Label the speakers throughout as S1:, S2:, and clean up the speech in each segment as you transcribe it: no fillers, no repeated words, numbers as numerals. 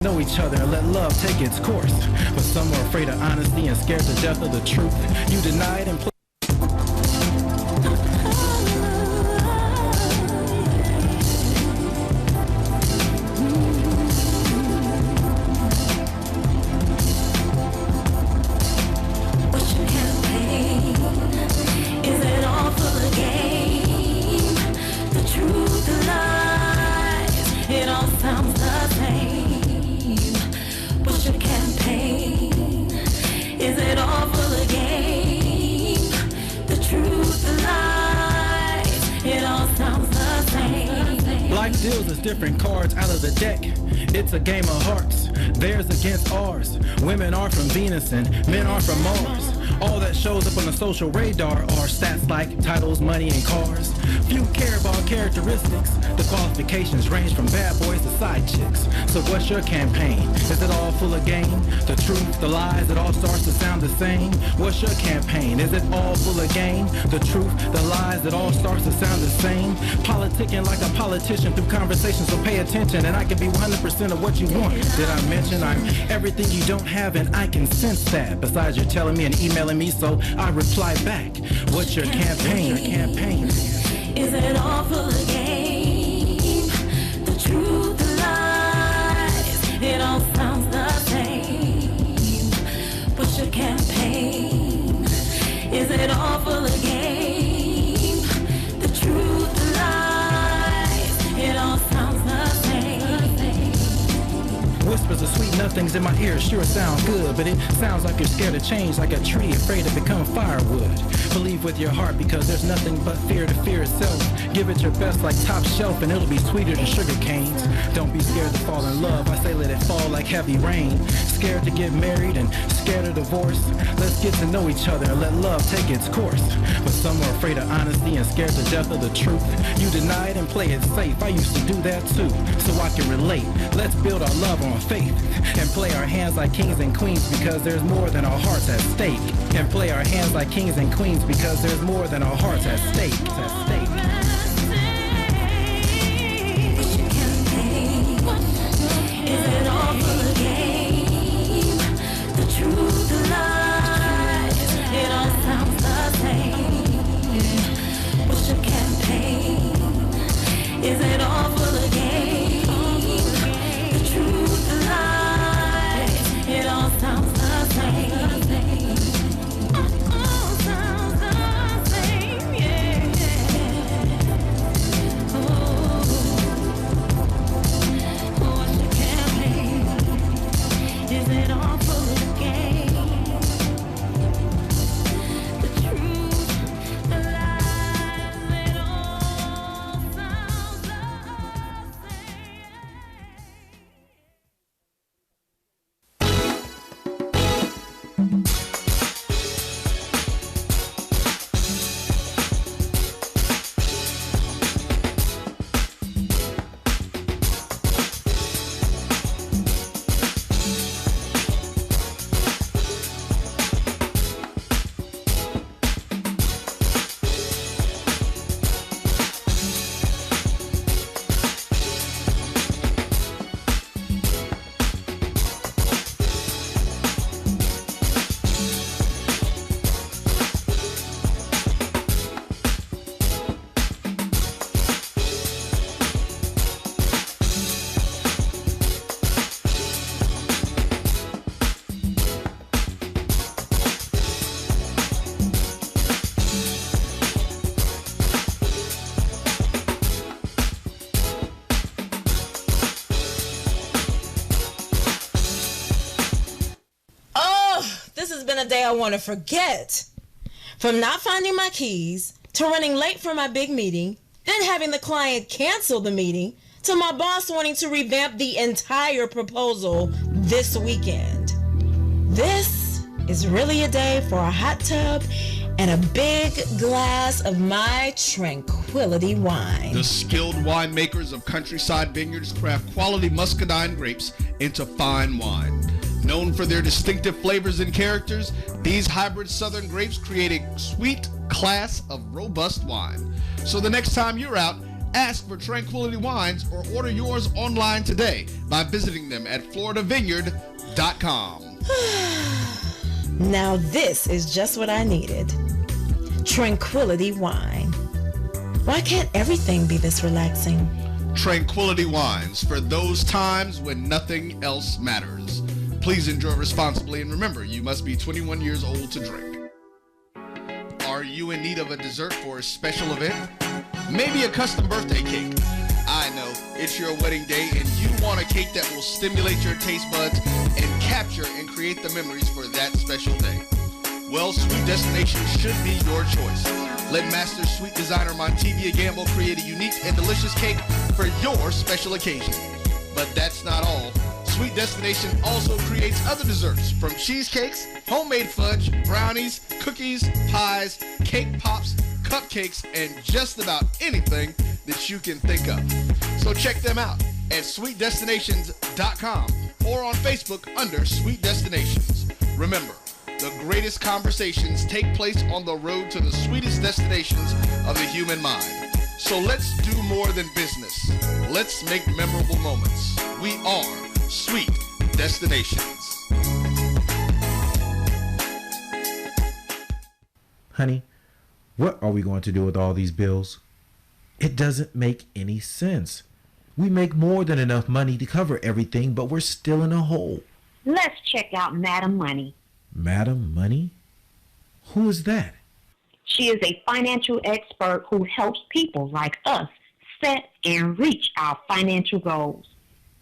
S1: Know each other and let love take its course. But some are afraid of honesty and scared to death of the truth. You deny it and deals as different cards out of the deck. It's a game of hearts, theirs against ours. Women are from Venus and men are from Mars. All that shows up on the social radar are stats like titles, money, and cars. Few care about characteristics. The qualifications range from bad boys to side chicks. So what's your campaign? Is it all full of game? The truth, the lies, it all starts to sound the same. What's your campaign? Is it all full of game? The truth, the lies, it all starts to sound the same. Politicking like a politician through conversation, so pay attention and I can be 100% of what you want. Did I mention I'm everything you don't have and I can sense that? Besides you're telling me and emailing me, so I reply back. What's your campaign?
S2: Is it all full of game? The truth, the lies, it all sounds the same. What's your campaign? Is it all full of game? The truth, the lies, it all sounds the same.
S1: Whispers of sweet nothings in my ear sure sound good, but it sounds like you're scared of change, like a tree afraid to become firewood. Believe with your heart because there's nothing but fear to fear itself. Give it your best like top shelf and it'll be sweeter than sugar canes. Don't be scared to fall in love, I say let it fall like heavy rain. Scared to get married and scared of divorce. Let's get to know each other and let love take its course. But some are afraid of honesty and scared to death of the truth. You deny it and play it safe, I used to do that too, so I can relate. Let's build our love on faith and play our hands like kings and queens because there's more than our hearts at stake. And play our hands like kings and queens because there's more than our hearts at stake.
S2: Is it all full of game? The truth, the lies, it all sounds the same. What's your campaign? Is it all full of game? The truth, the lies, it all sounds the same.
S3: A day I want to forget. From not finding my keys, to running late for my big meeting, then having the client cancel the meeting, to my boss wanting to revamp the entire proposal this weekend. This is really a day for a hot tub and a big glass of my tranquility wine.
S4: The skilled winemakers of Countryside Vineyards craft quality muscadine grapes into fine wine. Known for their distinctive flavors and characters, these hybrid southern grapes create a sweet class of robust wine. So the next time you're out, Ask for Tranquility Wines or order yours online today by visiting them at floridavineyard.com.
S3: Now this is just what I needed. Tranquility Wine. Why can't everything be this relaxing?
S4: Tranquility Wines, for those times when nothing else matters. Please enjoy responsibly, and remember, you must be 21 years old to drink. Are you in need of a dessert for a special event? Maybe a custom birthday cake. I know, it's your wedding day and you want a cake that will stimulate your taste buds and capture and create the memories for that special day. Well, Sweet Destination should be your choice. Let Master Sweet Designer Montevia Gamble create a unique and delicious cake for your special occasion. But that's not all. Sweet Destination also creates other desserts, from cheesecakes, homemade fudge, brownies, cookies, pies, cake pops, cupcakes, and just about anything that you can think of. So check them out at sweetdestinations.com or on Facebook under Sweet Destinations. Remember, the greatest conversations take place on the road to the sweetest destinations of the human mind. So let's do more than business. Let's make memorable moments. We are Sweet Destinations.
S5: Honey, what are we going to do with all these bills? It doesn't make any sense. We make more than enough money to cover everything, but we're still in a hole.
S6: Let's check out Madam Money.
S5: Madam Money? Who is that?
S6: She is a financial expert who helps people like us set and reach our financial goals.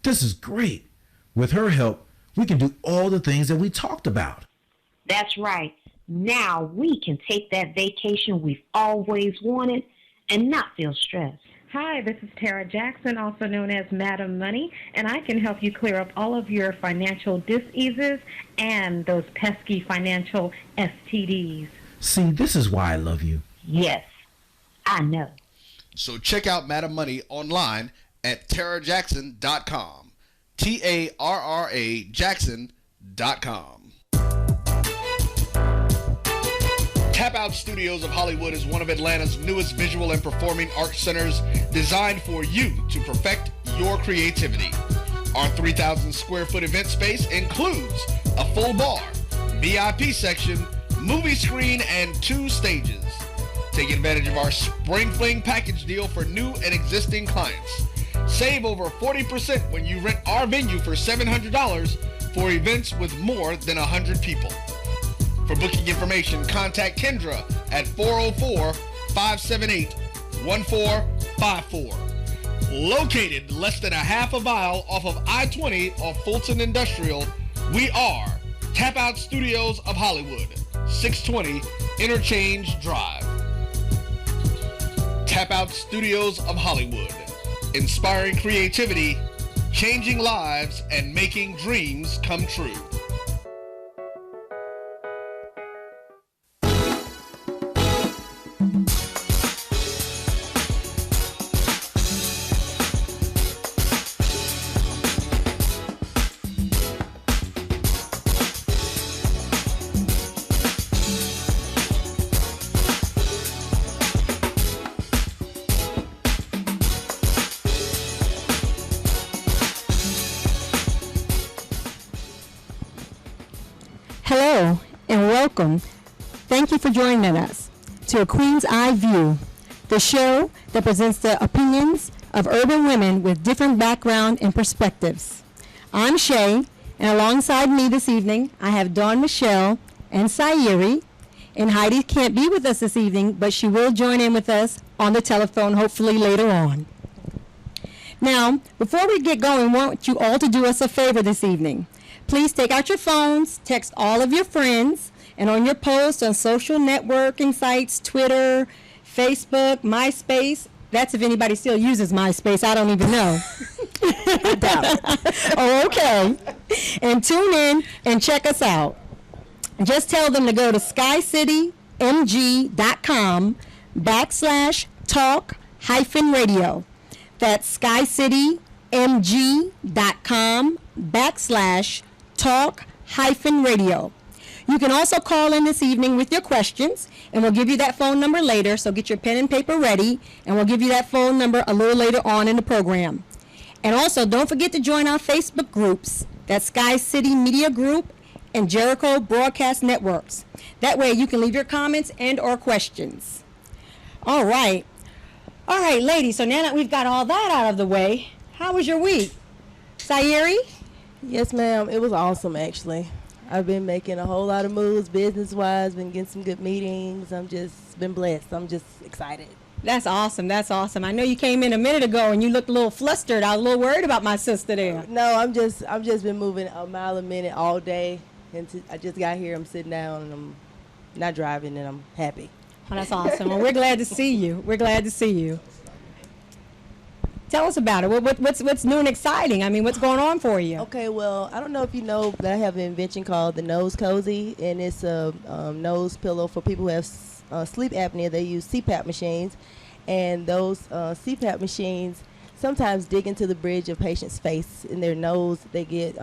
S5: This is great. With her help, we can do all the things that we talked about.
S6: That's right. Now we can take that vacation we've always wanted and not feel stressed.
S7: Hi, this is Tara Jackson, also known as Madam Money, and I can help you clear up all of your financial diseases and those pesky financial STDs.
S5: See, this is why I love you.
S6: Yes, I know.
S4: So check out Madam Money online at tarajackson.com. TARRA Jackson.com. Tap Out Studios of Hollywood is one of Atlanta's newest visual and performing arts centers designed for you to perfect your creativity. Our 3,000 square foot event space includes a full bar, VIP section, movie screen, and 2 stages. Take advantage of our Spring Fling package deal for new and existing clients. Save over 40% when you rent our venue for $700 for events with more than 100 people. For booking information, contact Kendra at 404-578-1454. Located less than a half a mile off of I-20 off Fulton Industrial, we are Tap Out Studios of Hollywood, 620 Interchange Drive. Tap Out Studios of Hollywood, inspiring creativity, changing lives, and making dreams come true.
S8: Hello and welcome. Thank you for joining us to A Queen's Eyeview, the show that presents the opinions of urban women with different background and perspectives. I'm Shay, and alongside me this evening, I have Dawn Michelle and Sayeri. And Heidi can't be with us this evening, but she will join in with us on the telephone hopefully later on. Now, before we get going, I want you all to do us a favor this evening. Please take out your phones, text all of your friends, and on your posts on social networking sites, Twitter, Facebook, MySpace. That's if anybody still uses MySpace. I don't even know. I doubt it. Oh, okay. And tune in and check us out. Just tell them to go to skycitymg.com/talk-radio. That's skycitymg.com/talk-radio. You can also call in this evening with your questions, and we'll give you that phone number later, so get your pen and paper ready, and we'll give you that phone number a little later on in the program. And also, don't forget to join our Facebook groups. That's Sky City Media Group and Jericho Broadcast Networks. That way you can leave your comments and or questions. All right, ladies, so now that we've got all that out of the way, how was your week? Sayeri?
S9: Yes, ma'am. It was awesome, actually. I've been making a whole lot of moves business-wise, been getting some good meetings. I'm just been blessed. I'm just excited.
S8: That's awesome. That's awesome. I know you came in a minute ago and you looked a little flustered. I was a little worried about my sister there.
S9: No, I'm just been moving a mile a minute all day. And I just got here. I'm sitting down and I'm not driving, and I'm happy.
S8: Oh, that's awesome. Well, we're glad to see you. We're glad to see you. Tell us about it. What's new and exciting? I mean, what's going on for you?
S9: Okay, well, I don't know if you know that I have an invention called the Nose Cozy, and it's a nose pillow for people who have sleep apnea. They use CPAP machines, and those CPAP machines sometimes dig into the bridge of patients' face in their nose. They get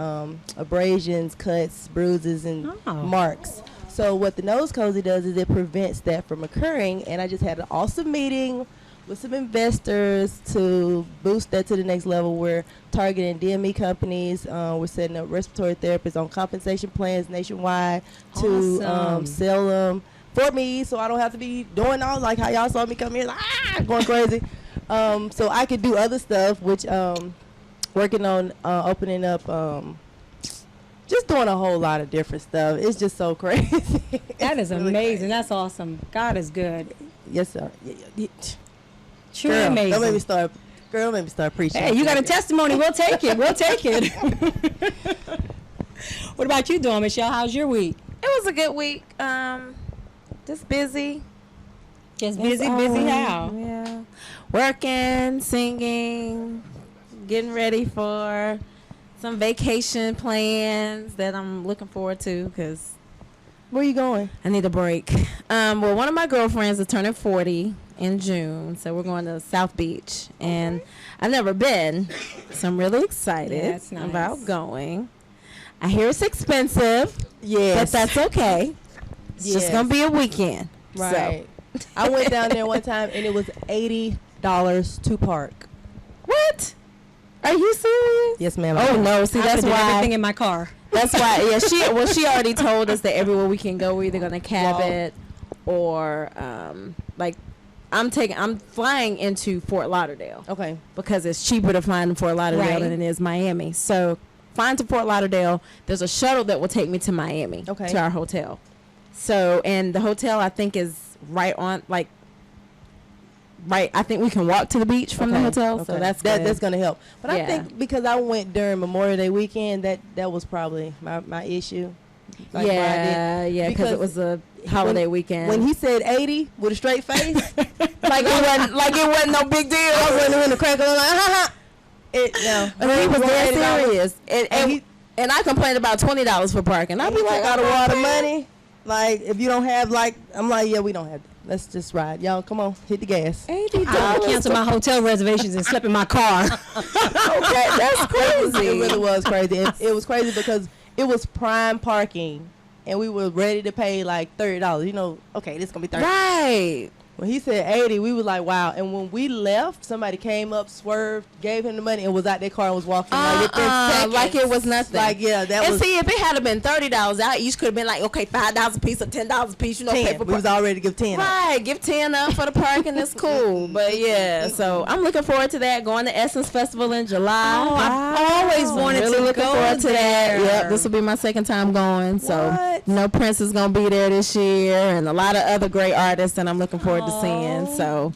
S9: abrasions, cuts, bruises, and marks. So what the Nose Cozy does is it prevents that from occurring, and I just had an awesome meeting with some investors to boost that to the next level. We're targeting DME companies. We're setting up respiratory therapists on compensation plans nationwide to sell them for me, so I don't have to be doing all like how y'all saw me come here going crazy. So I could do other stuff, which working on opening up, just doing a whole lot of different stuff. It's just so crazy.
S8: That is
S9: really
S8: amazing.
S9: crazy.
S8: That's awesome. God is good.
S9: Yes, sir.
S8: Truly
S9: Girl,
S8: amazing.
S9: Don't make me start preaching.
S8: Hey, you got a testimony. We'll take it. We'll take it. What about you doing, Michelle? How's your week?
S10: It was a good week. Just busy.
S8: Just busy how?
S10: Yeah. Working, singing, getting ready for some vacation plans that I'm looking forward to because
S9: Where you going?
S10: I need a break. Well, one of my girlfriends is turning 40 in June, so we're going to South Beach, and I've never been, so I'm really excited
S8: That's nice.
S10: about going. I hear it's expensive,
S9: Yes.
S10: but that's okay. It's just
S9: Yes.
S10: gonna be a weekend,
S9: Right. I went down there one time and it was $80 to park.
S10: What? Are you serious?
S9: Yes, ma'am.
S10: Oh no! See,
S8: I
S10: that's
S8: could've did
S10: why.
S8: everything in my car.
S10: That's why. Yeah, she already told us that everywhere we can go, we're either gonna cab
S9: Wow.
S10: it or like I'm flying into Fort Lauderdale.
S9: Okay.
S10: Because it's cheaper to fly in Fort Lauderdale
S8: Right.
S10: than it is Miami. So flying to Fort Lauderdale, there's a shuttle that will take me to Miami,
S9: Okay.
S10: to our hotel. So, and the hotel I think is right on, like, right. I think we can walk to the beach from the hotel. So that's good.
S9: that's gonna help. But I
S10: Yeah.
S9: think because I went during Memorial Day weekend, that was probably my issue. Like, why I didn't-
S10: yeah, because it was a holiday weekend.
S9: When he said 80 with a straight face,
S10: like it wasn't no big deal.
S9: I was running in the crack. I was like, ha ha.
S10: And he was dead serious. And I complained about $20 for parking. I'd be like,
S9: got a
S10: "Oh,
S9: lot of
S10: man."
S9: money. Like if you don't have I'm like, yeah, we don't have. Let's just ride, y'all. Come on, hit the gas.
S8: I canceled my hotel reservations and slept in my car.
S10: Okay, that's crazy.
S9: It really was crazy. It was crazy because it was prime parking, and we were ready to pay like $30. You know, okay, this is gonna be $30.
S10: Right.
S9: When he said 80, we was like, wow. And when we left, somebody came up, swerved, gave him the money, and was out their car and was walking like within seconds.
S10: Like it was nothing.
S9: Like, yeah, that
S10: and
S9: was.
S10: see, if it had been $30 out, each could have been like, okay, $5 a piece or $10 a piece. You know,
S9: 10.
S10: pay for
S9: We was all ready to give 10.
S10: Right, give 10 up for the parking. That's cool. But yeah, so I'm looking forward to that. Going to Essence Festival in July.
S8: Oh, I've always wanted
S10: really
S8: to
S10: looking
S8: go
S10: forward to that.
S8: there.
S10: Yep, this will be my second time going. So,
S9: What?
S10: you know, Prince is gonna be there this year, and a lot of other great artists that I'm looking forward to seeing. So,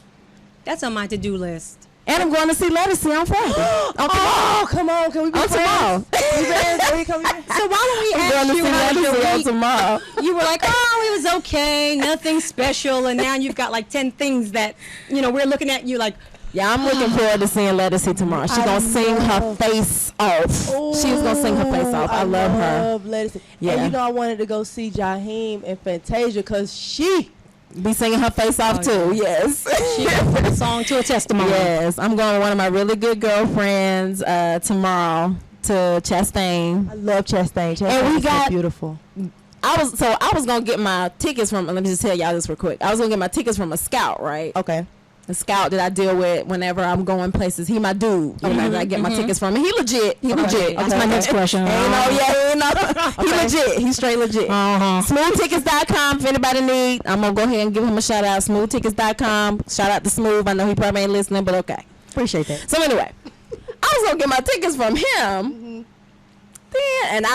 S8: That's on my to-do list.
S10: and I'm going to see Lettuce on Friday.
S9: Oh, come on. Can we be
S10: On tomorrow.
S9: friends? We friends? Can we come here?
S8: So why don't we
S10: I'm going
S8: ask
S10: to
S8: you
S10: see
S8: how
S10: Lettuce
S8: your
S10: on
S8: week?
S10: tomorrow.
S8: You were like, oh, it was okay, nothing special, and now you've got like 10 things that, you know, we're looking at you like,
S10: Yeah, I'm looking forward to seeing Lettuce tomorrow. She's going to sing her face off. She's going to sing her face off. I love her.
S9: Lettuce.
S10: Yeah.
S9: And you know, I wanted to go see Jaheim and Fantasia because she.
S10: Be singing her face off too. Yes.
S8: she put a song to a testimony.
S10: Yes. I'm going with one of my really good girlfriends tomorrow to Chastain.
S9: I love Chastain. Chastain
S10: And we
S9: is so
S10: got-
S9: beautiful.
S10: I was gonna get my tickets from. Let me just tell y'all this real quick. I was gonna get my tickets from a scout, right?
S9: Okay.
S10: A scout that I deal with whenever I'm going places. He my dude. You know, that I get my tickets from. And he legit. He legit.
S8: That's my next question.
S10: He legit. He's straight legit. Smoothtickets.com. If anybody need, I'm gonna go ahead and give him a shout out. Smoothtickets.com. Shout out to Smooth. I know he probably ain't listening, but okay.
S9: Appreciate that.
S10: So anyway, I was gonna get my tickets from him. Then, and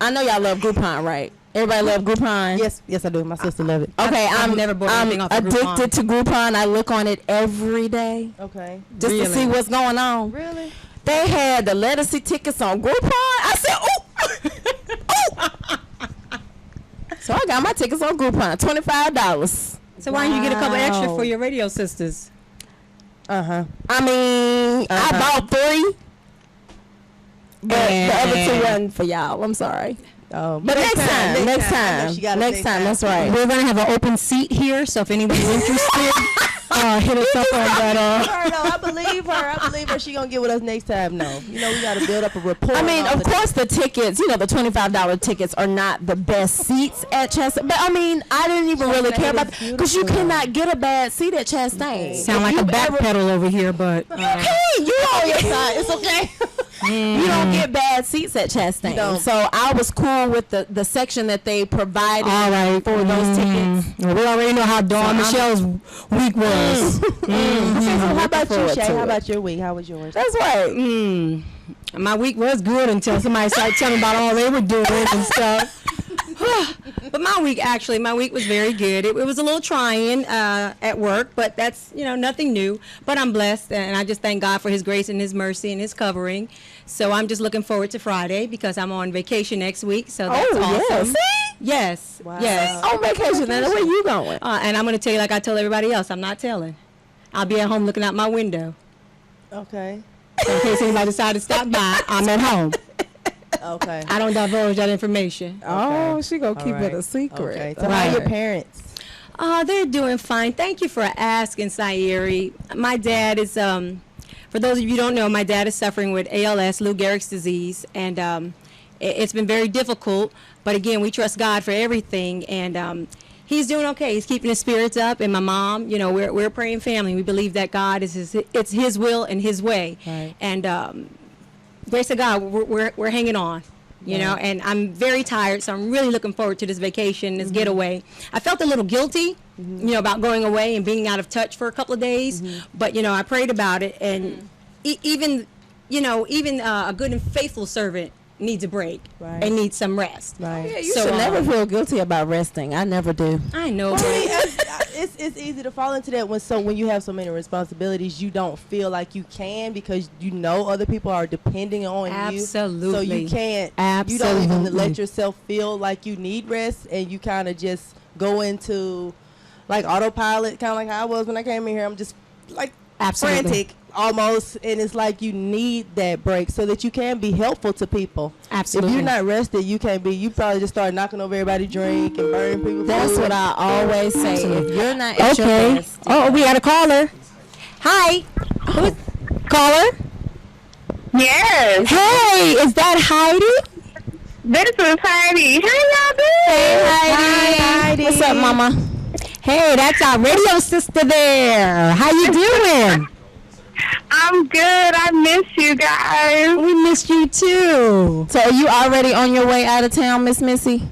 S10: I know y'all love Groupon, right? Everybody love Groupon?
S9: Yes, I do. My sister love it.
S10: Okay,
S8: I've never bought anything off of Groupon.
S10: addicted to Groupon. I look on it every day.
S9: Okay.
S10: Just to see what's going on.
S9: Really?
S10: They had the Lettucey tickets on Groupon. I said, ooh. So I got my tickets on Groupon, $25.
S8: So why don't you get a couple extra for your radio sisters?
S10: I mean, I bought 3. But the other 2 wasn't for y'all. I'm sorry.
S9: Oh,
S10: but next time, that's right.
S8: We're going to have an open seat here, so if anyone's interested, hit us up on that.
S9: No, I believe her. She going to get with us next time. No. You know, we got to build up a rapport.
S10: I mean, of course, the tickets, you know, the $25 tickets are not the best seats at Chastain. But, I mean, I didn't even really care about that because you cannot get a bad seat at Chastain.
S8: Sound like a backpedal over here, but...
S10: You on your side. It's okay. You don't get bad seats at Chastain. So I was cool with the section that they provided for those tickets.
S8: Well, we already know how Dawn Michelle's week was.
S9: Okay, so how about you, Shay? How about your week? How was yours?
S10: That's right.
S8: My week was good until somebody started telling me about all they were doing and stuff. But my week was very good. It was a little trying at work, but that's, nothing new. But I'm blessed, and I just thank God for his grace and his mercy and his covering. So I'm just looking forward to Friday because I'm on vacation next week. So that's awesome. Yes.
S9: Wow.
S8: Yes.
S10: On vacation, then where you going?
S8: And I'm going to tell you like I tell everybody else, I'm not telling. I'll be at home looking out my window.
S9: Okay.
S8: So in case anybody decides to stop by, I'm at home.
S9: Okay.
S8: I don't divulge that information.
S10: Oh, she gonna keep it a secret.
S9: Okay. So how are your parents?
S8: They're doing fine. Thank you for asking, Sayeri. My dad is, for those of you who don't know, my dad is suffering with ALS, Lou Gehrig's disease, and it's been very difficult. But again, we trust God for everything, and he's doing okay. He's keeping his spirits up, and my mom, we're a praying family. We believe that God is it's His will and His way, and grace to God, we're hanging on. And I'm very tired, so I'm really looking forward to this vacation, this getaway. I felt a little guilty, about going away and being out of touch for a couple of days, but, I prayed about it, and even a good and faithful servant needs a break and needs some rest.
S9: Right.
S10: Yeah, you should never feel guilty about resting. I never do.
S8: I know.
S9: It's easy to fall into that when you have so many responsibilities, you don't feel like you can because other people are depending on you.
S8: Absolutely.
S9: So you can't.
S8: Absolutely.
S9: You don't even let yourself feel like you need rest, and you kind of just go into like autopilot, kind of like how I was when I came in here. I'm just like frantic almost, and it's like you need that break so that you can be helpful to people.
S8: Absolutely.
S9: If you're not rested, you can't be. You probably just start knocking over everybody's drink and burning people's
S10: That's
S9: food.
S10: what I always say. If you're not at your best.
S8: Oh, we got a caller. Hi. Caller?
S11: Yes.
S8: Hey, is that Heidi?
S11: This is Heidi. How y'all doing?
S8: Hey,
S10: Hi, Heidi. What's up, Mama?
S8: Hey, that's our radio sister there. How you doing?
S11: I'm good. I miss you guys.
S8: We missed you too.
S10: So are you already on your way out of town, Miss Missy?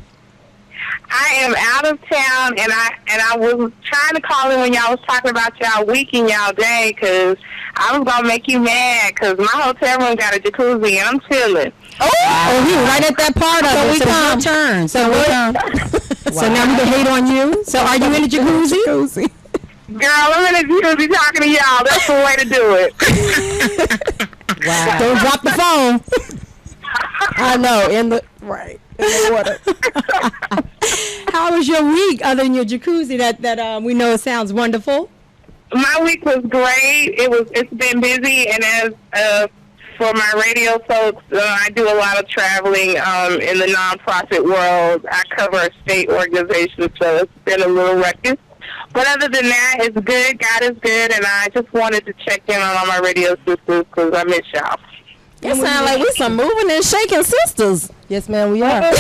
S11: I am out of town, and I was trying to call in when y'all was talking about y'all week and y'all day, because I was going to make you mad, because my hotel room got a jacuzzi, and I'm chilling.
S8: Oh, he was right at that part of it. So it's your turn. So we come. So now we can hate on you. So are you in the jacuzzi?
S11: Girl, I'm in the jacuzzi talking to y'all. That's the way to do it.
S8: Wow. Don't drop the phone.
S10: I know, in the water.
S8: How was your week other than your jacuzzi that we know sounds wonderful?
S11: My week was great. It's been busy, and as for my radio folks, I do a lot of traveling in the nonprofit world. I cover a state organization, so it's been a little ruckus. But other than that, it's good. God is good, and I just wanted to check in on all my radio sisters because I miss y'all.
S10: It sounds like we some moving and shaking sisters.
S9: Yes, ma'am, we are.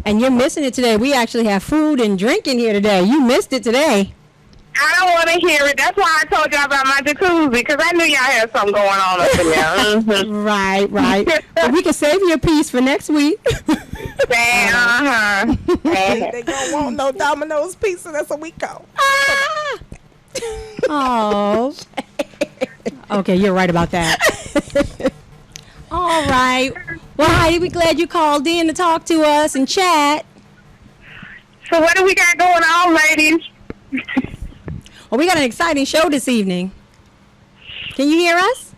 S8: And you're missing it today. We actually have food and drink in here today. You missed it today.
S11: I don't want to hear it. That's why I told y'all about my jacuzzi, because I knew y'all had something going on up in there.
S8: Right. But we can save you a piece for next week.
S11: They
S10: don't want no Domino's pizza. That's a weeko.
S8: Oh. Okay, you're right about that. All right. Well, Heidi, we're glad you called in to talk to us and chat.
S11: So what do we got going on, ladies?
S8: Well, we got an exciting show this evening. Can you hear us?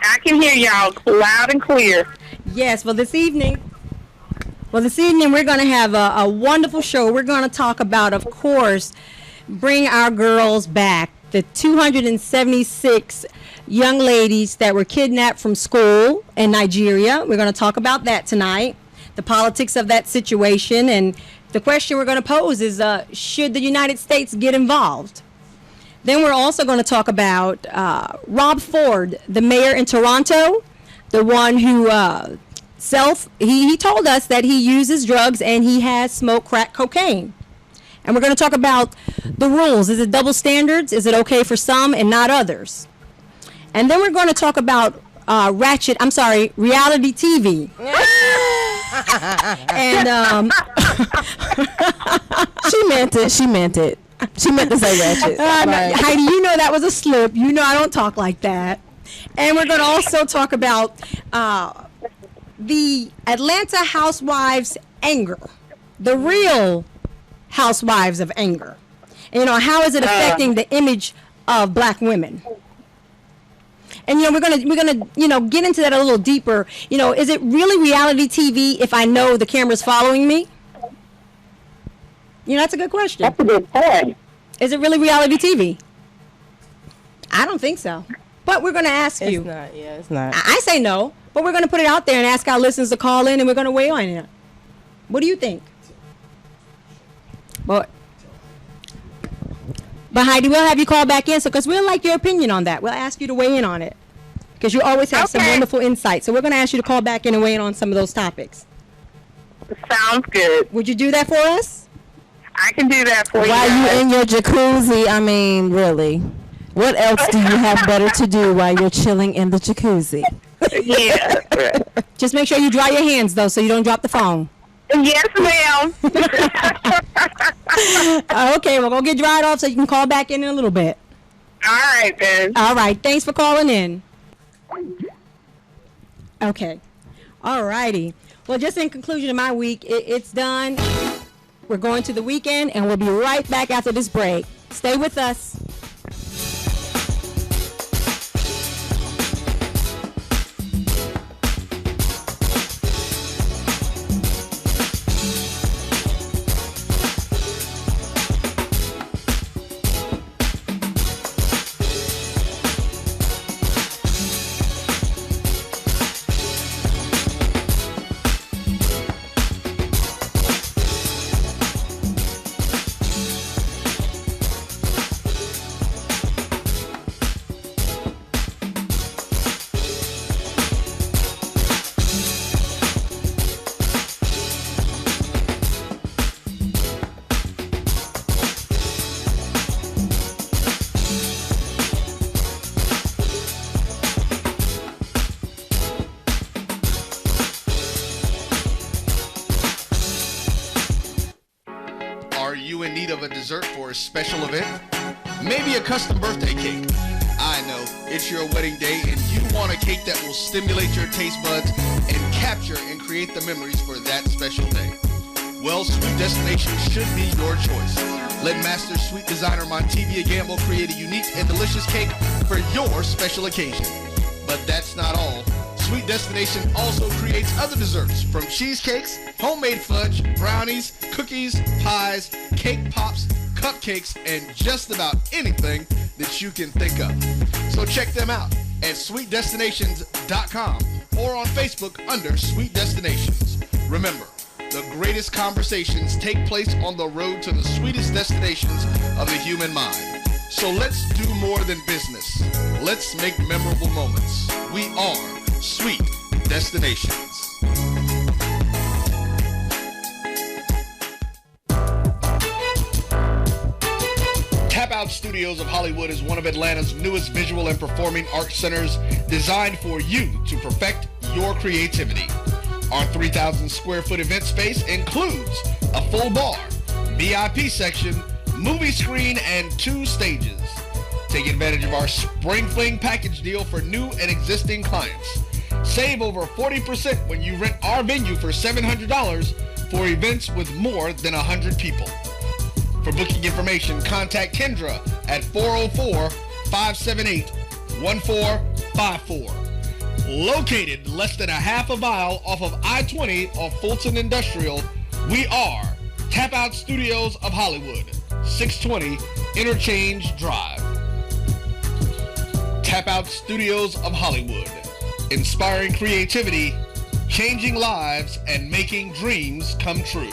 S11: I can hear y'all loud and clear.
S8: Yes. Well, this evening we're going to have a wonderful show. We're going to talk about, of course, bring our girls back. The 276 young ladies that were kidnapped from school in Nigeria. We're going to talk about that tonight, the politics of that situation, and the question we're going to pose is, should the United States get involved? Then we're also going to talk about Rob Ford, the mayor in Toronto, the one who he told us that he uses drugs and he has smoked crack cocaine. And we're going to talk about the rules. Is it double standards? Is it okay for some and not others? And then we're going to talk about reality TV. And
S10: She meant it. She meant to say ratchet.
S8: Heidi, you know that was a slip. You know I don't talk like that. And we're going to also talk about the Atlanta housewives' anger, the real housewives of anger. And, how is it affecting the image of black women? And we're gonna get into that a little deeper. Is it really reality TV if I know the camera's following me? That's a good question.
S11: That's a good point.
S8: Is it really reality TV? I don't think so. But we're gonna ask you.
S9: It's not. Yeah, it's not.
S8: I say no, but we're gonna put it out there and ask our listeners to call in, and we're gonna weigh on it. What do you think? But Heidi, we'll have you call back in, because we'll like your opinion on that. We'll ask you to weigh in on it, because you always have some wonderful insight. So we're going to ask you to call back in and weigh in on some of those topics.
S11: Sounds good.
S8: Would you do that for us?
S11: I can do that for you.
S10: While you in your jacuzzi, I mean, really. What else do you have better to do while you're chilling in the jacuzzi?
S11: Yeah.
S8: Just make sure you dry your hands, though, so you don't drop the phone.
S11: Yes, ma'am.
S8: Okay, well, go get dried off so you can call back in a little bit.
S11: All right, then.
S8: All right, thanks for calling in. Okay. All righty. Well, just in conclusion of my week, it's done. We're going to the weekend, and we'll be right back after this break. Stay with us.
S4: you in need of a dessert for a special event? Maybe a custom birthday cake. I know, it's your wedding day and you want a cake that will stimulate your taste buds and capture and create the memories for that special day. Well, Sweet Destination should be your choice. Let Master Sweet Designer Montevia Gamble create a unique and delicious cake for your special occasion. But that's not all. Sweet Destination also creates other desserts, from cheesecakes, homemade fudge, brownies, cookies, pies, cake pops, cupcakes, and just about anything that you can think of. So check them out at sweetdestinations.com or on Facebook under Sweet Destinations. Remember, the greatest conversations take place on the road to the sweetest destinations of the human mind. So let's do more than business. Let's make memorable moments. We are Sweet Destinations. Studios of Hollywood is one of Atlanta's newest visual and performing arts centers designed for you to perfect your creativity. Our 3,000 square foot event space includes a full bar, VIP section, movie screen, and 2 stages. Take advantage of our Spring Fling package deal for new and existing clients. Save over 40% when you rent our venue for $700 for events with more than 100 people. For booking information, contact Kendra at 404-578-1454. Located less than a half a mile off of I-20 off Fulton Industrial, we are Tap Out Studios of Hollywood, 620 Interchange Drive. Tap Out Studios of Hollywood, inspiring creativity, changing lives, and making dreams come true.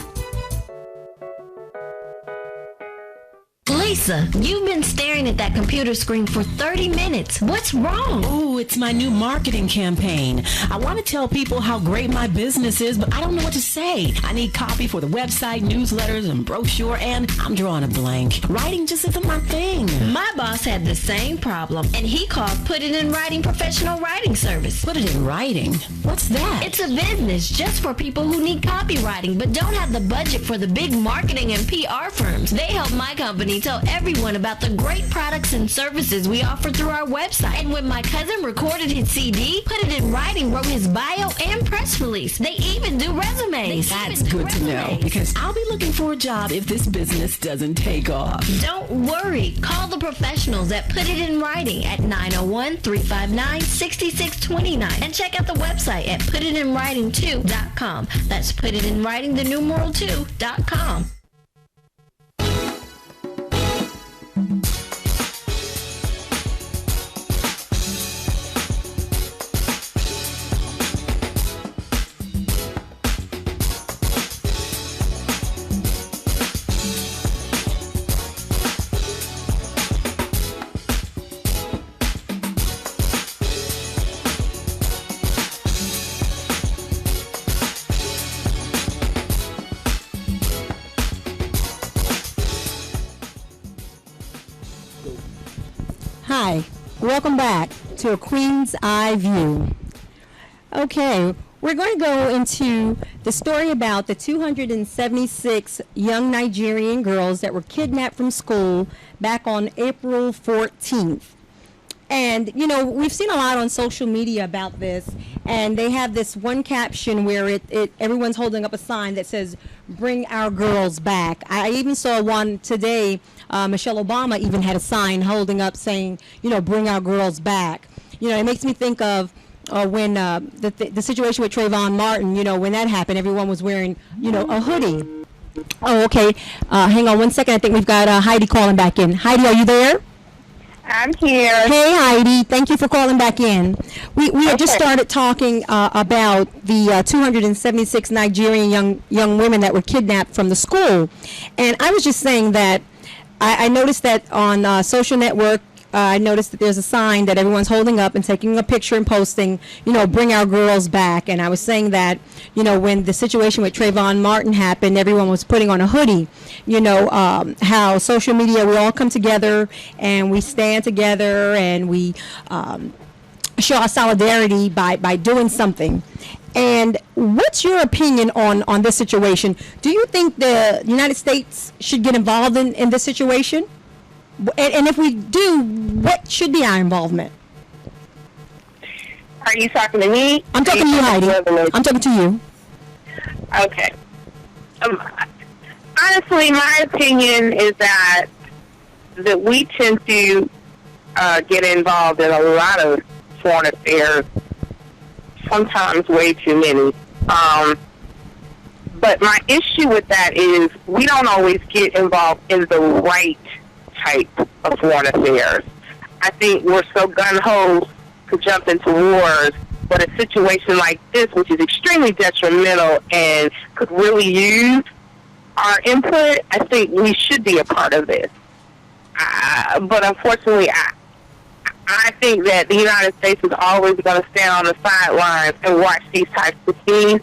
S12: Lisa, you've been staring at that computer screen for 30 minutes. What's wrong?
S13: Ooh, it's my new marketing campaign. I want to tell people how great my business is, but I don't know what to say. I need copy for the website, newsletters, and brochure, and I'm drawing a blank. Writing just isn't my thing.
S12: My boss had the same problem, and he called Put It in Writing Professional Writing Service.
S13: Put it in writing? What's that?
S12: It's a business just for people who need copywriting, but don't have the budget for the big marketing and PR firms. They help my company tell everyone about the great products and services we offer through our website. And when my cousin recorded his CD, Put It in Writing wrote his bio and press release. They even do resumes.
S13: That's good to know, because I'll be looking for a job if this business doesn't take off.
S12: Don't worry. Call the professionals at Put It in Writing at 901-359-6629 and check out the website at putitinwriting2.com. That's putitinwriting, the numeral 2.com.
S8: Hi, welcome back to A Queen's Eye View. Okay, we're going to go into the story about the 276 young Nigerian girls that were kidnapped from school back on April 14th. And, you know, we've seen a lot on social media about this, and they have this one caption where everyone's holding up a sign that says, "Bring our girls back." I even saw one today. Michelle Obama even had a sign holding up saying, you know, "Bring our girls back." You know, it makes me think of when the situation with Trayvon Martin, you know, when that happened, everyone was wearing, you know, a hoodie. Oh, okay. Hang on one second. I think we've got Heidi calling back in. Heidi, are you there?
S11: I'm here.
S8: Hey, Heidi. Thank you for calling back in. We had just started talking about the 276 Nigerian young women that were kidnapped from the school. And I was just saying that I noticed that on social network, I noticed that there's a sign that everyone's holding up and taking a picture and posting, you know, "Bring our girls back." And I was saying that, you know, when the situation with Trayvon Martin happened, everyone was putting on a hoodie. You know, how social media, we all come together and we stand together and we show our solidarity by doing something. And what's your opinion on this situation? Do you think the United States should get involved in this situation? And if we do, what should be our involvement?
S11: Are you talking to me?
S8: I'm talking to you, Heidi. I'm talking to you.
S11: Okay. Honestly, my opinion is that we tend to get involved in a lot of foreign affairs, sometimes way too many. But my issue with that is we don't always get involved in the right type of foreign affairs. I think we're so gung-ho to jump into wars, but a situation like this, which is extremely detrimental and could really use our input, I think we should be a part of this. But unfortunately, I think that the United States is always going to stand on the sidelines and watch these types of things,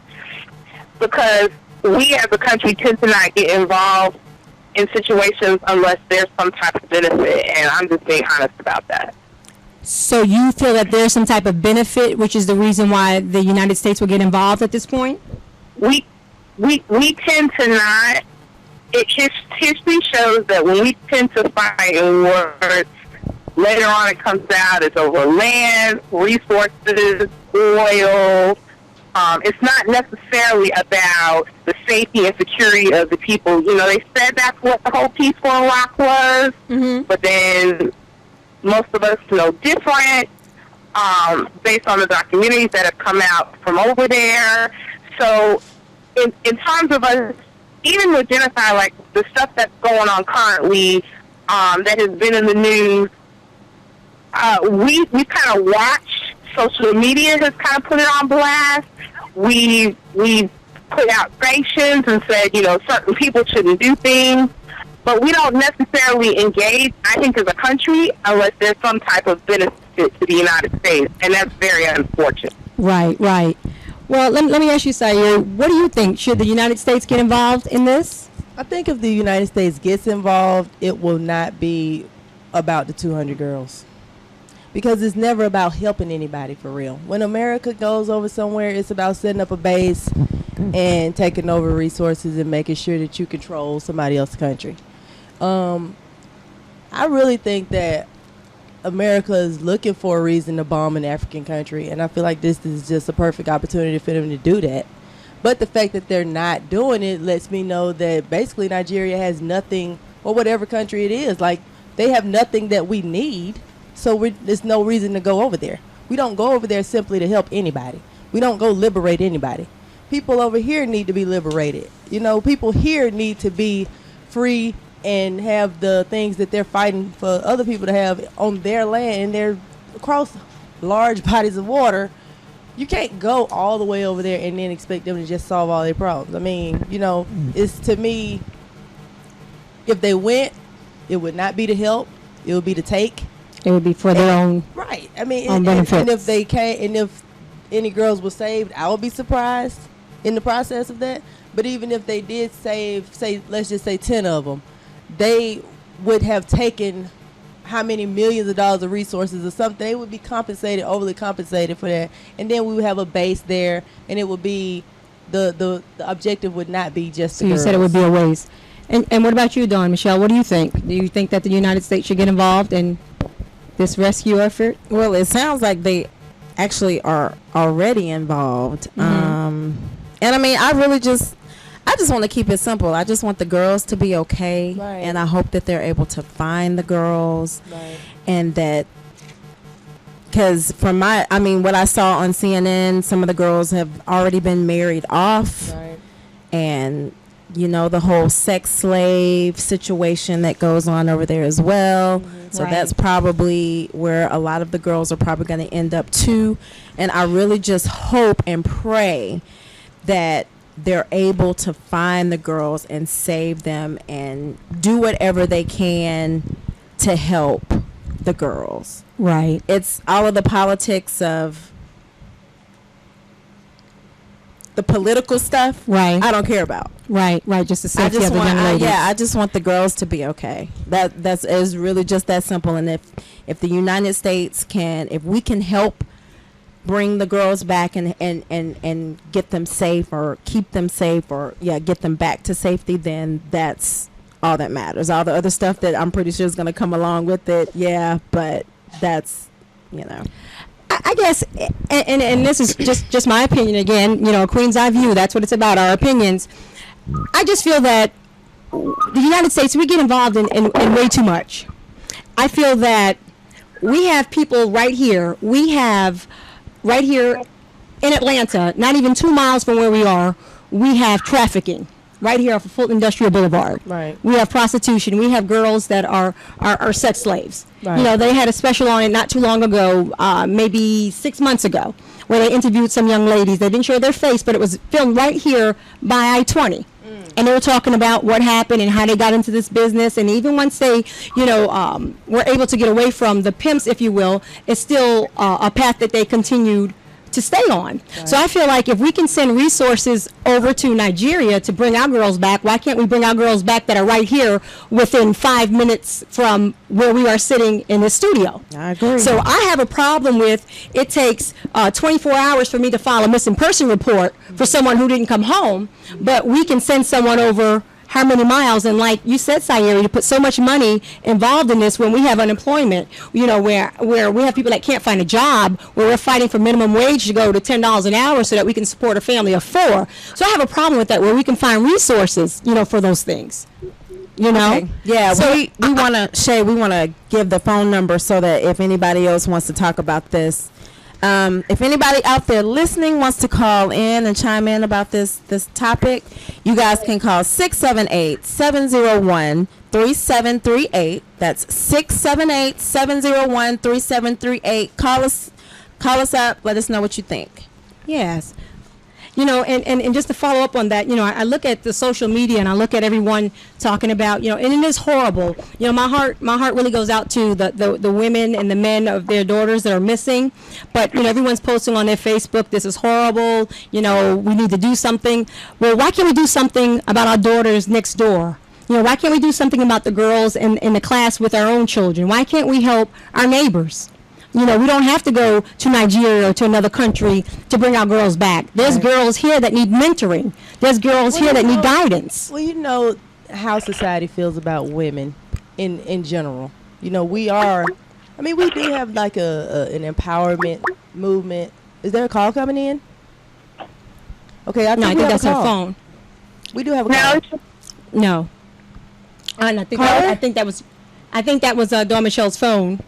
S11: because we as a country tend to not get involved in situations unless there's some type of benefit, and I'm just being honest about that.
S8: So you feel that there's some type of benefit, which is the reason why the United States will get involved at this point?
S11: We tend to not. History shows that when we tend to fight in wars, later on it comes out it's over land, resources, oil. It's not necessarily about the safety and security of the people. You know, they said that's what the whole peaceful Iraq was, but then most of us know different based on the documentaries that have come out from over there. So in terms of us, even with genocide, like the stuff that's going on currently that has been in the news, we kind of watch. Social media has kind of put it on blast. We put out sanctions and said, you know, certain people shouldn't do things, but we don't necessarily engage, I think, as a country unless there's some type of benefit to the United States, and that's very unfortunate.
S8: Right. Well, let me ask you, Sayer, what do you think? Should the United States get involved in this?
S9: I think if the United States gets involved, it will not be about the 200 girls. Because it's never about helping anybody for real. When America goes over somewhere, it's about setting up a base and taking over resources and making sure that you control somebody else's country. I really think that America is looking for a reason to bomb an African country, and I feel like this is just a perfect opportunity for them to do that. But the fact that they're not doing it lets me know that basically Nigeria has nothing, or whatever country it is, like they have nothing that we need. So there's no reason to go over there. We don't go over there simply to help anybody. We don't go liberate anybody. People over here need to be liberated. You know, people here need to be free and have the things that they're fighting for other people to have on their land, and they're across large bodies of water. You can't go all the way over there and then expect them to just solve all their problems. I mean, you know, it's, to me, if they went, it would not be to help. It would be to take.
S8: It would be for their own
S9: right. I mean,
S8: own benefits.
S9: And if they can't, and if any girls were saved, I would be surprised in the process of that. But even if they did save, say, let's just say 10 of them, they would have taken how many millions of dollars of resources or something. They would be compensated, overly compensated for that, and then we would have a base there, and it would be the objective would not be just.
S8: So you said it would be a waste. And what about you, Dawn Michelle? What do you think? Do you think that the United States should get involved in this rescue effort?
S10: Well, it sounds like they actually are already involved. And I mean, I just want to keep it simple. I just want the girls to be okay. Right. And I hope that they're able to find the girls. Right. And that, because from what I saw on CNN, some of the girls have already been married off. Right. And, you know, the whole sex slave situation that goes on over there as well. So that's probably where a lot of the girls are probably going to end up too. And I really just hope and pray that they're able to find the girls and save them and do whatever they can to help the girls.
S8: Right.
S10: It's all of the politics of the political stuff. Right. I don't care about.
S8: Right. Just the safety of the young ladies.
S10: I just want the girls to be okay. That's is really just that simple. And if the United States if we can help bring the girls back and get them safe, or keep them safe, or get them back to safety, then that's all that matters. All the other stuff that I'm pretty sure is going to come along with it, but that's, you know.
S8: I guess, and this is just my opinion again, you know, Queen's Eye View, that's what it's about, our opinions. I just feel that the United States, we get involved in way too much. I feel that we have people right here. We have right here in Atlanta, not even 2 miles from where we are, we have trafficking right here off of Fulton Industrial Boulevard.
S9: Right.
S8: We have prostitution. We have girls that are sex slaves.
S9: Right.
S8: You know, they had a special on it not too long ago, maybe 6 months ago, where they interviewed some young ladies. They didn't show their face, but it was filmed right here by I-20. And they were talking about what happened and how they got into this business. And even once they, you know, were able to get away from the pimps, if you will, it's still a path that they continued to stay on. Right. So I feel like if we can send resources over to Nigeria to bring our girls back, why can't we bring our girls back that are right here within 5 minutes from where we are sitting in the studio?
S10: I agree.
S8: So I have a problem with it takes 24 hours for me to file a missing person report for someone who didn't come home, but we can send someone over how many miles, and like you said, Sayeri, to put so much money involved in this when we have unemployment, you know, where we have people that can't find a job, where we're fighting for minimum wage to go to $10 an hour so that we can support a family of 4. So I have a problem with that, where we can find resources, you know, for those things. You know?
S10: Okay. Yeah, so we want to give the phone number so that if anybody else wants to talk about this, if anybody out there listening wants to call in and chime in about this topic, you guys can call 678-701-3738. That's 678-701-3738. Call us up. Let us know what you think.
S8: Yes. You know, and just to follow up on that, you know, I look at the social media and I look at everyone talking about, you know, and it is horrible. You know, my heart really goes out to the women and the men of their daughters that are missing. But, you know, everyone's posting on their Facebook, this is horrible, you know, we need to do something. Well, why can't we do something about our daughters next door? You know, why can't we do something about the girls in the class with our own children? Why can't we help our neighbors? You know, we don't have to go to Nigeria or to another country to bring our girls back. There's girls here that need mentoring. There's girls here that need guidance.
S9: Well, you know how society feels about women in general. You know, we do have like an empowerment movement. Is there a call coming in? Okay, I think
S8: that's her phone.
S9: We do have a call.
S8: No. And I think that was Dawn Michelle's phone.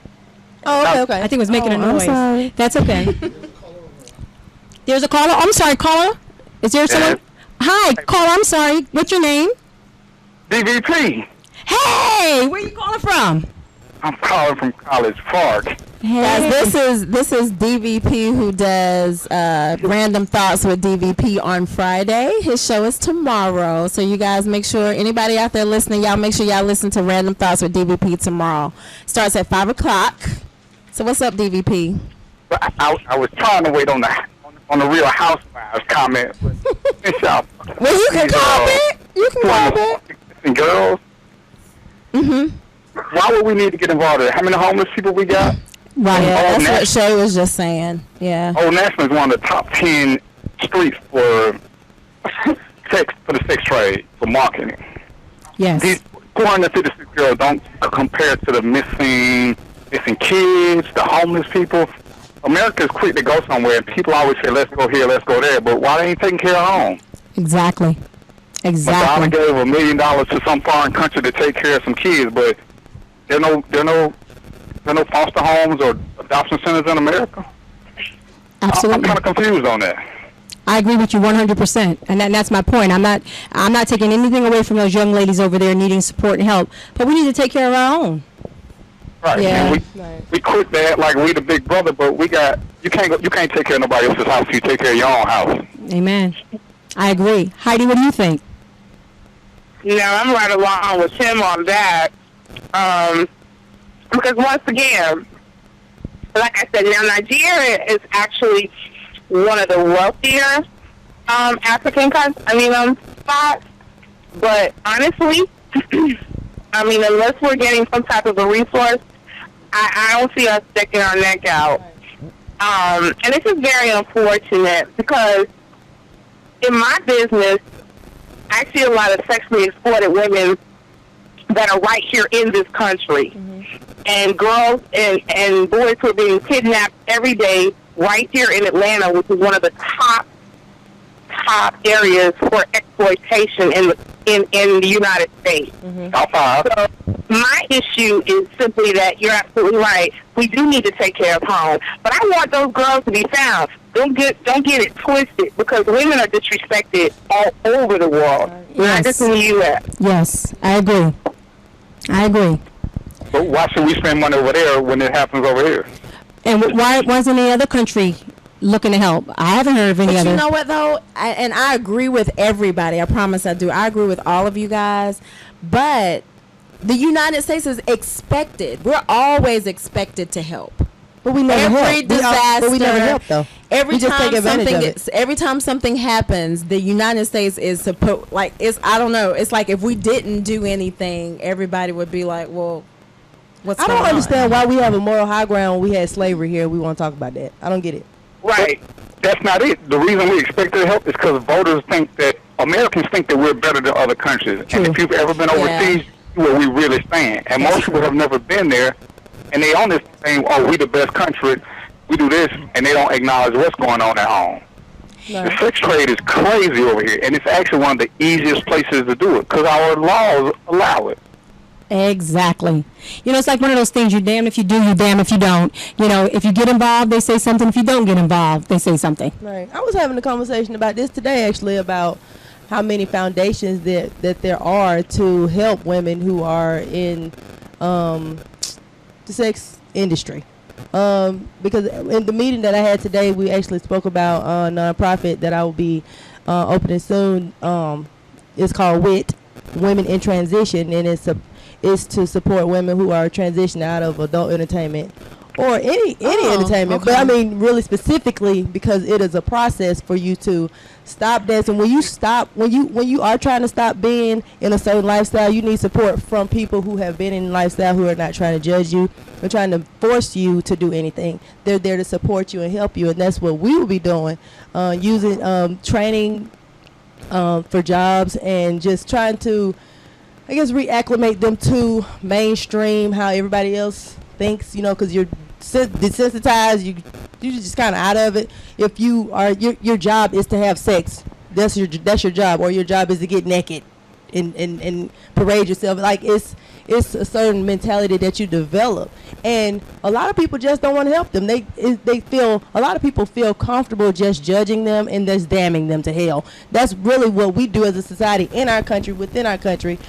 S9: Oh, okay.
S8: I think it was making a noise.
S10: I'm sorry.
S8: That's okay. There's a caller. I'm sorry, caller. Is there someone? Hi, caller. I'm sorry. What's your name?
S14: DVP.
S8: Hey, where you calling from?
S14: I'm calling from College Park.
S10: Hey. Guys, this is DVP who does Random Thoughts with DVP on Friday. His show is tomorrow. So you guys make sure, anybody out there listening, y'all make sure y'all listen to Random Thoughts with DVP tomorrow. Starts at 5 o'clock. So what's up, DVP?
S14: I was trying to wait on the Real Housewives comment.
S10: Well, you can comment. You can comment.
S14: And girls.
S10: Mm-hmm.
S14: Why would we need to get involved in it? How many homeless people we got?
S10: Right. Yeah, that's what Shay was just saying. Yeah.
S14: Old National is one of the top 10 streets for the sex trade, for marketing.
S8: Yes.
S14: These 456 girls don't compare to the missing kids, the homeless people. America's quick to go somewhere, and people always say, let's go here, let's go there, but why they ain't taking care of home?
S8: Exactly.
S14: Madonna gave $1 million to some foreign country to take care of some kids, but there are no foster homes or adoption centers in America.
S8: Absolutely.
S14: I'm kind of confused on that.
S8: I agree with you 100%, and that's my point. I'm not taking anything away from those young ladies over there needing support and help, but we need to take care of our own.
S14: Right.
S8: Yeah.
S14: And we quit that like we the big brother, but you can't take care of nobody else's house. You take care of your own house.
S8: Amen. I agree. Heidi, what do you think?
S11: No, I'm right along with him on that. Because once again, like I said, now Nigeria is actually one of the wealthier African spots. But honestly, unless we're getting some type of a resource, I don't see us sticking our neck out. And this is very unfortunate because in my business, I see a lot of sexually exploited women that are right here in this country. Mm-hmm. And girls and boys who are being kidnapped every day right here in Atlanta, which is one of the top areas for exploitation in the United States.
S14: Mm-hmm.
S11: So my issue is simply that you're absolutely right. We do need to take care of home. But I want those girls to be found. Don't get it twisted, because women are disrespected all over the world, not just in the U.S.
S8: Yes, I agree.
S14: But why should we spend money over there when it happens over here?
S8: And why wasn't any other country looking to help? I haven't heard of any other.
S10: You know what, though? I agree with everybody. I promise I do. I agree with all of you guys. But the United States is expected. We're always expected to help.
S9: But we never
S10: every
S9: help.
S10: disaster.
S9: But we never help though.
S10: Every
S9: we just
S10: time
S9: take advantage
S10: something
S9: of it.
S10: every time something happens, the United States is supposed like it's I don't know. It's like if we didn't do anything, everybody would be like, well, what's
S9: I
S10: going
S9: don't
S10: on?
S9: understand why we have a moral high ground when we had slavery here. We want to talk about that. I don't get it.
S14: Right. That's not it. The reason we expected help is because voters think that Americans think that we're better than other countries.
S9: True.
S14: And if you've ever been overseas, you know where we really stand. And most people have never been there, and they on this thing, oh, we the best country, we do this, and they don't acknowledge what's going on at home. The sex trade is crazy over here, and it's actually one of the easiest places to do it because our laws allow it.
S8: Exactly. You know, it's like one of those things, you're damned if you do, you're damned if you don't. You know, if you get involved, they say something. If you don't get involved, they say something.
S9: Right. I was having a conversation about this today, actually, about how many foundations that there are to help women who are in the sex industry. Because in the meeting that I had today, we actually spoke about a nonprofit that I will be opening soon. It's called WIT, Women in Transition, and it's to support women who are transitioning out of adult entertainment or any entertainment.
S10: Okay.
S9: But I mean, really specifically, because it is a process for you to stop dancing. When you are trying to stop being in a certain lifestyle, you need support from people who have been in a lifestyle, who are not trying to judge you or trying to force you to do anything. They're there to support you and help you, and that's what we will be doing, using training for jobs and just trying to, I guess, reacclimate them to mainstream how everybody else thinks, you know, because you're desensitized, you're just kind of out of it. If you are, your job is to have sex, that's your job, or your job is to get naked and parade yourself. Like it's a certain mentality that you develop, and a lot of people just don't want to help them. They feel, a lot of people feel comfortable just judging them and just damning them to hell. That's really what we do as a society in our country, within our country,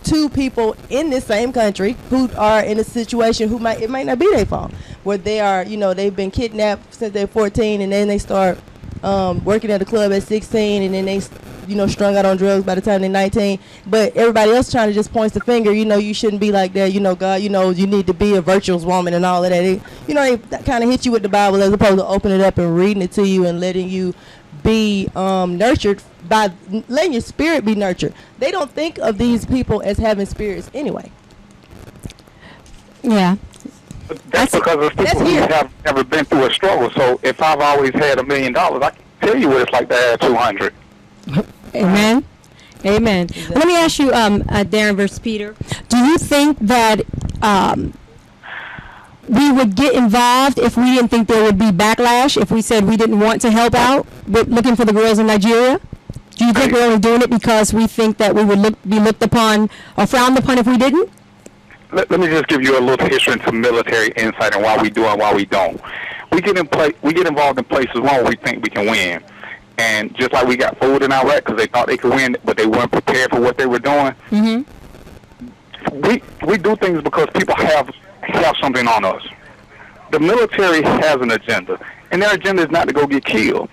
S9: to people in this same country who are in a situation it might not be their fault, where they are, you know, they've been kidnapped since they're 14, and then they start working at a club at 16, and then they, you know, strung out on drugs by the time they're 19. But everybody else trying to just points the finger, you know, you shouldn't be like that, you know, God, you know, you need to be a virtuous woman and all of that. You know, they kind of hit you with the Bible as opposed to opening it up and reading it to you and letting you be nurtured by letting your spirit be nurtured. They don't think of these people as having spirits anyway.
S8: Yeah.
S14: That's because of people who have never been through a struggle. So if I've always had $1 million, I can tell you what it's like to have 200.
S8: Amen. Amen. Exactly. Let me ask you, Darren versus Peter, do you think that we would get involved if we didn't think there would be backlash, if we said we didn't want to help out with looking for the girls in Nigeria? Do you think we're only doing it because we think that we would be looked upon or frowned upon if we didn't?
S14: Let me just give you a little history into military insight and why we do and why we don't. We get involved in places where we think we can win. And just like we got fooled in Iraq because they thought they could win, but they weren't prepared for what they were doing. Mm-hmm. We do things because people have something on us. The military has an agenda, and their agenda is not to go get killed.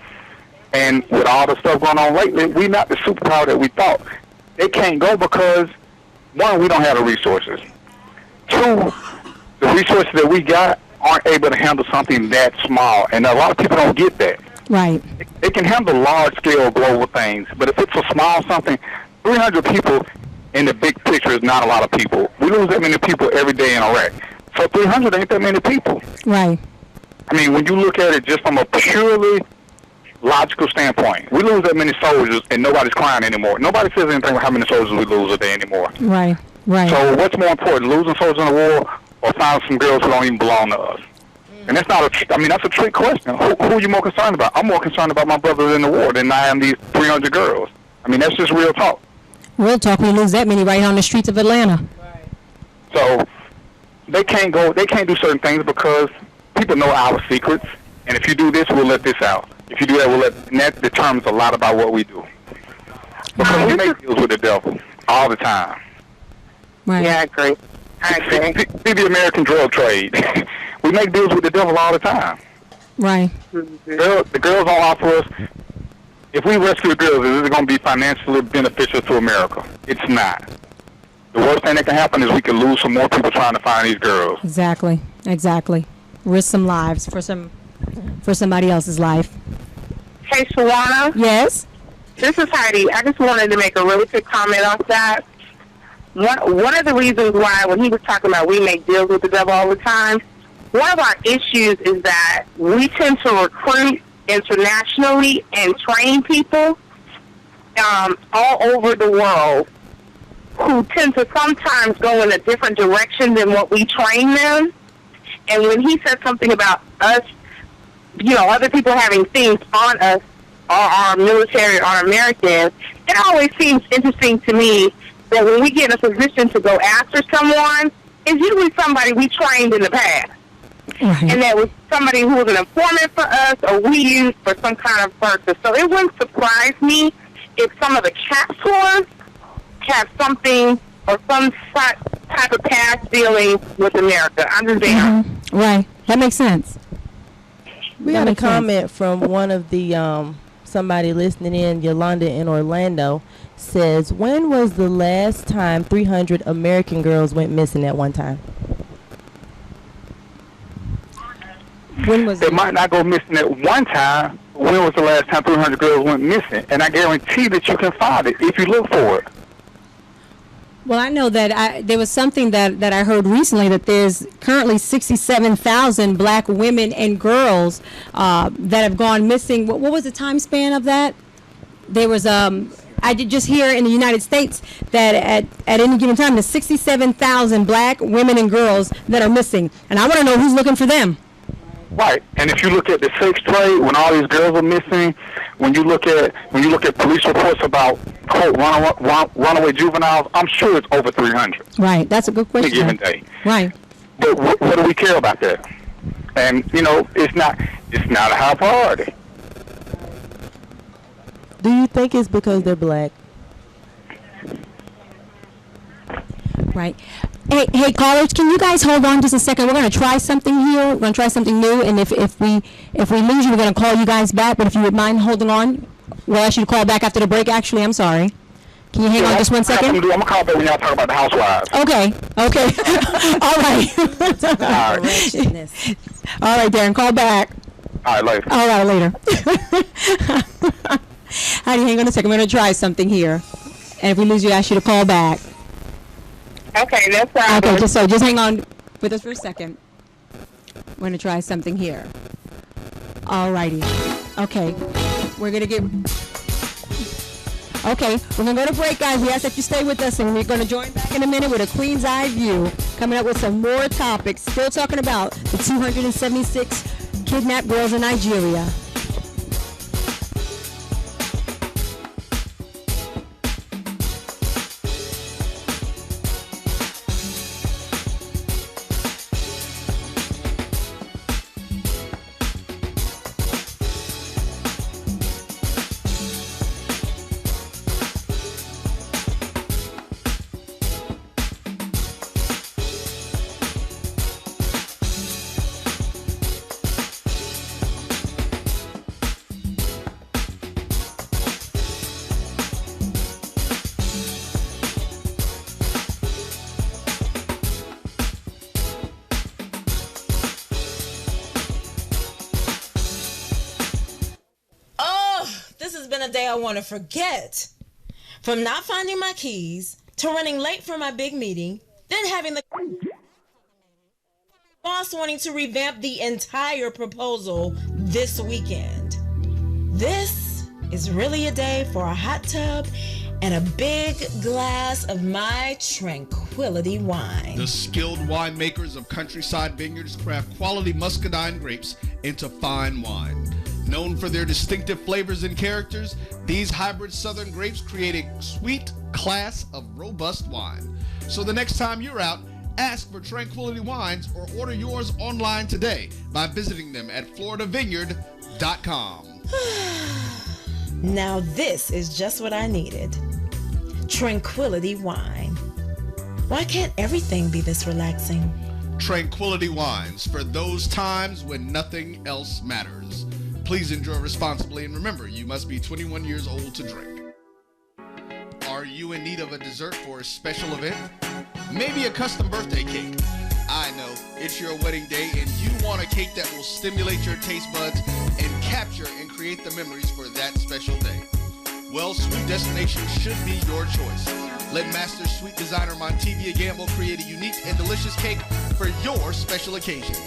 S14: And with all the stuff going on lately, we're not the superpower that we thought. They can't go because, one, we don't have the resources. Two, the resources that we got aren't able to handle something that small, and a lot of people don't get that.
S8: Right.
S14: They can handle large-scale global things, but if it's a small something, 300 people in the big picture is not a lot of people. We lose that many people every day in Iraq. So 300 ain't that many people.
S8: Right.
S14: I mean, when you look at it just from a purely logical standpoint, we lose that many soldiers and nobody's crying anymore. Nobody says anything about how many soldiers we lose a day anymore.
S8: Right. Right.
S14: So what's more important, losing soldiers in the war or finding some girls who don't even belong to us? And that's not that's a trick question. Who are you more concerned about? I'm more concerned about my brothers in the war than I am these 300 girls. I mean, that's just real talk.
S8: Real talk, we lose that many right on the streets of Atlanta.
S14: Right. So they can't do certain things because people know our secrets. And if you do this, we'll let this out. If you do that, and that determines a lot about what we do. Because we make deals with the devil all the time.
S8: Right.
S11: Yeah, I agree.
S14: See the American drug trade. We make deals with the devil all the time.
S8: Right.
S14: The girls don't offer us, if we rescue the girls, is it going to be financially beneficial to America? It's not. The worst thing that can happen is we can lose some more people trying to find these girls.
S8: Exactly. Exactly. risk some lives for somebody else's life.
S11: Hey, Shawana.
S8: Yes.
S11: This is Heidi. I just wanted to make a really quick comment on that. One of the reasons why, when he was talking about we make deals with the devil all the time, one of our issues is that we tend to recruit internationally and train people all over the world who tend to sometimes go in a different direction than what we train them. And when he said something about us, other people having things on us, or our military, or our Americans, it always seems interesting to me that when we get in a position to go after someone, it's usually somebody we trained in the past. Right. And that was somebody who was an informant for us or we used for some kind of purpose. So it wouldn't surprise me if some of the captors have something or some type of past dealing with America. I'm just being honest.
S8: Right. That makes sense.
S9: We had a comment from one of the somebody listening in, Yolanda in Orlando, says, when was the last time 300 American girls went missing at one time?
S14: When was they might not go missing at one time. When was the last time 300 girls went missing? And I guarantee that you can find it if you look for it.
S8: Well, I know that there was something that I heard recently that there's currently 67,000 black women and girls that have gone missing. What was the time span of that? There was I did just hear in the United States that at any given time there's 67,000 black women and girls that are missing, and I want to know who's looking for them.
S14: Right, and if you look at the sex trade, when all these girls are missing, when you look at police reports about quote runaway juveniles, I'm sure it's over 300.
S8: Right, that's a good question.
S14: Any given day.
S8: Right.
S14: But what do we care about that? And it's not a high priority.
S9: Do you think it's because they're black?
S8: Right. Hey, callers, can you guys hold on just a second? We're going to try something here. We're going to try something new, and if we lose you, we're going to call you guys back. But if you would mind holding on, we'll ask you to call back after the break. Actually, I'm sorry. Can you hang on just 1 second?
S14: I'm going to call back when y'all talk about the housewives.
S8: Okay. All right. All right, Darren, call back.
S14: All right, later.
S8: All right, later. Heidi, hang on a second. We're going to try something here. And if we lose you, I ask you to call back.
S11: Okay, no problem.
S8: Okay, just hang on with us for a second. We're going to try something here. All righty. Okay. We're going to get... Okay, we're going to go to break, guys. We ask that you stay with us, and we're going to join back in a minute with a Queen's Eye View, coming up with some more topics. Still talking about the 276 kidnapped girls in Nigeria.
S3: A day I want to forget. From not finding my keys to running late for my big meeting, then having the boss wanting to revamp the entire proposal this weekend. This is really a day for a hot tub and a big glass of my tranquility wine.
S4: The skilled winemakers of Countryside Vineyards craft quality muscadine grapes into fine wine. Known for their distinctive flavors and characters, these hybrid southern grapes create a sweet class of robust wine. So the next time you're out, ask for Tranquility Wines or order yours online today by visiting them at floridavineyard.com.
S3: Now this is just what I needed. Tranquility Wine. Why can't everything be this relaxing?
S4: Tranquility Wines, for those times when nothing else matters. Please enjoy responsibly, and remember, you must be 21 years old to drink. Are you in need of a dessert for a special event? Maybe a custom birthday cake? I know. It's your wedding day and you want a cake that will stimulate your taste buds and capture and create the memories for that special day. Well, Sweet Destination should be your choice. Let Master Sweet Designer Montevia Gamble create a unique and delicious cake for your special occasion.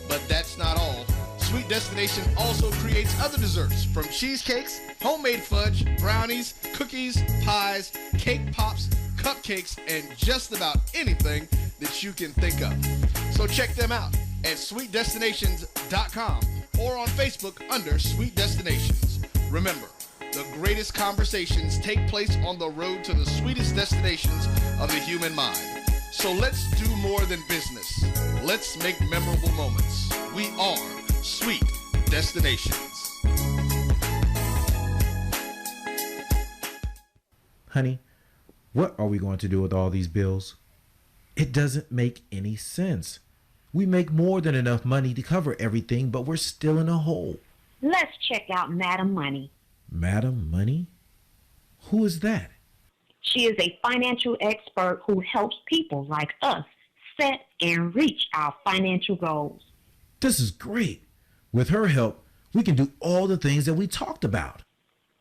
S4: But that's not all. Sweet Destination also creates other desserts, from cheesecakes, homemade fudge, brownies, cookies, pies, cake pops, cupcakes, and just about anything that you can think of. So check them out at sweetdestinations.com or on Facebook under Sweet Destinations. Remember, the greatest conversations take place on the road to the sweetest destinations of the human mind. So let's do more than business. Let's make memorable moments. We are Sweet Destinations.
S5: Honey, what are we going to do with all these bills? It doesn't make any sense. We make more than enough money to cover everything, but we're still in a hole.
S6: Let's check out Madam Money.
S5: Madam Money? Who is that?
S6: She is a financial expert who helps people like us set and reach our financial goals.
S5: This is great. With her help, we can do all the things that we talked about.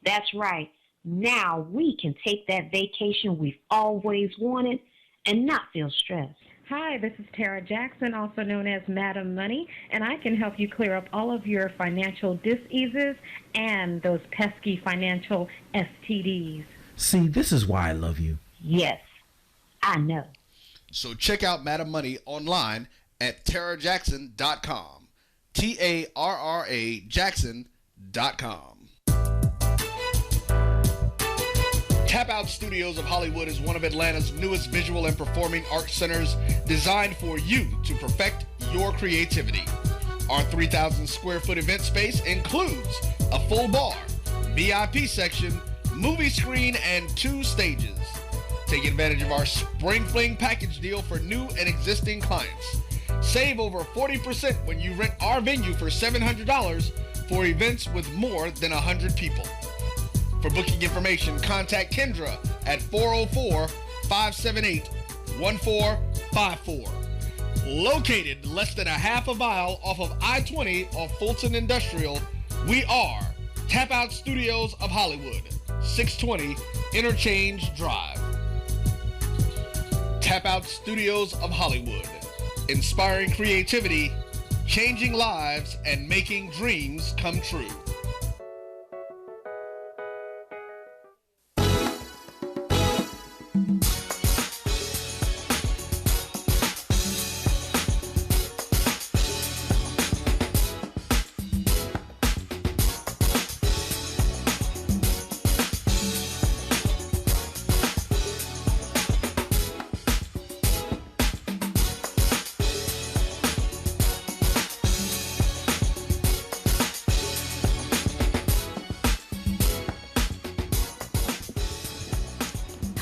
S6: That's right. Now we can take that vacation we've always wanted and not feel stressed.
S7: Hi, this is Tara Jackson, also known as Madam Money, and I can help you clear up all of your financial diseases and those pesky financial STDs.
S5: See, this is why I love you.
S6: Yes, I know.
S4: So check out Madam Money online at tarajackson.com. TARRA Jackson.com. Tap Out Studios of Hollywood is one of Atlanta's newest visual and performing arts centers designed for you to perfect your creativity. Our 3,000 square foot event space includes a full bar, VIP section, movie screen, and 2 stages. Take advantage of our Spring Fling package deal for new and existing clients. Save over 40% when you rent our venue for $700 for events with more than 100 people. For booking information, contact Kendra at 404-578-1454. Located less than a half a mile off of I-20 off Fulton Industrial, we are Tap Out Studios of Hollywood, 620 Interchange Drive. Tap Out Studios of Hollywood, inspiring creativity, changing lives, and making dreams come true.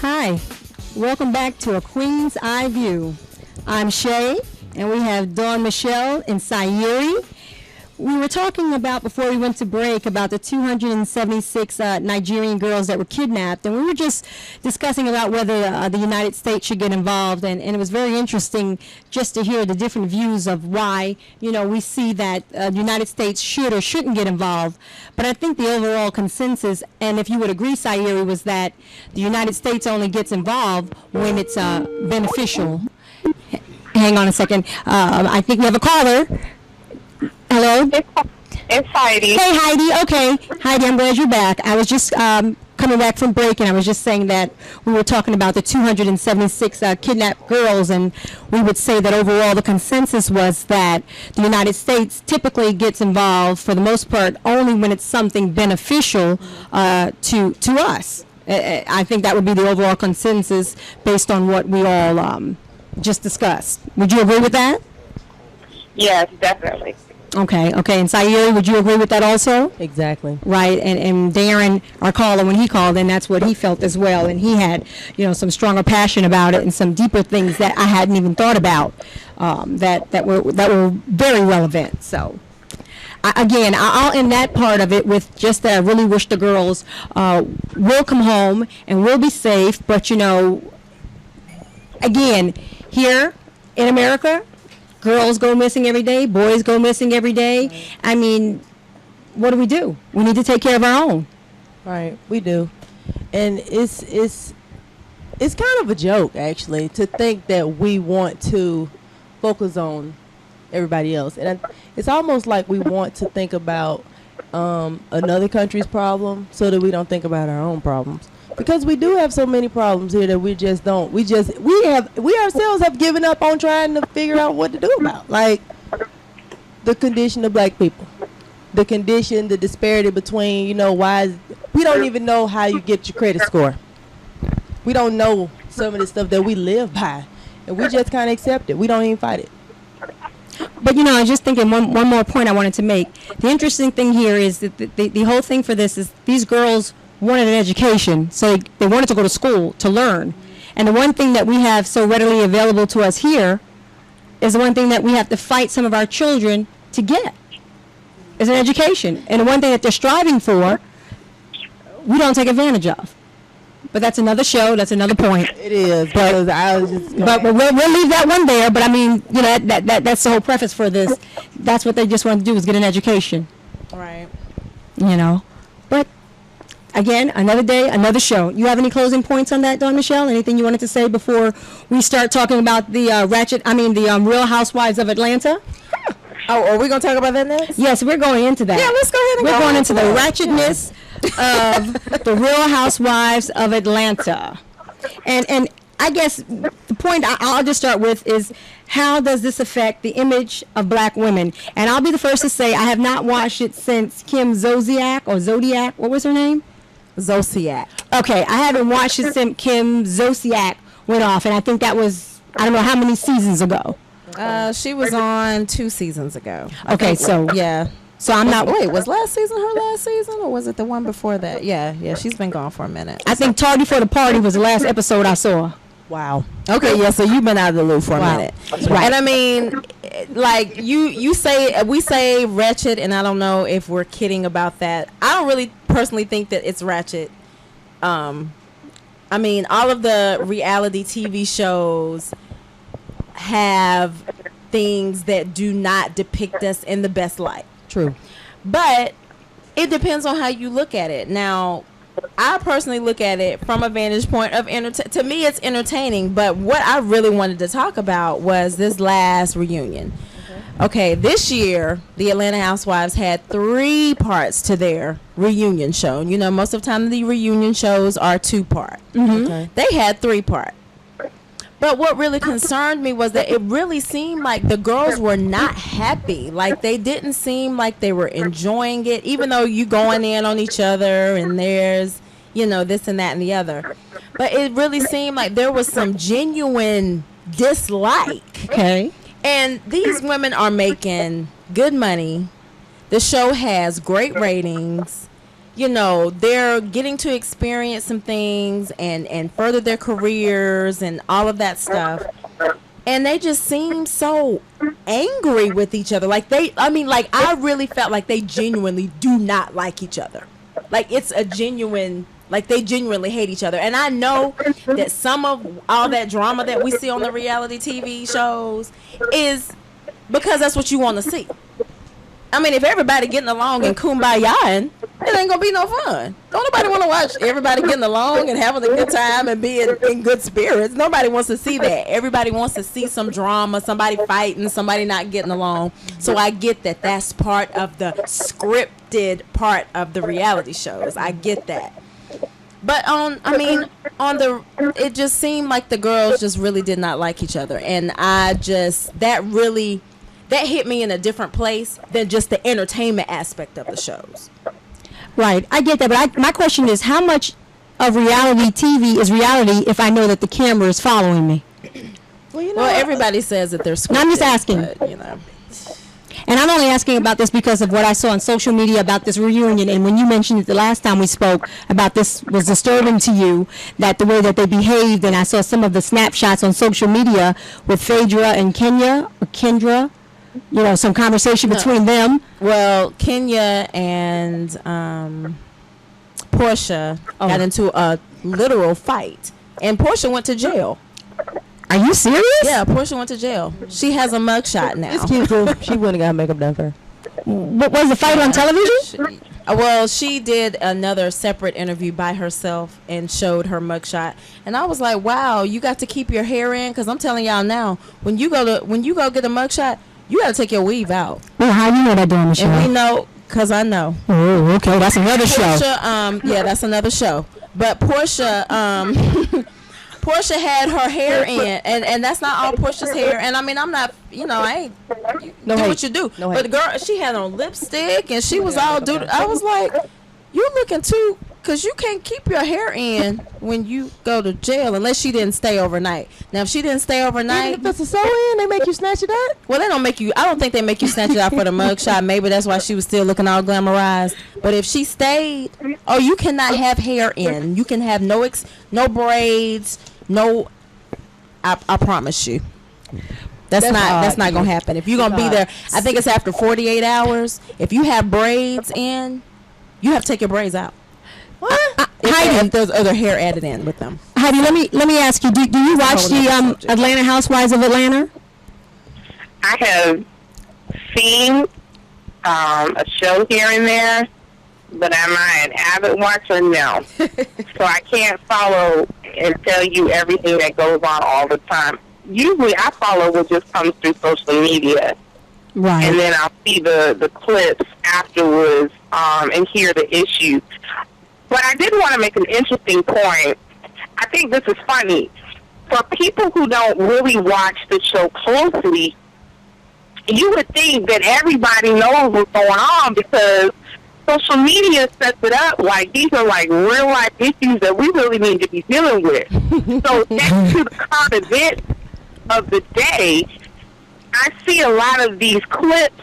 S8: Hi, welcome back to A Queen's Eye View. I'm Shay, and we have Dawn Michelle and Sayuri. We were talking about, before we went to break, about the 276 Nigerian girls that were kidnapped, and we were just discussing about whether the United States should get involved, and it was very interesting just to hear the different views of why, you know, we see that the United States should or shouldn't get involved. But I think the overall consensus, and if you would agree, Sayuri, was that the United States only gets involved when it's beneficial. Hang on a second. I think we have a caller. Hello?
S11: It's Heidi.
S8: Hey, Heidi. Okay. Heidi, I'm glad you're back. I was just coming back from break, and I was just saying that we were talking about the 276 kidnapped girls, and we would say that overall the consensus was that the United States typically gets involved, for the most part, only when it's something beneficial to us. I think that would be the overall consensus based on what we all just discussed. Would you agree with that?
S11: Yes, definitely.
S8: Okay, and Sayuri, would you agree with that also?
S9: Exactly.
S8: Right, and Darren, our caller, when he called in, that's what he felt as well, and he had, you know, some stronger passion about it and some deeper things that I hadn't even thought about that were very relevant. So, I'll end that part of it with just that I really wish the girls will come home and will be safe, but, you know, again, here in America, Girls go missing every day. Boys go missing every day. Right. I mean, what do? We need to take care of our own.
S9: Right, we do. And it's kind of a joke, actually, to think that we want to focus on everybody else. And it's almost like we want to think about another country's problem so that we don't think about our own problems. Because we do have so many problems here that we just don't. We ourselves have given up on trying to figure out what to do about. Like the condition of black people. The condition, the disparity between, we don't even know how you get your credit score. We don't know some of the stuff that we live by. And we just kind of accept it. We don't even fight it.
S8: But, I was just thinking one more point I wanted to make. The interesting thing here is that the whole thing for this is these girls wanted an education, so they wanted to go to school to learn. And the one thing that we have so readily available to us here is the one thing that we have to fight some of our children to get is an education. And the one thing that they're striving for, we don't take advantage of. But that's another show. That's another point.
S9: It is. But I was just.
S8: But we'll leave that one there. But I mean, that's the whole preface for this. That's what they just want to do is get an education.
S10: Right.
S8: But again, another day, another show. You have any closing points on that, Dawn Michelle? Anything you wanted to say before we start talking about the Real Housewives of Atlanta?
S10: Oh, are we going to talk about that next?
S8: Yes, we're going into that.
S10: Yeah, let's go ahead and
S8: we're going into the ratchetness of the Real Housewives of Atlanta. And I guess the point I'll just start with is how does this affect the image of black women? And I'll be the first to say I have not watched it since Kim Zodiac. What was her name?
S10: Zodiac.
S8: Okay, I haven't watched it since Kim Zodiac went off, and I think that was, I don't know how many seasons ago.
S10: She was on 2 seasons ago.
S8: Okay, so
S10: yeah.
S8: So I'm not.
S10: Wait, was last season her last season, or was it the one before that? Yeah. She's been gone for a minute.
S8: I think "Tardy for the Party" was the last episode I saw.
S10: Wow. Okay, yeah. So you've been out of the loop for a minute,
S8: right?
S10: And I mean, like we say wretched, and I don't know if we're kidding about that. I don't really personally think that it's ratchet. I mean, all of the reality TV shows have things that do not depict us in the best light.
S8: True.
S10: But it depends on how you look at it. Now, I personally look at it from a vantage point of to me it's entertaining, but what I really wanted to talk about was this last reunion. Okay, this year the Atlanta Housewives had 3 parts to their reunion show. Most of the time the reunion shows are 2-part.
S8: Mm-hmm. Okay.
S10: They had 3-part. But what really concerned me was that it really seemed like the girls were not happy. Like, they didn't seem like they were enjoying it, even though you going in on each other and there's, this and that and the other. But it really seemed like there was some genuine dislike.
S8: Okay.
S10: And these women are making good money. The show has great ratings. They're getting to experience some things and further their careers and all of that stuff. And they just seem so angry with each other. I really felt like they genuinely do not like each other. Like, it's a genuine, like, they genuinely hate each other. And I know that some of all that drama that we see on the reality TV shows is because that's what you want to see. I mean, if everybody getting along and kumbayaing, it ain't gonna be no fun. Don't nobody want to watch everybody getting along and having a good time and being in good spirits. Nobody wants to see that. Everybody wants to see some drama, somebody fighting, somebody not getting along. So I get that that's part of the scripted part of the reality shows. I get that. But it just seemed like the girls just really did not like each other, and that hit me in a different place than just the entertainment aspect of the shows.
S8: Right, I get that, but my question is, how much of reality TV is reality if I know that the camera is following me?
S10: Well, everybody says that they're scripted.
S8: No, I'm just asking.
S10: But,
S8: And I'm only asking about this because of what I saw on social media about this reunion. And when you mentioned it the last time we spoke about this was disturbing to you, that the way that they behaved, and I saw some of the snapshots on social media with Phaedra and Kendra. Some conversation between them.
S10: Well, Kenya and Portia got into a literal fight, and Portia went to jail.
S8: Are you serious?
S10: Yeah, Portia went to jail. She has a mugshot now.
S9: It's cute too. She wouldn't got makeup done for her.
S8: What was the fight on television?
S10: Well, she did another separate interview by herself and showed her mugshot, and I was like, "Wow, you got to keep your hair in." Because I'm telling y'all now, when you go get a mugshot, you got to take your weave out.
S8: Well, how you know that, doing Michelle?
S10: And we know, because I know.
S8: Oh, okay, that's another show.
S10: Portia, yeah, that's another show. But Portia, Portia had her hair in, and that's not all Portia's hair. And I mean, I'm not, I ain't do what you do. But the girl, she had on lipstick, and she was all dude. I was like, you looking too, because you can't keep your hair in when you go to jail unless she didn't stay overnight. Now, if she didn't stay overnight,
S9: even if it's a sew-in, they make you snatch it out.
S10: Well, they don't make you. I don't think they make you snatch it out for the mugshot. Maybe that's why she was still looking all glamorized. But if she stayed, you cannot have hair in. You can have no braids. No, I promise you. That's not gonna happen. If you're gonna be there, I think it's after 48 hours. If you have braids in, you have to take your braids out.
S8: What?
S10: If there's other hair added in with them.
S8: Heidi, let me ask you. Do you watch the Atlanta Housewives of Atlanta?
S11: I have seen a show here and there, but am I an avid watcher? No. So I can't follow and tell you everything that goes on all the time. Usually I follow what just comes through social media.
S8: Right.
S11: And then I'll see the clips afterwards and hear the issue. But I did want to make an interesting point. I think this is funny. For people who don't really watch the show closely, you would think that everybody knows what's going on because social media sets it up like these are like real life issues that we really need to be dealing with. So next to the current event of the day, I see a lot of these clips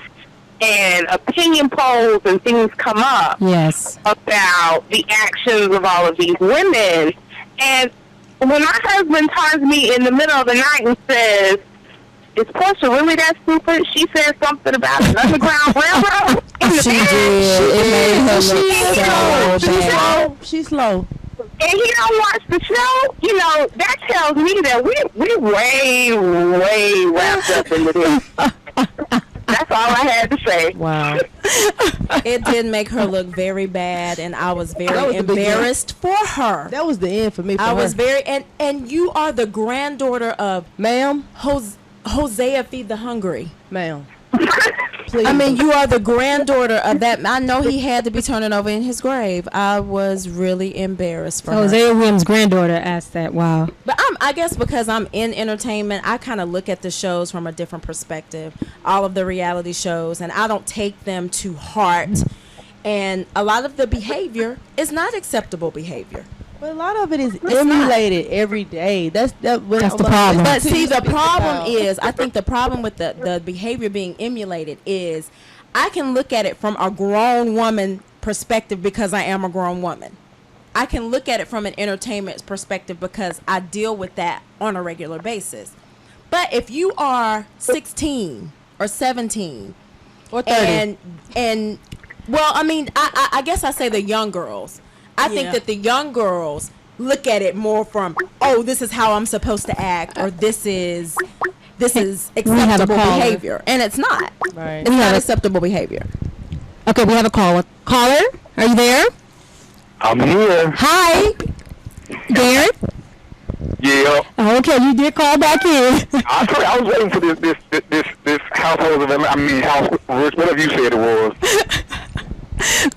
S11: and opinion polls and things come up about the actions of all of these women. And when my husband turns me in the middle of the night and says, "Is Portia really that stupid? She said something about an underground railroad."
S10: She did. It made her look so bad.
S9: She's slow.
S11: And he don't watch the show. That tells me that we're way wrapped up into this. That's all I had to say.
S10: Wow. It did make her look very bad, and I was very embarrassed for her.
S9: That was the end for me.
S10: I was very, and you are the granddaughter of Hosea Feed the Hungry.
S9: Ma'am.
S10: Please. I mean, you are the granddaughter of that. I know he had to be turning over in his grave. I was really embarrassed for her.
S8: Hosea Williams' granddaughter asked that. Wow.
S10: But I guess because I'm in entertainment, I kind of look at the shows from a different perspective. All of the reality shows, and I don't take them to heart. And a lot of the behavior is not acceptable behavior.
S9: But a lot of it is emulated every day. That's the
S8: problem.
S10: But see, the problem is, I think the problem with the behavior being emulated is, I can look at it from a grown woman perspective because I am a grown woman. I can look at it from an entertainment perspective because I deal with that on a regular basis. But if you are 16 or 17
S9: or 30,
S10: and well, I mean, I guess I say the young girls. I think that the young girls look at it more from, this is how I'm supposed to act, or this is acceptable behavior, and it's not.
S9: Right.
S10: It's not acceptable behavior.
S8: Okay, we have a caller. Caller, are you there?
S14: I'm here.
S8: Hi, Darren.
S14: Yeah.
S8: Okay, you did call back in.
S14: I was waiting for this household of, whatever you said it was.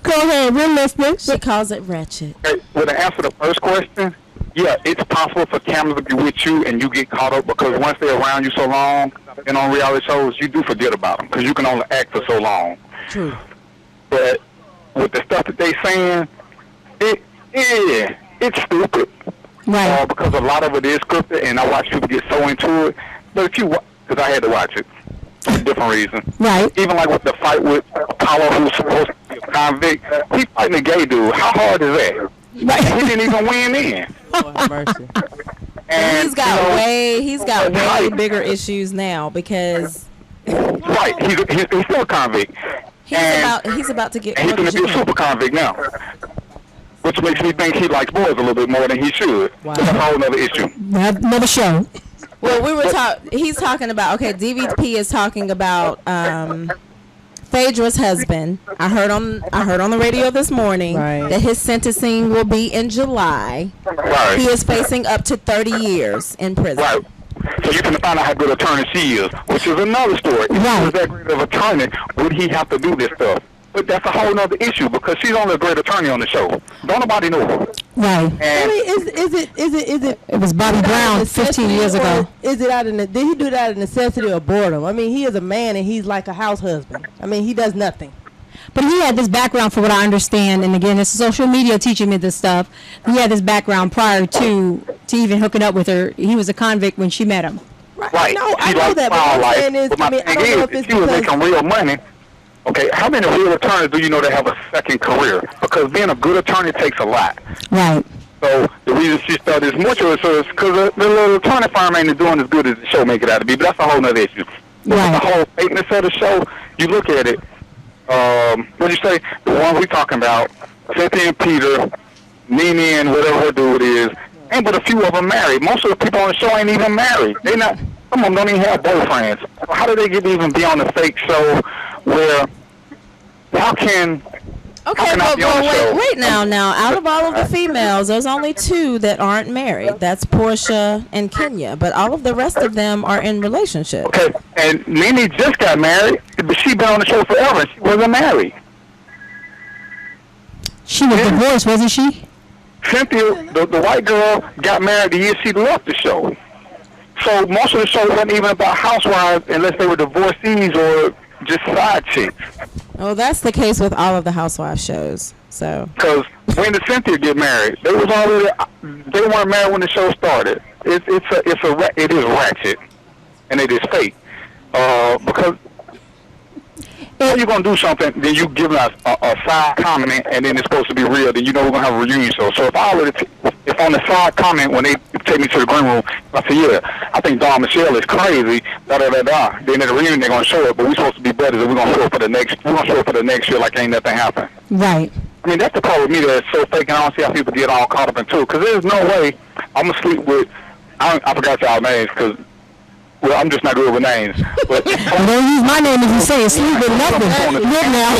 S8: Go ahead, we're listening.
S10: She calls it ratchet.
S14: Okay, well, to answer the first question, yeah, it's possible for cameras to be with you and you get caught up because once they're around you so long and on reality shows, you do forget about them because you can only act for so long.
S10: True.
S14: But with the stuff that they saying, it's stupid.
S8: Right.
S14: Because a lot of it is scripted, and I watch people get so into it. But if you, because I had to watch it for a different reason.
S8: Right.
S14: Even like with the fight with Apollo, who's supposed to be a convict, he fighting a gay dude. How hard is that? Right. He didn't even win in.
S9: Oh, mercy.
S10: And he's got way bigger issues now because.
S14: Right. He's still a convict.
S10: He's about to get.
S14: And he's going to be a super convict now. Which makes me think he likes boys a little bit more than he should.
S9: Wow.
S14: That's a whole other issue.
S8: Another show.
S10: Well, he's talking about, okay, DVP is talking about Phaedra's husband. I heard on the radio this morning that his sentencing will be in July.
S14: Right.
S10: He is facing up to 30 years in prison.
S14: Right. So you can find out how good attorney she is, which is another story. If he was that great of attorney, would he have to do this stuff? But that's a whole other issue because she's only a great attorney on the show. Don't nobody know her.
S8: Right.
S9: I mean, is it?
S8: It was Bobby Brown 15 years ago.
S9: Is it did he do that out of necessity or boredom? I mean, he is a man and he's like a house husband. I mean, he does nothing.
S8: But he had this background, for what I understand, and again, it's social media teaching me this stuff. He had this background prior to even hooking up with her. He was a convict when she met him.
S14: Right.
S9: No, I know that, but what I'm saying is, I mean, I don't know if it's
S14: she was
S9: because
S14: making real money. Okay, how many real attorneys do you know that have a second career? Because being a good attorney takes a lot.
S8: Right.
S14: So the reason she started as much of it is because the little attorney firm ain't doing as good as the show make it out to be. But that's a whole other issue. But the whole fakeness of the show, you look at it. What you say? The one we talking about, Cynthia and Peter, Nene and whatever her dude is, ain't but a few of them married. Most of the people on the show ain't even married. They not. Some of them don't even have boyfriends. How do they even be on a fake show where? How can?
S10: Okay, but wait now. Out of all of the females, there's only 2 that aren't married. That's Portia and Kenya. But all of the rest of them are in relationships.
S14: Okay, and Nene just got married, but she been on the show forever. And she wasn't married.
S8: She was divorced, wasn't she?
S14: Cynthia, the white girl, got married the year she left the show. So most of the show wasn't even about housewives unless they were divorcees or just side chicks.
S10: Oh, that's the case with all of the housewife shows. So.
S14: Because when did Cynthia get married? They weren't married when the show started. It is ratchet, and it is fake. Because if you're gonna do something, then you give us a side comment, and then it's supposed to be real. Then you know we're gonna have a reunion show. So if on the side comment when they take me to the green room, I say, yeah, I think Dawn Michelle is crazy. Da da da da. Then at the reunion they're gonna show it, but we're supposed to be better. We're gonna show it for the next. We're gonna show it for the next year like ain't nothing happened.
S8: Right.
S14: I mean, that's the part with me that's so fake, and I don't see how people get all caught up into it. Because there's no way I'm gonna sleep with. I forgot y'all names because. Well, I'm just not good with names. But
S8: don't use my name if you say it. Sleep with nothing. Good now.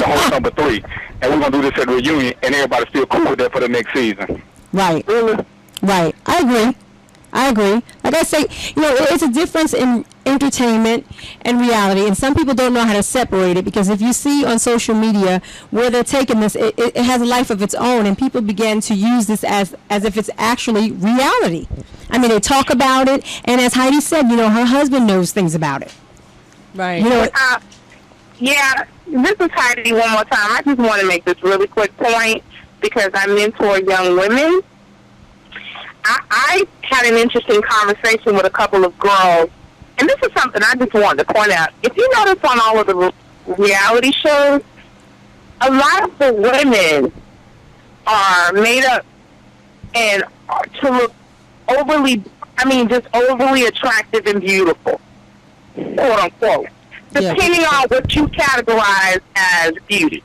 S14: Host number 3, and we're gonna do this at the reunion, and everybody's still cool with that for the next season.
S8: Right.
S14: Really?
S8: Right. I agree. Like I say, it's a difference in entertainment and reality, and some people don't know how to separate it, because if you see on social media where they're taking this, it has a life of its own, and people begin to use this as if it's actually reality. I mean, they talk about it, and as Heidi said, her husband knows things about it.
S9: Right.
S11: Yeah, this is Heidi one more time. I just want to make this really quick point because I mentor young women. I had an interesting conversation with a couple of girls, and this is something I just wanted to point out. If you notice on all of the reality shows, a lot of the women are made up and to look just overly attractive and beautiful, quote unquote, depending on what you categorize as beauty.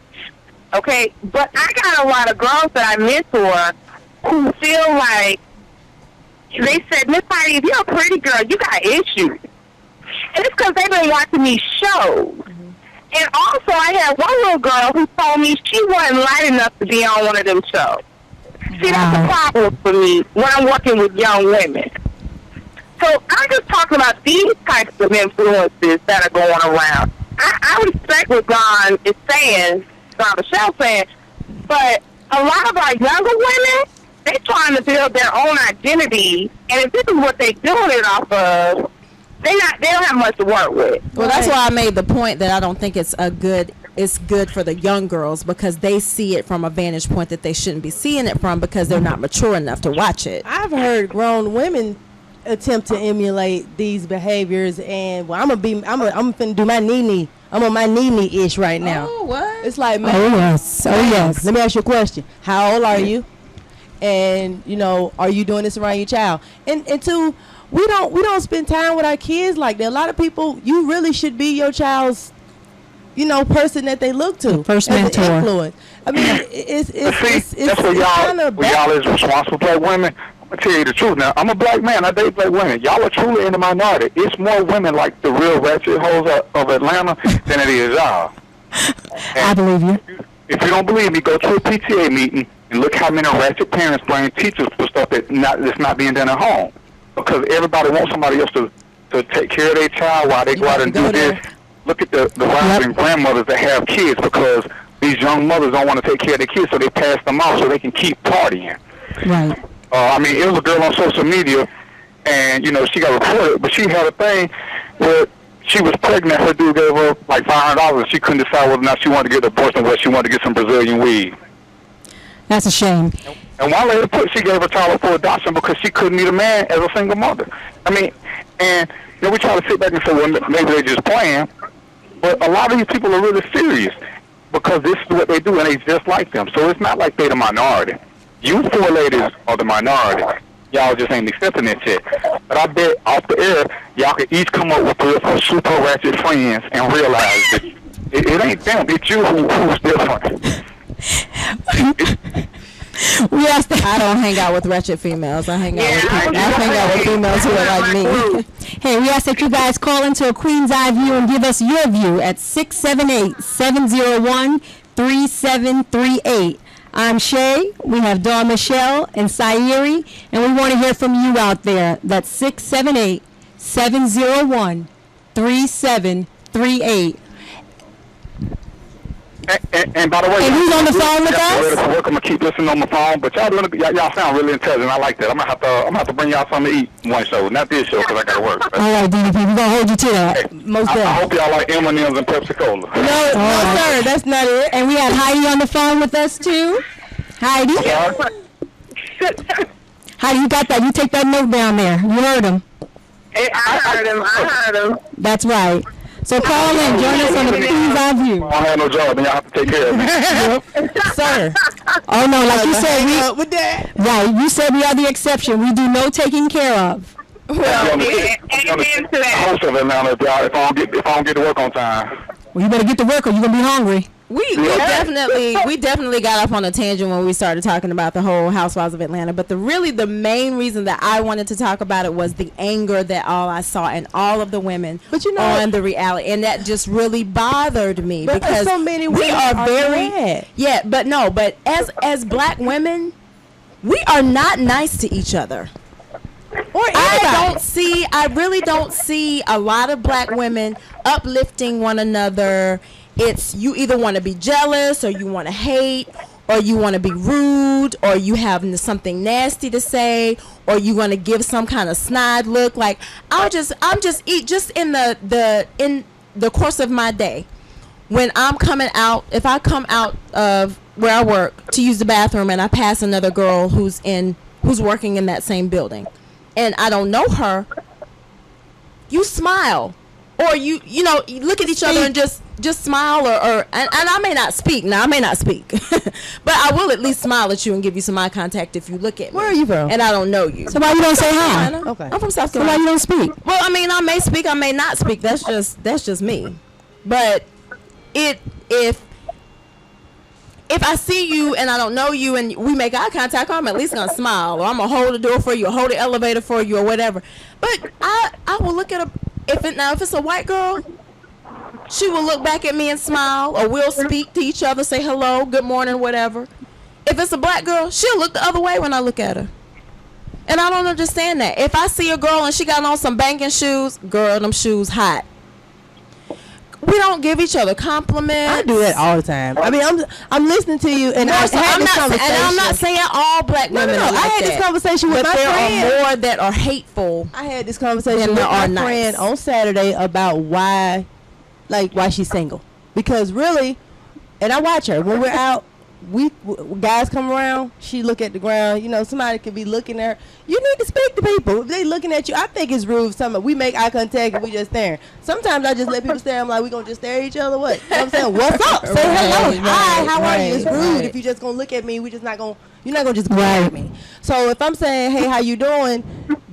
S11: Okay? But I got a lot of girls that I mentor who feel like they said, Miss Heidi, if you're a pretty girl, you got issues. And it's because they've been watching these shows. Mm-hmm. And also, I had one little girl who told me she wasn't light enough to be on one of them shows. See, that's a problem for me when I'm working with young women. So I'm just talking about these types of influences that are going around. I respect what Dawn Michelle saying, but a lot of our younger women, they're trying to build their own identity, and if this is what they're doing it off of, they don't have much to work with.
S10: Well, that's why I made the point that I don't think it's good for the young girls, because they see it from a vantage point that they shouldn't be seeing it from, because they're not mature enough to watch it.
S9: I've heard grown women attempt to emulate these behaviors, and I'm finna do my Nene. I'm on my Nene-ish right now.
S10: Oh, what?
S9: It's like, man.
S8: Oh yes.
S9: Let me ask you a question. How old are you? And are you doing this around your child? And two, we don't spend time with our kids like that. A lot of people, you really should be your child's person that they look to.
S8: First
S9: as
S8: mentor.
S9: an influence. I mean, it's
S14: that's where y'all is responsible black women. I'm gonna tell you the truth now. I'm a black man. I date black women. Y'all are truly in the minority. It's more women like the real ratchet hoes of Atlanta than it is y'all.
S8: I believe you.
S14: If you don't believe me, go to a PTA meeting and look how many ratchet parents blame teachers for stuff that's not being done at home. Because everybody wants somebody else to take care of their child while they go out and do this. Look at the wives and grandmothers that have kids, because these young mothers don't want to take care of their kids, so they pass them off so they can keep partying.
S8: Right.
S14: I mean, it was a girl on social media, and, she got reported, but she had a thing where she was pregnant. Her dude gave her like $500, and she couldn't decide whether or not she wanted to get an abortion or whether she wanted to get some Brazilian weed.
S8: That's a shame.
S14: And one lady she gave her child for adoption because she couldn't meet a man as a single mother. I mean, and we try to sit back and say, well, maybe they're just playing, but a lot of these people are really serious because this is what they do, and they just like them. So it's not like they're the minority. You four ladies are the minority. Y'all just ain't accepting it yet. But I bet off the air, y'all can each come up with 3 or 4 super ratchet friends and realize that it ain't them. It's you who's different.
S10: I don't hang out with ratchet females. I hang out with females who are like me.
S8: Hey, we ask that you guys call into a Queen's Eye View and give us your view at 678-701-3738. I'm Shay. We have Dawn Michelle and Sayeri, and we want to hear from you out there. That's 678-701-3738.
S14: And by the way,
S8: and who's on the phone with us?
S14: I'm gonna keep listening on the phone, but y'all sound really intelligent. I like that. I'm gonna have to bring y'all something to eat one show, not this show, because I gotta work.
S8: All right, DDP, we're gonna hold you to that. Most
S14: I hope y'all like M&M's and Pepsi Cola.
S9: No, sir, that's not it.
S8: And we have Heidi on the phone with us too. Heidi. Heidi, you got that? You take that note down there. You heard him.
S11: I heard him.
S8: That's right. So call in, join us on the Queen's Eye View.
S14: I don't have no job, then y'all have to take care of me.
S8: Sir. Oh no, like you said, right, you said we are the exception. We do no taking care of.
S11: Well,
S14: amen to that. Host of Atlanta, if I don't get to work on time.
S8: Well, you better get to work or you're gonna be hungry.
S10: We definitely got off on a tangent when we started talking about the whole Housewives of Atlanta. But the main reason that I wanted to talk about it was the anger that I saw in all of the women on the reality, and that just really bothered me because
S9: so many
S10: we are very but as black women, we are not nice to each other. I really don't see a lot of black women uplifting one another. It's you either want to be jealous or you want to hate or you want to be rude or you have something nasty to say or you want to give some kind of snide look. Like I'm just in the course of my day when I'm coming out, if I come out of where I work to use the bathroom and I pass another girl who's working in that same building and I don't know her, you smile or you look at each other and just smile and I may not speak. Now I may not speak, but I will at least smile at you and give you some eye contact if you look at me.
S9: Where are you from?
S10: And I don't know you.
S8: So why you don't say hi?
S9: Okay.
S10: I'm from South
S8: So
S10: Carolina.
S8: why you don't speak?
S10: Well, I mean, I may speak, I may not speak. That's just me. But if I see you and I don't know you and we make eye contact, I'm at least gonna smile or I'm gonna hold the door for you or hold the elevator for you or whatever. But I will look at if it's a white girl, she will look back at me and smile or we'll speak to each other, say hello, good morning, whatever. If it's a black girl, she'll look the other way when I look at her. And I don't understand that. If I see a girl and she got on some banging shoes, girl, them shoes hot. We don't give each other compliments.
S9: I do that all the time. I mean, I'm listening to you, and I'm
S10: not saying all black women.
S9: No. I had this conversation with my friend.
S10: But there are more that are hateful.
S9: I had this conversation with my friend on Saturday about why she's single. Because really, and I watch her when we're out. Guys come around, she look at the ground. Somebody could be looking at her. You need to speak to people. If they looking at you, I think it's rude. We make eye contact and we just staring. Sometimes I just let people stare. I'm like, we gonna just stare at each other? What? You know what I'm saying? What's up? Say hello. Hi, how are you? It's rude if you just gonna look at me. You're not gonna just glare at me. So if I'm saying, hey, how you doing?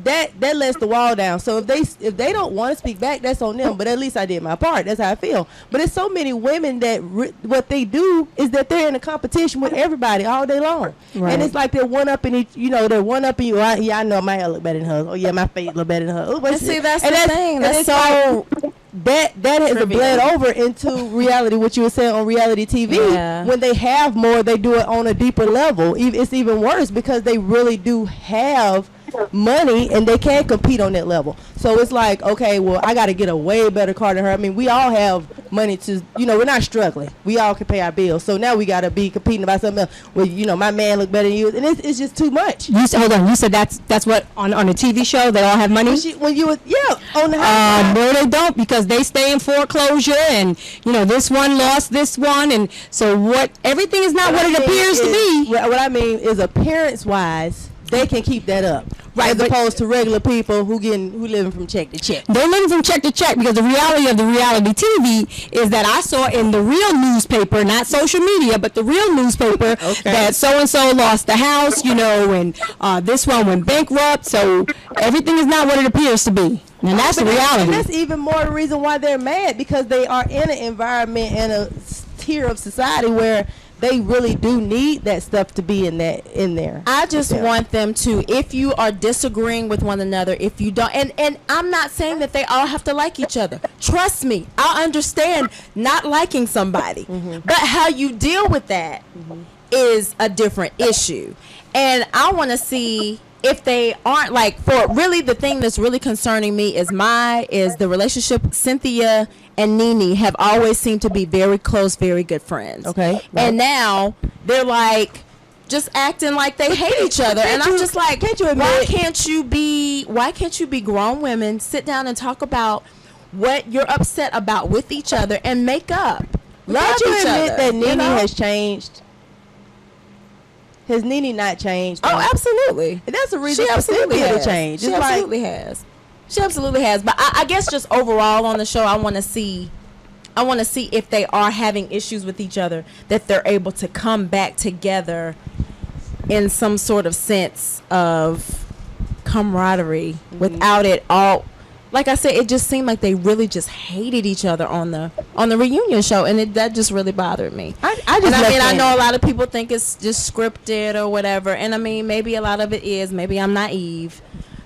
S9: that lets the wall down. So if they don't want to speak back, that's on them. But at least I did my part. That's how I feel. But it's so many women that what they do is that they're in a competition with everybody all day long, and it's like they're one up in each. They're one up in you. I know my hair look better than hers. Oh yeah, my face look better than hers.
S10: And see, that's the thing. That's so.
S9: That has bled over into reality. What you were saying on reality TV, when they have more, they do it on a deeper level. It's even worse because they really do have money and they can compete on that level. So it's like, okay, well, I got to get a way better car than her. I mean, we all have money to, we're not struggling. We all can pay our bills. So now we got to be competing about something else. Well, my man look better than you, and it's just too much.
S8: Hold on. You said that's what on a TV show they all have money.
S9: On the house.
S8: No, they don't, because they stay in foreclosure, and this one lost this one, and so everything is not what it appears to be.
S9: What I mean is, appearance wise, they can keep that up. Right, as opposed to regular people who living from check to check.
S8: They're living from check to check, because the reality of the reality TV is that I saw in the real newspaper, not social media, but the real newspaper, that so-and-so lost the house, and this one went bankrupt, so everything is not what it appears to be. And that's the reality.
S9: And that's even more the reason why they're mad, because they are in an environment and a tier of society where they really do need that stuff to be in there.
S10: I just want them to, if you are disagreeing with one another, if you don't, and I'm not saying that they all have to like each other. Trust me, I understand not liking somebody, but how you deal with that is a different issue. And I want to see if they aren't, like, for really the thing that's really concerning me is the relationship. Cynthia and Nene have always seemed to be very close, very good friends.
S9: Okay.
S10: And now they're like just acting like they hate each other. And I'm just like, why can't you be grown women, sit down and talk about what you're upset about with each other and make up? Love each other.
S9: That Nene has changed? Has Nene not changed?
S10: Oh, absolutely.
S9: And that's the reason
S10: she absolutely
S9: has. Change.
S10: She absolutely has. She absolutely has. But I guess just overall on the show, I want to see if they are having issues with each other, that they're able to come back together in some sort of sense of camaraderie without it all. Like I said, it just seemed like they really just hated each other on the reunion show, and that just really bothered me. I know a lot of people think it's just scripted or whatever, and I mean, maybe a lot of it is. Maybe I'm naive,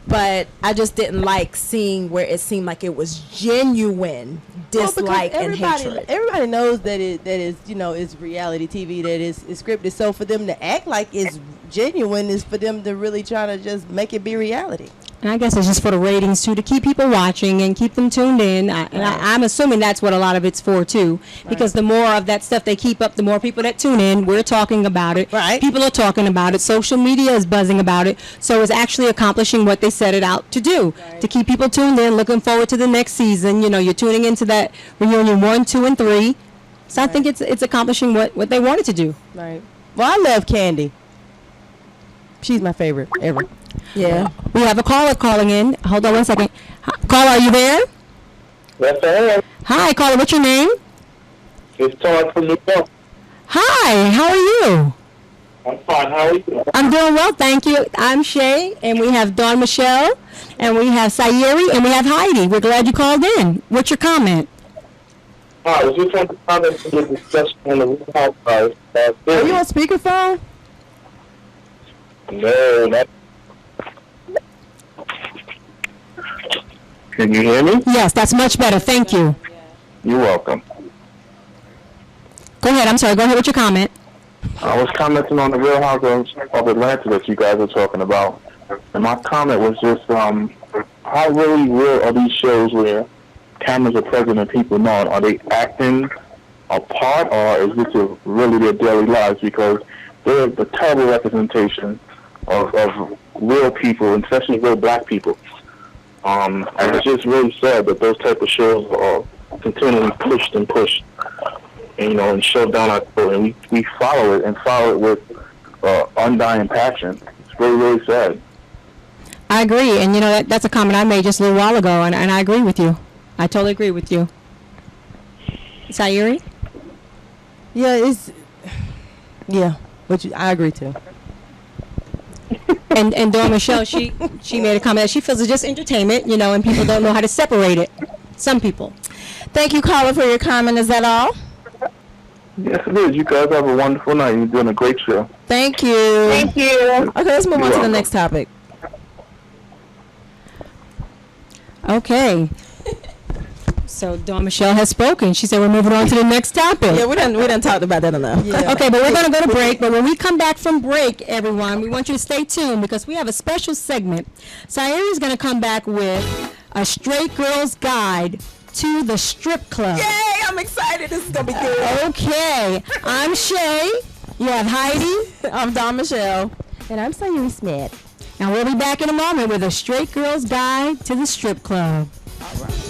S10: but I just didn't like seeing where it seemed like it was genuine dislike and hatred.
S9: Everybody knows that it's reality TV, that is scripted. So for them to act like it's genuine is for them to really try to just make it be reality.
S8: And I guess it's just for the ratings too, to keep people watching and keep them tuned in. I'm assuming that's what a lot of it's for too, because the more of that stuff they keep up, the more people that tune in. We're talking about it.
S9: Right.
S8: People are talking about it. Social media is buzzing about it. So it's actually accomplishing what they set it out to do, to keep people tuned in, looking forward to the next season. You're tuning into that reunion 1, 2, and 3. So I think it's accomplishing what they wanted to do.
S9: Right. Well, I love Candy. She's my favorite ever.
S10: Yeah.
S8: We have a caller calling in. Hold on one second. Caller, are you there?
S15: Yes, I am.
S8: Hi, caller. What's your name?
S15: It's Todd from New York.
S8: Hi. How are you?
S15: I'm fine. How are you?
S8: I'm doing well, thank you. I'm Shay, and we have Dawn Michelle, and we have Sayeri, and we have Heidi. We're glad you called in. What's your comment?
S15: I was just want to comment on the discussion on the Real Housewives.
S9: Are you on speakerphone?
S15: No, not. Can you hear me?
S8: Yes, that's much better. Thank you.
S15: You're welcome.
S8: Go ahead. I'm sorry. Go ahead with your comment.
S15: I was commenting on the Real Housewives of Atlanta that you guys were talking about. And my comment was just, how really real are these shows where cameras are present and people know it? Are they acting a part, or is this really their daily lives? Because they're the terrible representation of real people, and especially real black people. And it's just really sad that those type of shows are continually pushed and pushed, and shoved down our throat, and we follow it with undying passion. It's really, really sad.
S8: I agree, and that's a comment I made just a little while ago, and I agree with you. I totally agree with you. Sayuri?
S9: Yeah, I agree too.
S8: And Dawn Michelle, she made a comment that she feels it's just entertainment, and people don't know how to separate it. Some people.
S10: Thank you, caller, for your comment. Is that all?
S15: Yes, it is. You guys have a wonderful night. You're doing a great show.
S10: Thank you.
S11: Thank you.
S10: Okay, let's move on to the next topic.
S8: Okay. So Dawn Michelle has spoken. She said we're moving on to the next topic.
S10: Yeah, we done talked about that enough.
S8: Yeah. Okay, but we're going to go to break. But when we come back from break, everyone, we want you to stay tuned because we have a special segment. Sayuri is going to come back with a straight girl's guide to the strip club.
S10: Yay, I'm excited. This is going to be good.
S8: Okay, I'm Shay. You have Heidi.
S10: I'm Dawn Michelle.
S9: And I'm Sayuri Smith.
S8: And we'll be back in a moment with a straight girl's guide to the strip club.
S10: All right.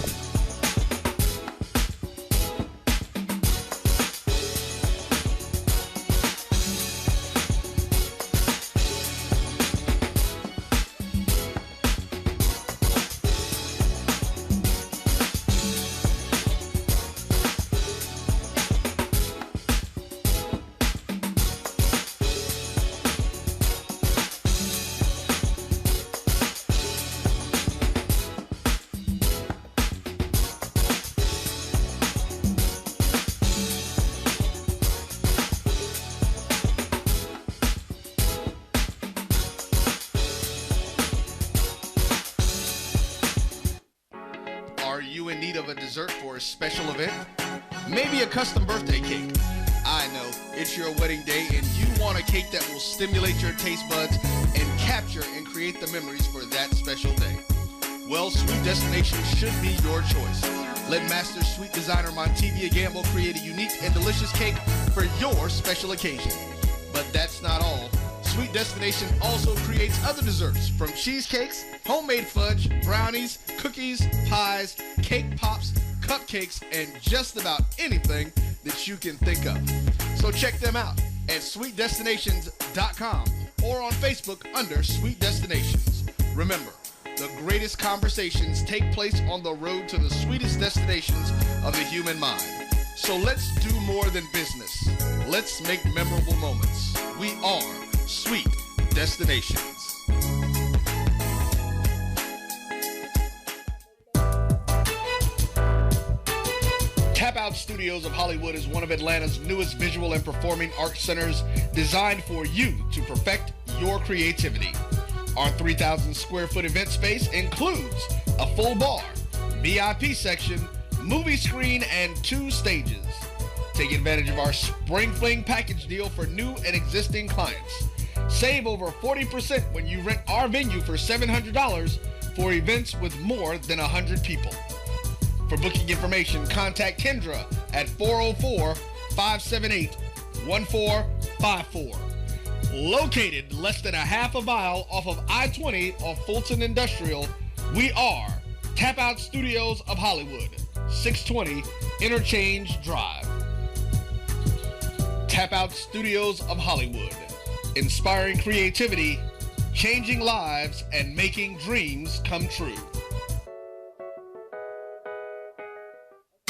S4: Dessert for a special event? Maybe a custom birthday cake. I know, it's your wedding day and you want a cake that will stimulate your taste buds and capture and create the memories for that special day. Well, Sweet Destination should be your choice. Let master sweet designer Montevia Gamble create a unique and delicious cake for your special occasion. But that's not all. Sweet Destination also creates other desserts from cheesecakes, homemade fudge, brownies, cookies, pies, cake pops, cupcakes, and just about anything that you can think of. So check them out at sweetdestinations.com or on Facebook under Sweet Destinations. Remember, the greatest conversations take place on the road to the sweetest destinations of the human mind. So let's do more than business. Let's make memorable moments. We are Sweet Destinations. Tap Out Studios of Hollywood is one of Atlanta's newest visual and performing arts centers designed for you to perfect your creativity. Our 3,000 square foot event space includes a full bar, VIP section, movie screen, and 2 stages. Take advantage of our Spring Fling package deal for new and existing clients. Save over 40% when you rent our venue for $700 for events with more than 100 people. For booking information, contact Kendra at 404-578-1454. Located less than a half a mile off of I-20 off Fulton Industrial, we are Tap Out Studios of Hollywood, 620 Interchange Drive. Tap Out Studios of Hollywood, inspiring creativity, changing lives, and making dreams come true.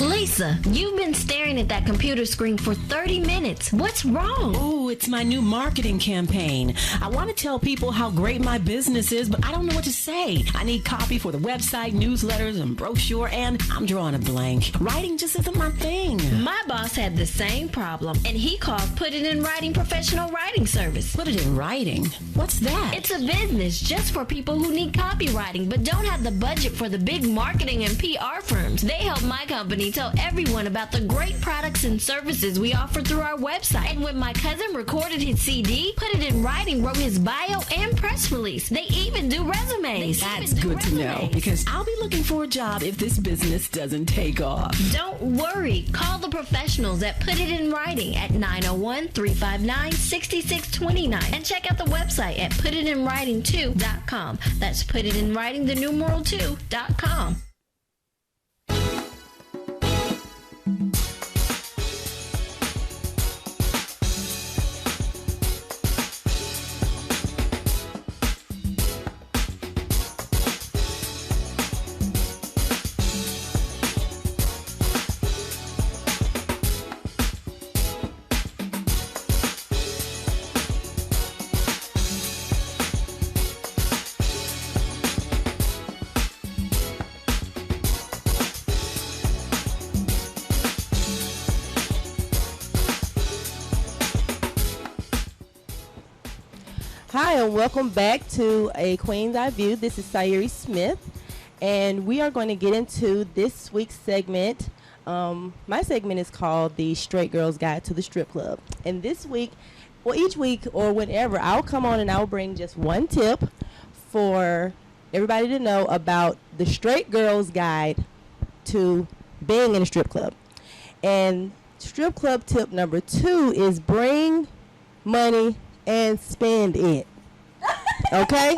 S12: Lisa, you've been staring at that computer screen for 30 minutes. What's wrong?
S13: Oh, it's my new marketing campaign. I want to tell people how great my business is, but I don't know what to say. I need copy for the website, newsletters, and brochure, and I'm drawing a blank. Writing just isn't my thing.
S12: My boss had the same problem, and he called Put It in Writing Professional Writing Service.
S13: Put it in writing? What's that?
S12: It's a business just for people who need copywriting, but don't have the budget for the big marketing and PR firms. They help my company tell everyone about the great products and services we offer through our website. And when my cousin recorded his CD, Put It in Writing wrote his bio and press release. They even do resumes.
S13: That's good to know, because I'll be looking for a job if this business doesn't take off.
S12: Don't worry. Call the professionals at Put It in Writing at 901-359-6629 and check out the website at putitinwriting2.com. That's putitinwriting, the numeral 2.com.
S9: Hi, and welcome back to A Queen's Eye View. This is Sayuri Smith, and we are going to get into this week's segment. My segment is called The Straight Girl's Guide to the Strip Club. And this week, well, each week or whenever, I'll come on and I'll bring just one tip for everybody to know about the straight girl's guide to being in a strip club. And strip club tip number 2 is bring money and spend it. Okay?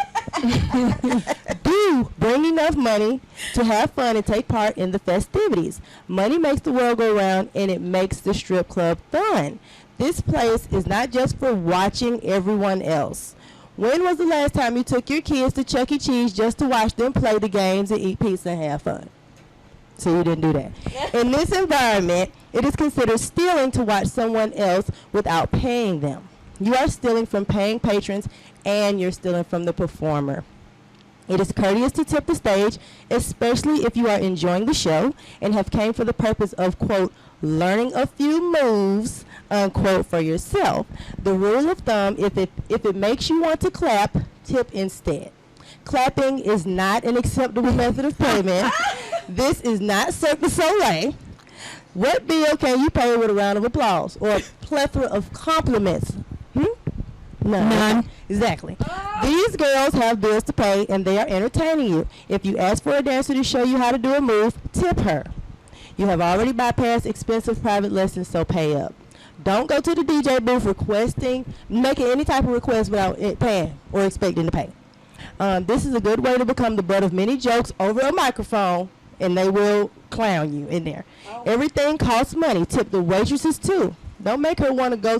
S9: Do bring enough money to have fun and take part in the festivities. Money makes the world go round, and it makes the strip club fun. This place is not just for watching everyone else. When was the last time you took your kids to Chuck E. Cheese just to watch them play the games and eat pizza and have fun? So you didn't do that. In this environment, it is considered stealing to watch someone else without paying them. You are stealing from paying patrons, and you're stealing from the performer. It is courteous to tip the stage, especially if you are enjoying the show and have came for the purpose of, quote, learning a few moves, unquote, for yourself. The rule of thumb, if it makes you want to clap, tip instead. Clapping is not an acceptable method of payment. This is not Cirque du Soleil. What bill can you pay with a round of applause or a plethora of compliments? None. Exactly. These girls have bills to pay, and they are entertaining you. If you ask for a dancer to show you how to do a move, tip her. You have already bypassed expensive private lessons, so pay up. Don't go to the DJ booth making any type of request without paying or expecting to pay. This is a good way to become the butt of many jokes over a microphone, and they will clown you in there. Everything costs money. Tip the waitresses, too. Don't make her want to go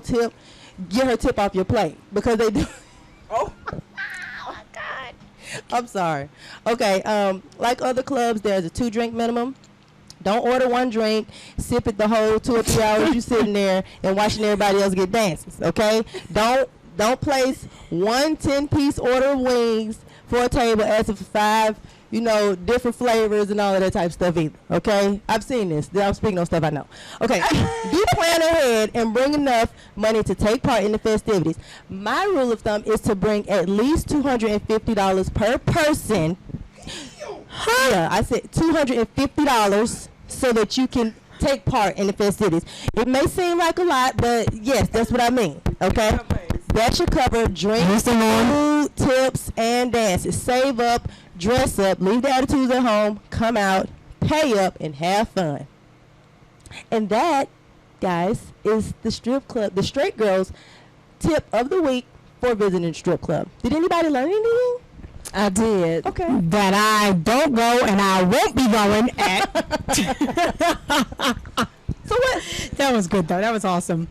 S9: get her tip off your plate, because they do. Oh my God. I'm sorry. Okay, like other clubs, there's a 2-drink minimum. Don't order 1 drink, sip it the whole 2 or 3 hours you're sitting there and watching everybody else get dances, okay? Don't place 1 10-piece order of wings for a table asking for 5, different flavors and all of that type of stuff either, okay? I've seen this. I'm speaking on stuff I know. Okay, do plan ahead and bring enough money to take part in the festivities. My rule of thumb is to bring at least $250 per person. Yeah, I said $250 so that you can take part in the festivities. It may seem like a lot, but yes, that's what I mean, okay? That should cover drinks, food, tips, and dances. Save up, dress up, leave the attitudes at home, come out, pay up, and have fun. And that, guys, is the strip club, the straight girls tip of the week for visiting a strip club. Did anybody learn anything?
S8: I did.
S9: Okay.
S8: That I don't go and I won't be going at.
S9: So what?
S8: That was good, though. That was awesome.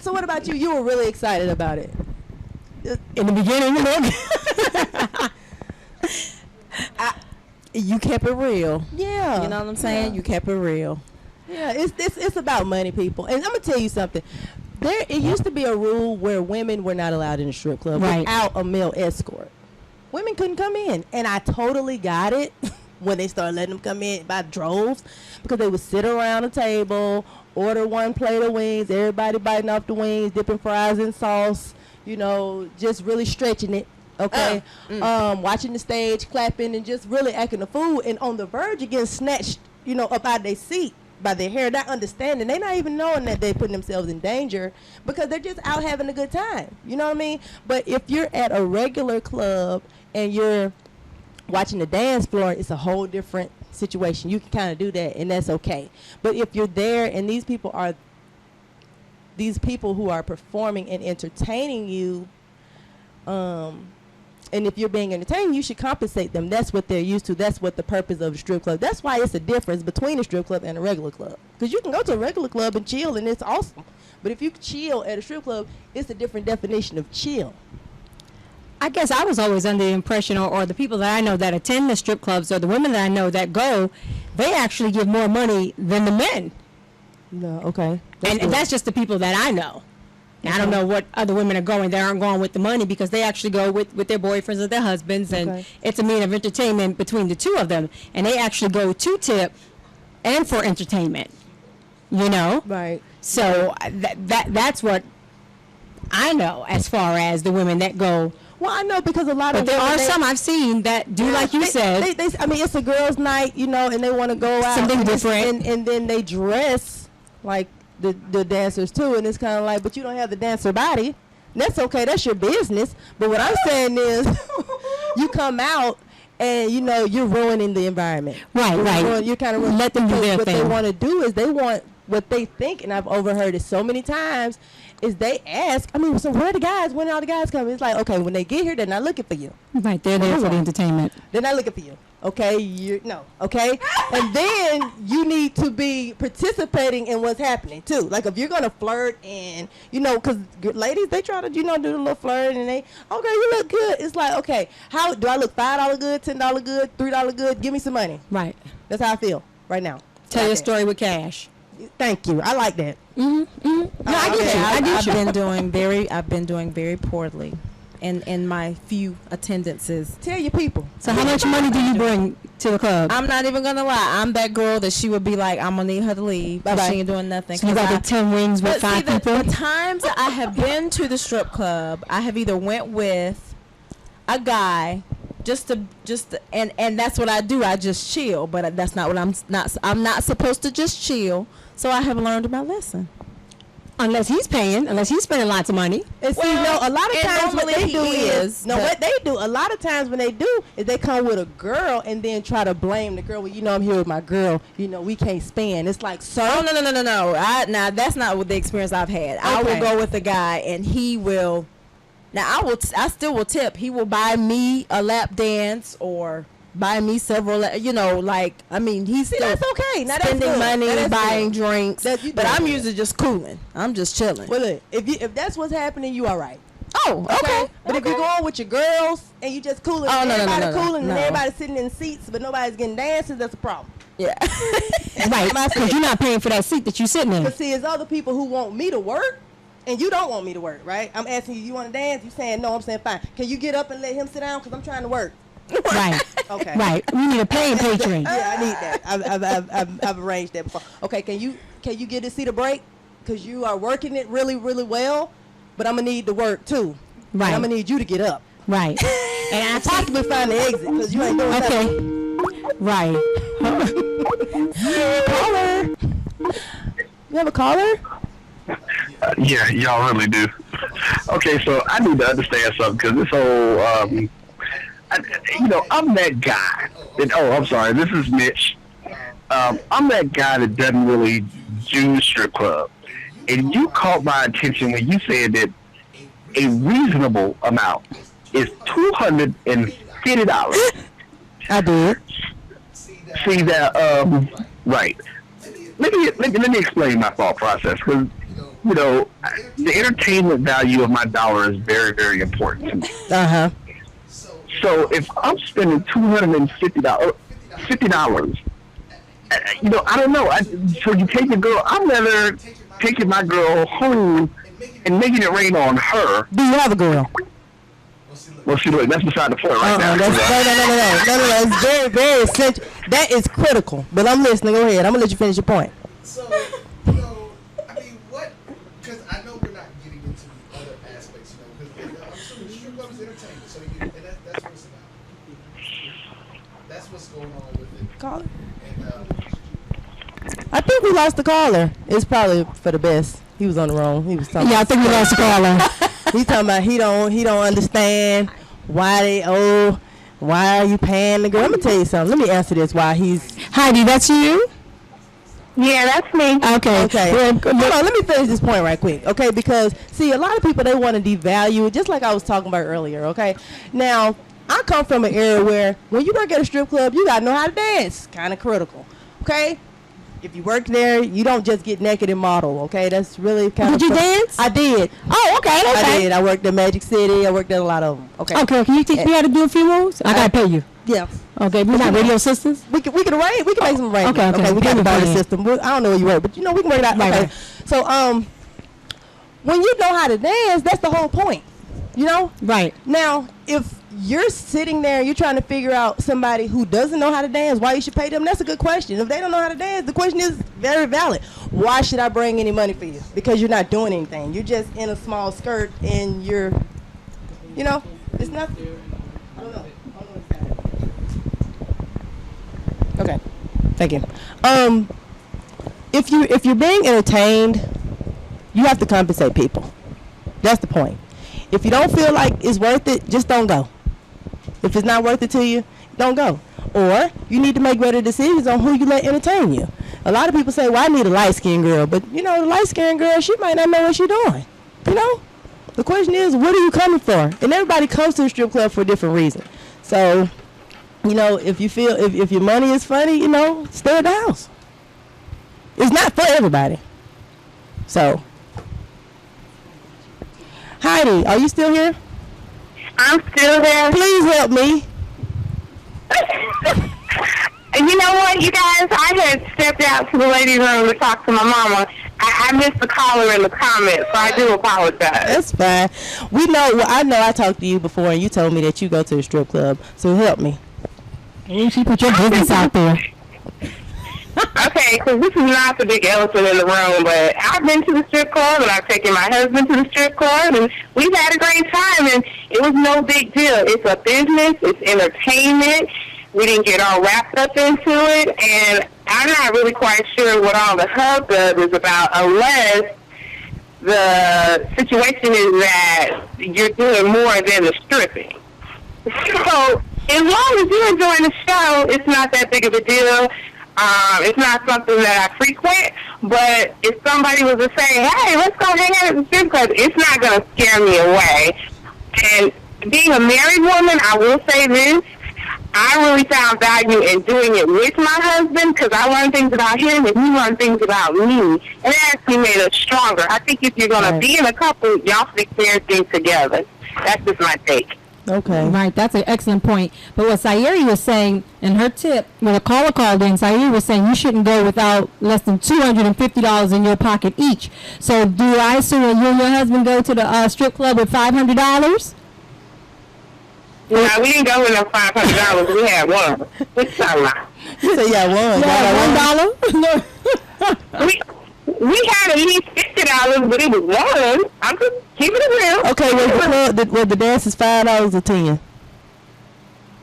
S9: So what about you? You were really excited about it.
S8: In the beginning, you kept it real.
S9: Yeah.
S8: You know what I'm saying?
S9: Yeah.
S8: You kept it real.
S9: Yeah, it's about money, people. And I'm going to tell you something. It used to be a rule where women were not allowed in a strip club without a male escort. Women couldn't come in. And I totally got it when they started letting them come in by droves, because they would sit around a table, order 1 plate of wings, everybody biting off the wings, dipping fries in sauce, just really stretching it, okay? Watching the stage, clapping, and just really acting the fool, and on the verge of getting snatched, up out of their seat by their hair, not understanding. They're not even knowing that they're putting themselves in danger because they're just out having a good time. You know what I mean? But if you're at a regular club and you're watching the dance floor, it's a whole different situation. You can kind of do that, and that's okay. But if you're there and these people who are performing and entertaining you, and if you're being entertained, you should compensate them. That's what they're used to. That's what the purpose of a strip club. That's why it's a difference between a strip club and a regular club. Because you can go to a regular club and chill, and it's awesome. But if you chill at a strip club, it's a different definition of chill.
S8: I guess I was always under the impression, or the people that I know that attend the strip clubs, or the women that I know that go, they actually give more money than the men.
S9: No, okay.
S8: And that's just the people that I know. Now, I don't know what other women are going. They aren't going with the money because they actually go with their boyfriends or their husbands, and it's a means of entertainment between the two of them. And they actually go to tip and for entertainment,
S9: Right.
S8: So that's what I know as far as the women that go.
S9: Well, I know because a lot
S8: but
S9: of
S8: there
S9: women,
S8: are some I've seen that do like you said.
S9: I mean, it's a girls' night, you know, and they want to go out
S8: something different,
S9: and then they dress like the dancers too, and it's kind of like, but you don't have the dancer body. That's okay. That's your business. But what I'm saying is, you come out and you know you're ruining the environment.
S8: Right.
S9: You're kind of
S8: let them do their
S9: what
S8: thing.
S9: they want to do is they want what they think, and I've overheard it so many times. Is they ask, I mean, so where the guys? When all the guys come? It's like, okay, when they get here, they're not looking for you.
S8: Right, they're there for the entertainment.
S9: They're not looking for you. Okay, okay, and then you need to be participating in what's happening too. Like if you're gonna flirt and because ladies they try to do the little flirt and they you look good. It's like okay, how do I look? $5 good, $10 good, $3 good? Give me some money.
S8: Right.
S9: That's how I feel right now.
S8: Tell your story with cash.
S9: Thank you. I like that.
S10: No, I get you. I've been doing very poorly in my few attendances.
S9: Tell your people.
S8: So how much money do you bring to the club?
S10: I'm not even gonna lie. I'm that girl that she would be like, I'm gonna need her to leave, but she ain't doing nothing.
S8: So you got the 10 rings with 5 people.
S10: The times I have been to the strip club, I have either went with a guy. And that's what I do. I just chill, but that's not what I'm not supposed to just chill. So I have learned my lesson.
S8: Unless he's paying, unless he's spending lots of money.
S9: And see, a lot of times what they do
S10: a
S9: lot of times when they do is they come with a girl and then try to blame the girl. Well, I'm here with my girl. We can't spend. It's like, sir.
S10: Oh, no. Now that's not what the experience I've had. Okay. I will go with a guy and he will. Now I still will tip. He will buy me a lap dance or buy me several. He's still
S9: that's okay. Now
S10: spending money, buying drinks.
S9: But
S10: I'm usually just cooling. I'm just chilling.
S9: Well, look, if that's what's happening, you all right.
S10: Oh, okay.
S9: But if you're going with your girls and you just cooling,
S10: everybody
S9: cooling, and everybody sitting in seats, but nobody's getting dances, that's a problem.
S10: Yeah.
S8: Right. Because you're not paying for that seat that you're sitting in.
S9: But see, there's other people who want me to work. And you don't want me to work, right? I'm asking you want to dance? You saying no? I'm saying fine. Can you get up and let him sit down? Because I'm trying to work.
S8: Right.
S9: Okay.
S8: Right. We need a paying patron.
S9: Yeah, I need that. I've arranged that before. Okay. Can you get a seat a break? Because you are working it really, really well. But I'm gonna need to work too.
S8: Right.
S9: And I'm gonna need you to get up.
S8: Right.
S9: And I possibly find the exit because you ain't doing nothing.
S8: Right.
S9: Caller. You have a caller?
S14: Yeah, y'all really do. Okay, so I need to understand something because this whole, I'm that guy. I'm sorry, this is Mitch. I'm that guy that doesn't really do strip club. And you caught my attention when you said that a reasonable amount is $250.
S9: I did.
S14: See that, right. Let me explain my thought process because the entertainment value of my dollar is very, very important to me.
S9: Uh-huh.
S14: So if I'm spending $250, I don't know. So you take the girl. I'm rather taking my girl home and making it rain on her.
S9: Do you have a girl?
S14: Well, see, look, that's beside the point right now.
S9: No. It's very, very essential. That is critical. But I'm listening. Go ahead. I'm gonna let you finish your point.
S4: So, because I know we're not getting into the other aspects, because I'm assuming the strip club is entertainment, so that's what it's about. That's what's going on with it.
S9: Caller.
S4: And,
S9: I think we lost the caller. It's probably for the best. He was on the wrong. He was talking.
S8: Yeah, I think we lost the caller.
S9: He's talking about he don't understand why are you paying the girl? I'm gonna tell you something. Let me answer this.
S8: Heidi, that's you?
S11: Yeah, that's me.
S9: Okay. Hold on, let me finish this point right quick, okay? Because, see, a lot of people, they want to devalue it, just like I was talking about earlier, okay? Now, I come from an area where when you work at a strip club, you got to know how to dance. Kind of critical, okay? If you work there, you don't just get naked and model, okay? That's really kind of...
S8: Did you dance?
S9: I did.
S8: Oh, okay.
S9: I did. I worked at Magic City. I worked at a lot of them, okay?
S8: Okay, can you teach me how to do a few moves? I got to pay you.
S9: Yeah.
S8: Okay, we're not radio sisters?
S9: We can arrange. We can make some arrangements.
S8: Okay.
S9: We got the barter system. I don't know where you work, but we can work it out.
S8: Right,
S9: okay.
S8: right.
S9: So when you know how to dance, that's the whole point. You know?
S8: Right.
S9: Now, if you're sitting there and you're trying to figure out somebody who doesn't know how to dance, why you should pay them, that's a good question. If they don't know how to dance, the question is very valid. Why should I bring any money for you? Because you're not doing anything. You're just in a small skirt and you're, you know, it's nothing. I don't know. Okay. Thank you. If you're being entertained, you have to compensate people. That's the point. If you don't feel like it's worth it, just don't go. If it's not worth it to you, don't go. Or you need to make better decisions on who you let entertain you. A lot of people say, well, I need a light-skinned girl. But, you know, the light-skinned girl, she might not know what she's doing. You know? The question is, what are you coming for? And everybody comes to the strip club for a different reason. So, you know, if you feel, if your money is funny, you know, stay at the house. It's not for everybody. So, Heidi, are you still here?
S11: I'm still there.
S9: Please help me.
S11: You know what, you guys? I had stepped out to the ladies' room to talk to my mama. I missed the caller in the comments, so I do apologize.
S9: That's fine. We know. Well, I know I talked to you before, and you told me that you go to the strip club. So help me.
S8: And she put your business out there.
S11: Okay, because this is not the big elephant in the room, but I've been to the strip club, and I've taken my husband to the strip club, and we've had a great time, and it was no big deal. It's a business. It's entertainment. We didn't get all wrapped up into it, and I'm not really quite sure what all the hubbub is about unless the situation is that you're doing more than the stripping. So as long as you're enjoying the show, it's not that big of a deal. It's not something that I frequent, but if somebody was to say, hey, let's go hang out at the strip club, it's not going to scare me away. And being a married woman, I will say this, I really found value in doing it with my husband because I learned things about him and he learned things about me. And it actually made us stronger. I think if you're going to be in a couple, y'all should experience things together. That's just my take.
S9: Okay.
S8: Right, that's an excellent point. But what Sayeri was saying in her tip, when a caller called in, Sayeri was saying you shouldn't go without less than $250 in your pocket each. So do I assume that you and your husband go to the strip club with $500?
S11: No, we didn't go with no $500. We had one. What's that about?
S9: You said one.
S8: $1?
S11: We had at least $50, but it was one. I'm just keeping it real.
S9: Okay, was the dance is $5 or 10?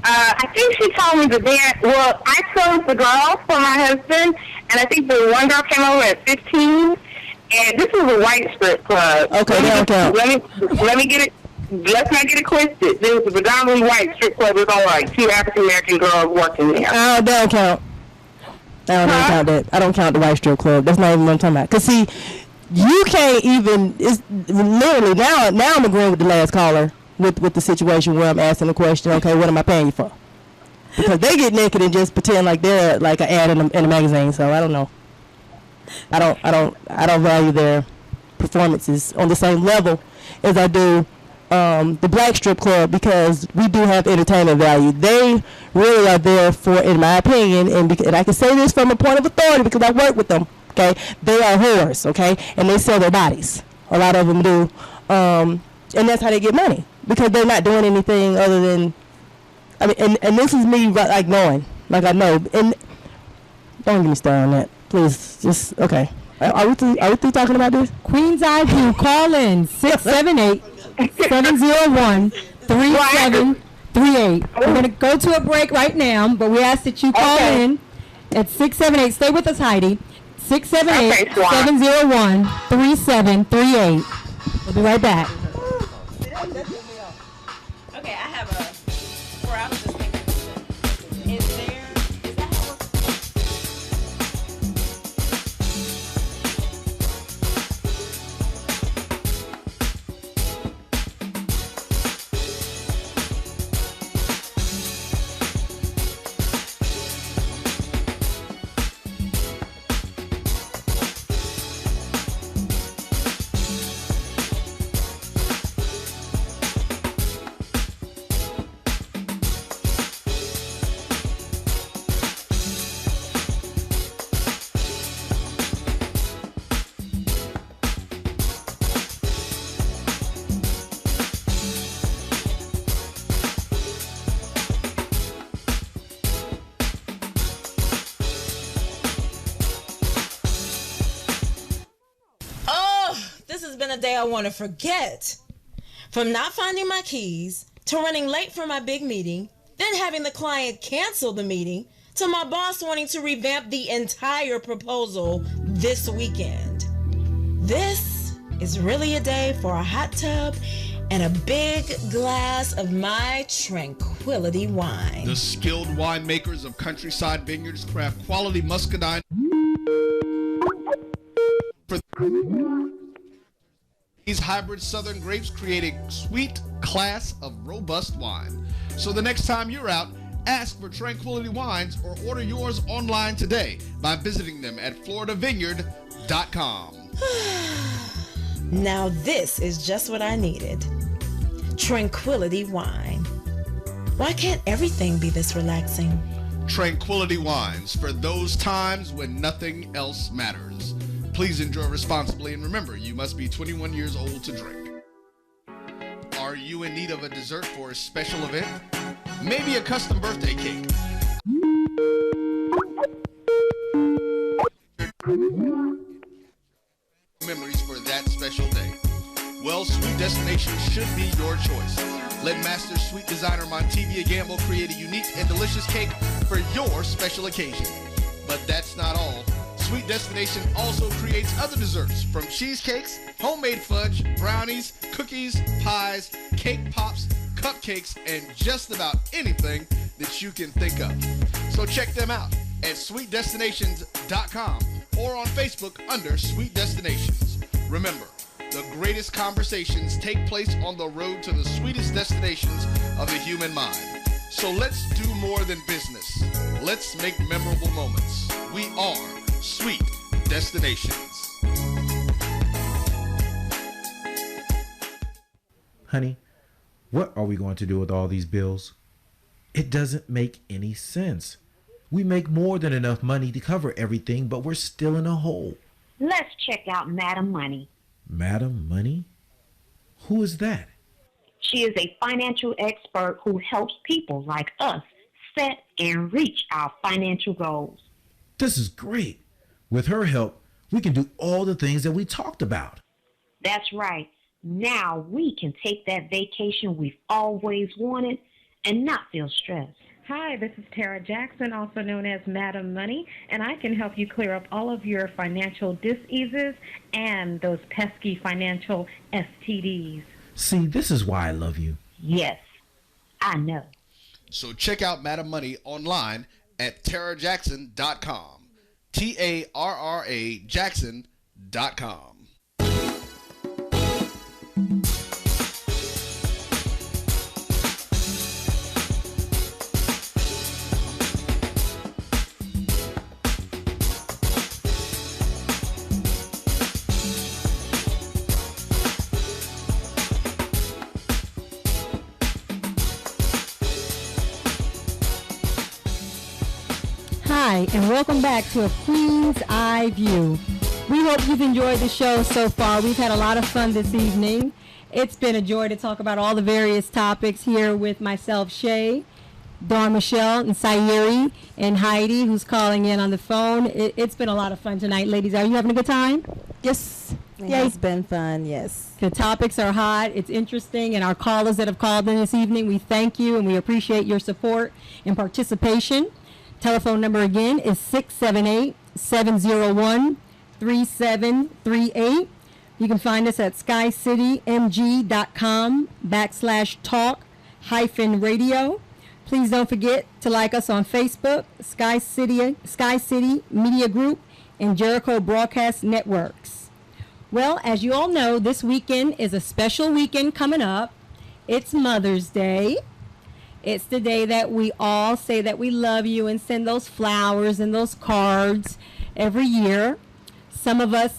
S11: I think she told me the dance. Well, I chose the girl for my husband, and I think the one girl came over at 15. And this was a white strip club.
S9: Okay, they don't count.
S11: Let me get it. Let's not get it twisted. There was a predominantly white strip club with only like 2 African American girls working there.
S9: Oh, they don't count. I don't count that. I don't count the white strip club. That's not even what I'm talking about. Cause see, you can't even. It's literally now. Now I'm agreeing with the last caller with the situation where I'm asking the question. Okay, what am I paying you for? Because they get naked and just pretend like they're like an ad in a magazine. So I don't know. I don't value their performances on the same level as I do the black strip club because we do have entertainment value. They really are there for, in my opinion, and I can say this from a point of authority because I work with them, okay? They are whores, okay? And they sell their bodies. A lot of them do. And that's how they get money because they're not doing anything other than, I mean, and this is me like knowing, like I know. And don't get me started on that. Please, just, okay. Are we through talking about this?
S8: Queen's Eyeview, call in 678-701-3738. We're going to go to a break right now, but we ask that you call in at 678. Stay with us, Heidi. 678-701-3738. We'll be right back.
S3: Okay, I have a, where I was just thinking, is that how a day I want to forget. From not finding my keys, to running late for my big meeting, then having the client cancel the meeting, to my boss wanting to revamp the entire proposal this weekend. This is really a day for a hot tub and a big glass of my tranquility wine.
S4: The skilled winemakers of Countryside Vineyards craft quality muscadine for these hybrid southern grapes, create a sweet class of robust wine. So the next time you're out, ask for Tranquility Wines or order yours online today by visiting them at floridavineyard.com.
S3: Now this is just what I needed. Tranquility Wine. Why can't everything be this relaxing?
S4: Tranquility Wines for those times when nothing else matters. Please enjoy responsibly and remember, you must be 21 years old to drink. Are you in need of a dessert for a special event? Maybe a custom birthday cake. Memories for that special day. Well, Sweet Destination should be your choice. Let Master Sweet Designer Montevia Gamble create a unique and delicious cake for your special occasion. But that's not all. Sweet Destination also creates other desserts, from cheesecakes, homemade fudge, brownies, cookies, pies, cake pops, cupcakes, and just about anything that you can think of. So check them out at sweetdestinations.com or on Facebook under Sweet Destinations. Remember, the greatest conversations take place on the road to the sweetest destinations of the human mind. So let's do more than business. Let's make memorable moments. We are Sweet Destinations.
S5: Honey, what are we going to do with all these bills? It doesn't make any sense. We make more than enough money to cover everything, but we're still in a hole.
S6: Let's check out Madam Money.
S5: Madam Money? Who is that?
S6: She is a financial expert who helps people like us set and reach our financial goals.
S5: This is great. With her help, we can do all the things that we talked about.
S6: That's right. Now we can take that vacation we've always wanted and not feel stressed.
S7: Hi, this is Tara Jackson, also known as Madam Money, and I can help you clear up all of your financial diseases and those pesky financial STDs.
S5: See, this is why I love you.
S6: Yes, I know.
S4: So check out Madam Money online at tarajackson.com. TARRA Jackson.com.
S8: Hi, and welcome back to A Queen's Eye View. We hope you've enjoyed the show so far. We've had a lot of fun this evening. It's been a joy to talk about all the various topics here with myself, Shay, Dawn Michelle, and Sayeri, and Heidi, who's calling in on the phone. It's been a lot of fun tonight, ladies. Are you having a good time?
S10: Yes. It's been fun, yes.
S8: The topics are hot. It's interesting. And our callers that have called in this evening, we thank you and we appreciate your support and participation. Telephone number again is 678-701-3738. You can find us at skycitymg.com/talk-radio. Please don't forget to like us on Facebook, Sky City Media Group, and Jericho Broadcast Networks. Well, as you all know, this weekend is a special weekend coming up. It's Mother's Day. It's the day that we all say that we love you and send those flowers and those cards every year. Some of us,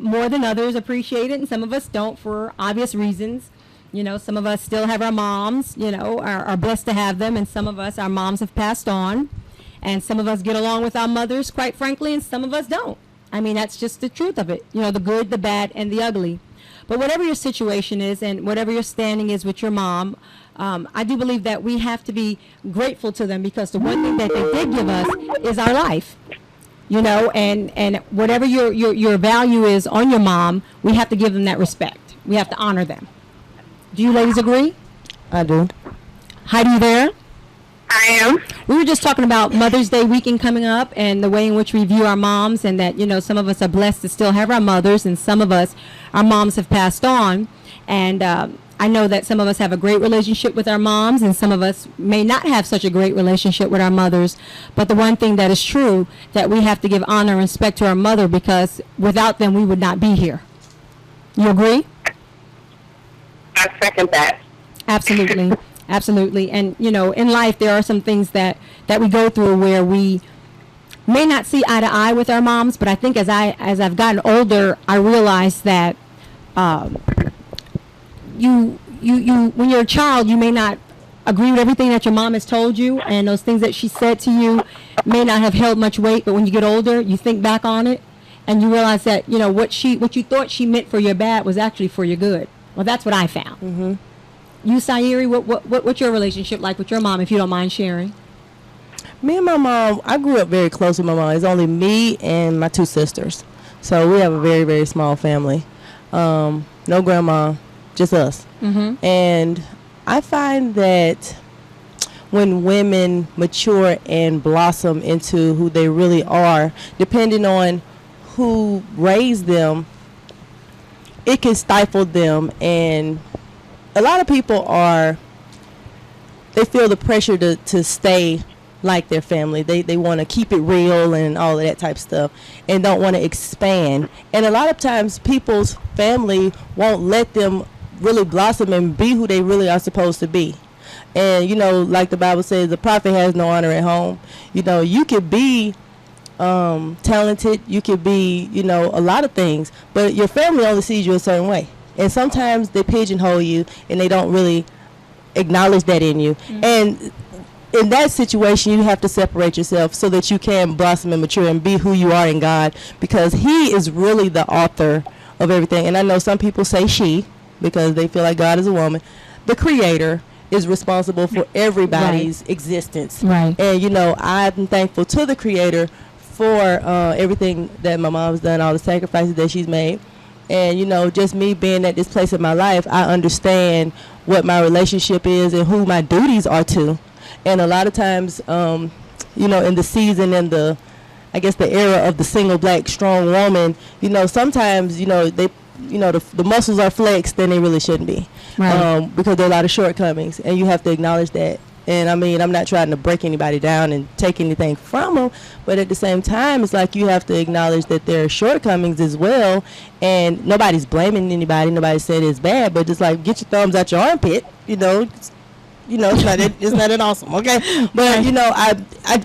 S8: more than others, appreciate it, and some of us don't for obvious reasons. You know, some of us still have our moms, you know, are blessed to have them, and some of us, our moms have passed on. And some of us get along with our mothers, quite frankly, and some of us don't. I mean, that's just the truth of it. You know, the good, the bad, and the ugly. But whatever your situation is and whatever your standing is with your mom, I do believe that we have to be grateful to them, because the one thing that they did give us is our life. and whatever your value is on your mom, we have to give them that respect. We have to honor them. Do you ladies agree?
S9: I do.
S8: Heidi, you there?
S11: I am.
S8: We were just talking about Mother's Day weekend coming up and the way in which we view our moms, and that, some of us are blessed to still have our mothers, and some of us, our moms have passed on. And I know that some of us have a great relationship with our moms, and some of us may not have such a great relationship with our mothers. But the one thing that is true, that we have to give honor and respect to our mother, because without them, we would not be here. You agree?
S11: I second that.
S8: Absolutely. Absolutely. And, in life, there are some things that we go through where we may not see eye to eye with our moms. But I think as I've gotten older, I realize that you when you're a child, you may not agree with everything that your mom has told you, and those things that she said to you may not have held much weight. But when you get older, you think back on it and you realize that, what you thought she meant for your bad was actually for your good. Well, that's what I found. Mm-hmm. You, Sayuri, what's your relationship like with your mom, if you don't mind sharing?
S9: Me and my mom, I grew up very close with my mom. It's only me and my two sisters. So we have a very, very small family. No grandma, just us. Mm-hmm. And I find that when women mature and blossom into who they really are, depending on who raised them, it can stifle them. And a lot of people they feel the pressure to stay like their family. They want to keep it real and all of that type of stuff, and don't want to expand. And a lot of times people's family won't let them really blossom and be who they really are supposed to be. And, like the Bible says, the prophet has no honor at home. You could be talented, you could be, a lot of things, but your family only sees you a certain way. And sometimes they pigeonhole you and they don't really acknowledge that in you. Mm-hmm. And in that situation, you have to separate yourself so that you can blossom and mature and be who you are in God, because He is really the author of everything. And I know some people say she, because they feel like God is a woman. The Creator is responsible for everybody's existence. Right. And, I'm thankful to the Creator for everything that my mom's done, all the sacrifices that she's made. And, just me being at this place in my life, I understand what my relationship is and who my duties are to. And a lot of times, in the season and the era of the single black strong woman, sometimes, the muscles are flexed and they really shouldn't be. Right. Because there are a lot of shortcomings, and you have to acknowledge that. And I'm not trying to break anybody down and take anything from them, but at the same time, it's like you have to acknowledge that there are shortcomings as well, and nobody's blaming anybody. Nobody said it's bad, but just like, get your thumbs out your armpit, it's not that awesome, okay? But I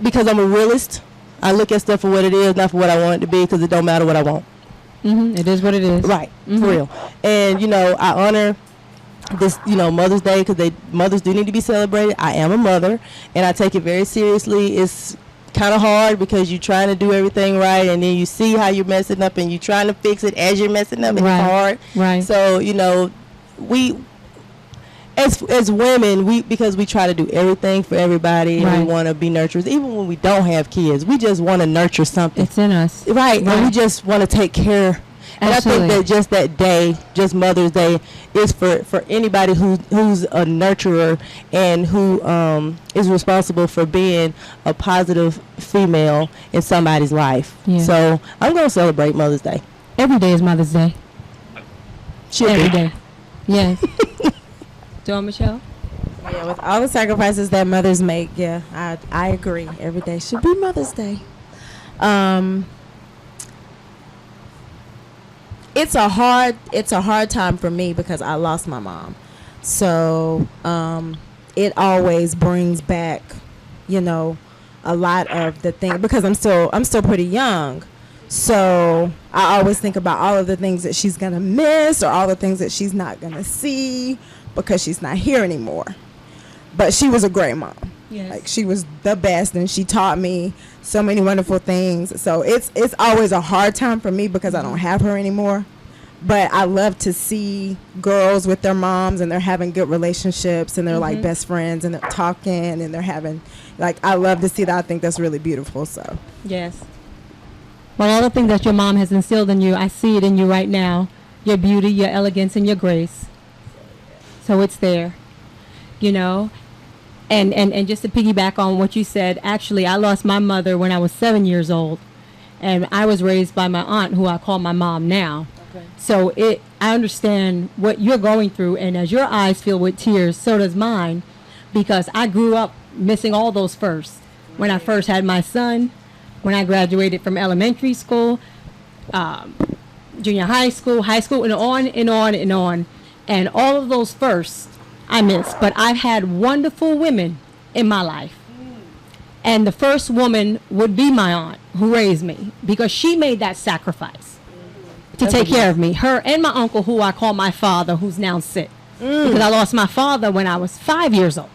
S9: because I'm a realist, I look at stuff for what it is, not for what I want it to be, because it don't matter what I want.
S8: Mm-hmm. It is what it is.
S9: Right, mm-hmm. For real. And I honor this, Mother's Day, because mothers do need to be celebrated. I am a mother, and I take it very seriously. It's kind of hard because you're trying to do everything right, and then you see how you're messing up, and you're trying to fix it as you're messing up. It's hard. Right. So we, as women, because we try to do everything for everybody, and we want to be nurturers, even when we don't have kids. We just want to nurture something.
S8: It's in us.
S9: Right. And we just want to take care. And absolutely. I think that just that day, just Mother's Day, is for anybody who's a nurturer and who is responsible for being a positive female in somebody's life. Yeah. So I'm going to celebrate Mother's Day.
S8: Every day is Mother's Day. Every day. Yes.
S10: Dawn Michelle? Yeah, with all the sacrifices that mothers make, I agree. Every day should be Mother's Day. It's a hard time for me because I lost my mom. So it always brings back, a lot of the things, because I'm still pretty young. So I always think about all of the things that she's gonna miss, or all the things that she's not gonna see because she's not here anymore. But she was a great mom. Yes. Like, she was the best, and she taught me so many wonderful things. So it's always a hard time for me because I don't have her anymore. But I love to see girls with their moms, and they're having good relationships, and they're like best friends, and they're talking, and they're having, I love to see that. I think that's really beautiful. So
S8: yes. Well, all the things that your mom has instilled in you, I see it in you right now. Your beauty, your elegance, and your grace. So it's there, you know. And just to piggyback on what you said, actually, I lost my mother when I was 7 years old. And I was raised by my aunt, who I call my mom now. Okay. So I understand what you're going through. And as your eyes fill with tears, so does mine. Because I grew up missing all those firsts. When I first had my son, when I graduated from elementary school, junior high school, and on and on and on. And all of those firsts I missed. But I've had wonderful women in my life. And the first woman would be my aunt who raised me, because she made that sacrifice to take care of me. Her and my uncle, who I call my father, who's now sick. Because I lost my father when I was 5 years old.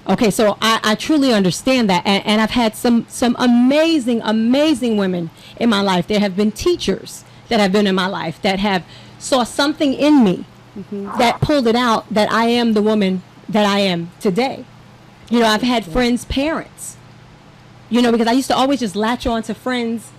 S8: Okay, so I truly understand that. And I've had some amazing, amazing women in my life. There have been teachers that have been in my life that have saw something in me that pulled it out, that I am the woman that I am today. You know, I've had friends' parents, you know, because I used to always just latch on to friends'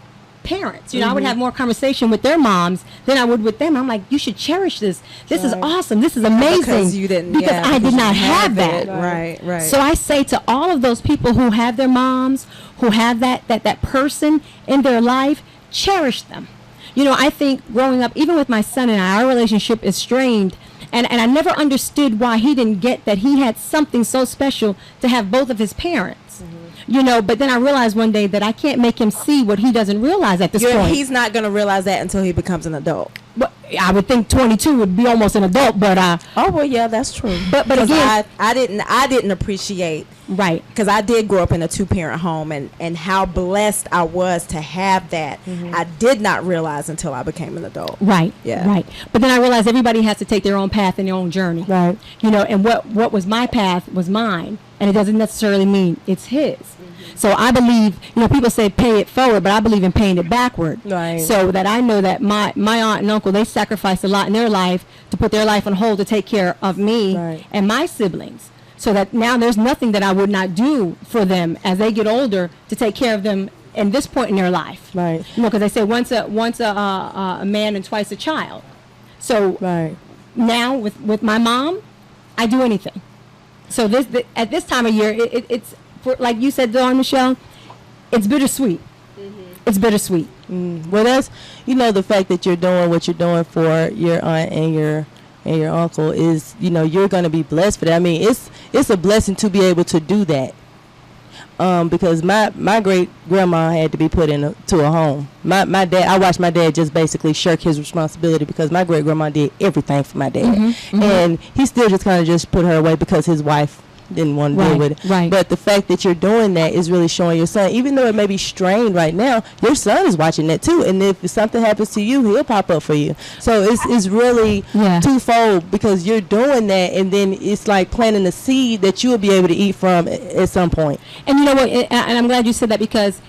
S8: parents. You know, I would have more conversation with their moms than I would with them. I'm like, you should cherish this. This is awesome. This is amazing.
S10: Because you didn't.
S8: Because I did not have that.
S10: Right.
S8: So I say to all of those people who have their moms, who have that person in their life, cherish them. You know, I think growing up, even with my son and I, our relationship is strained. And I never understood why he didn't get that he had something so special to have both of his parents. You know, but then I realized one day that I can't make him see what he doesn't realize at this point.
S10: He's not going to realize that until he becomes an adult.
S8: But I would think 22 would be almost an adult, but
S10: oh well, yeah, that's true.
S8: But again,
S10: I didn't appreciate,
S8: right,
S10: because I did grow up in a 2-parent home, and how blessed I was to have that. I did not realize until I became an adult.
S8: Right.
S10: Yeah.
S8: Right. But then I realized everybody has to take their own path and their own journey.
S10: Right.
S8: You know, and what was my path was mine, and it doesn't necessarily mean it's his. So I believe, you know, people say pay it forward, but I believe in paying it backward.
S10: Right.
S8: So that I know that my aunt and uncle, they sacrificed a lot in their life to put their life on hold to take care of me and my siblings. So that now there's nothing that I would not do for them as they get older to take care of them in this point in their life.
S10: Right.
S8: You know, because they say once a man and twice a child. So now with my mom, I do anything. So at this time of year, it's for, like you said, Dawn Michelle, it's bittersweet. It's bittersweet.
S9: Well, that's, you know, the fact that you're doing what you're doing for your aunt and your uncle is, you know, you're going to be blessed for that. I mean, it's a blessing to be able to do that. Because my great grandma had to be put to a home. My dad, I watched my dad just basically shirk his responsibility because my great grandma did everything for my dad, and he still just kind of just put her away because his wife didn't want to deal with it.
S8: Right.
S9: But the fact that you're doing that is really showing your son, even though it may be strained right now, your son is watching that too. And if something happens to you, he'll pop up for you. So it's really twofold, because you're doing that, and then it's like planting a seed that you'll be able to eat from at some point.
S8: And you know what? And I'm glad you said that, because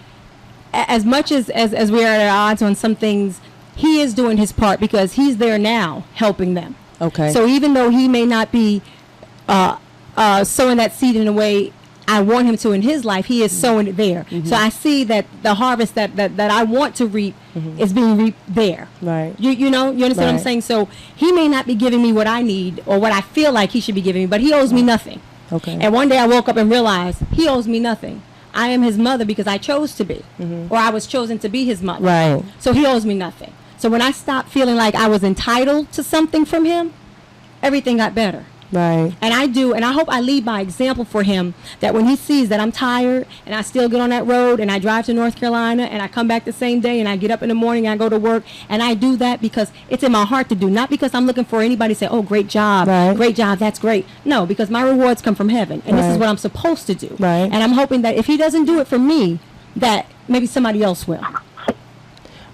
S8: as much as we are at odds on some things, he is doing his part, because he's there now helping them.
S9: Okay.
S8: So even though he may not be sowing that seed in a way I want him to in his life, he is sowing it there. So I see that the harvest that I want to reap is being reaped there.
S9: Right.
S8: You know, you understand what I'm saying? So he may not be giving me what I need or what I feel like he should be giving me, but he owes me nothing.
S9: Okay.
S8: And one day I woke up and realized he owes me nothing. I am his mother because I chose to be, or I was chosen to be his mother.
S9: Right.
S8: So he owes me nothing. So when I stopped feeling like I was entitled to something from him, everything got better.
S9: Right.
S8: And I hope I lead by example for him, that when he sees that I'm tired and I still get on that road and I drive to North Carolina and I come back the same day and I get up in the morning and I go to work, and I do that because it's in my heart to do, not because I'm looking for anybody to say, oh, great job, that's great. No, because my rewards come from heaven, and this is what I'm supposed to do.
S9: Right.
S8: And I'm hoping that if he doesn't do it for me, that maybe somebody else will.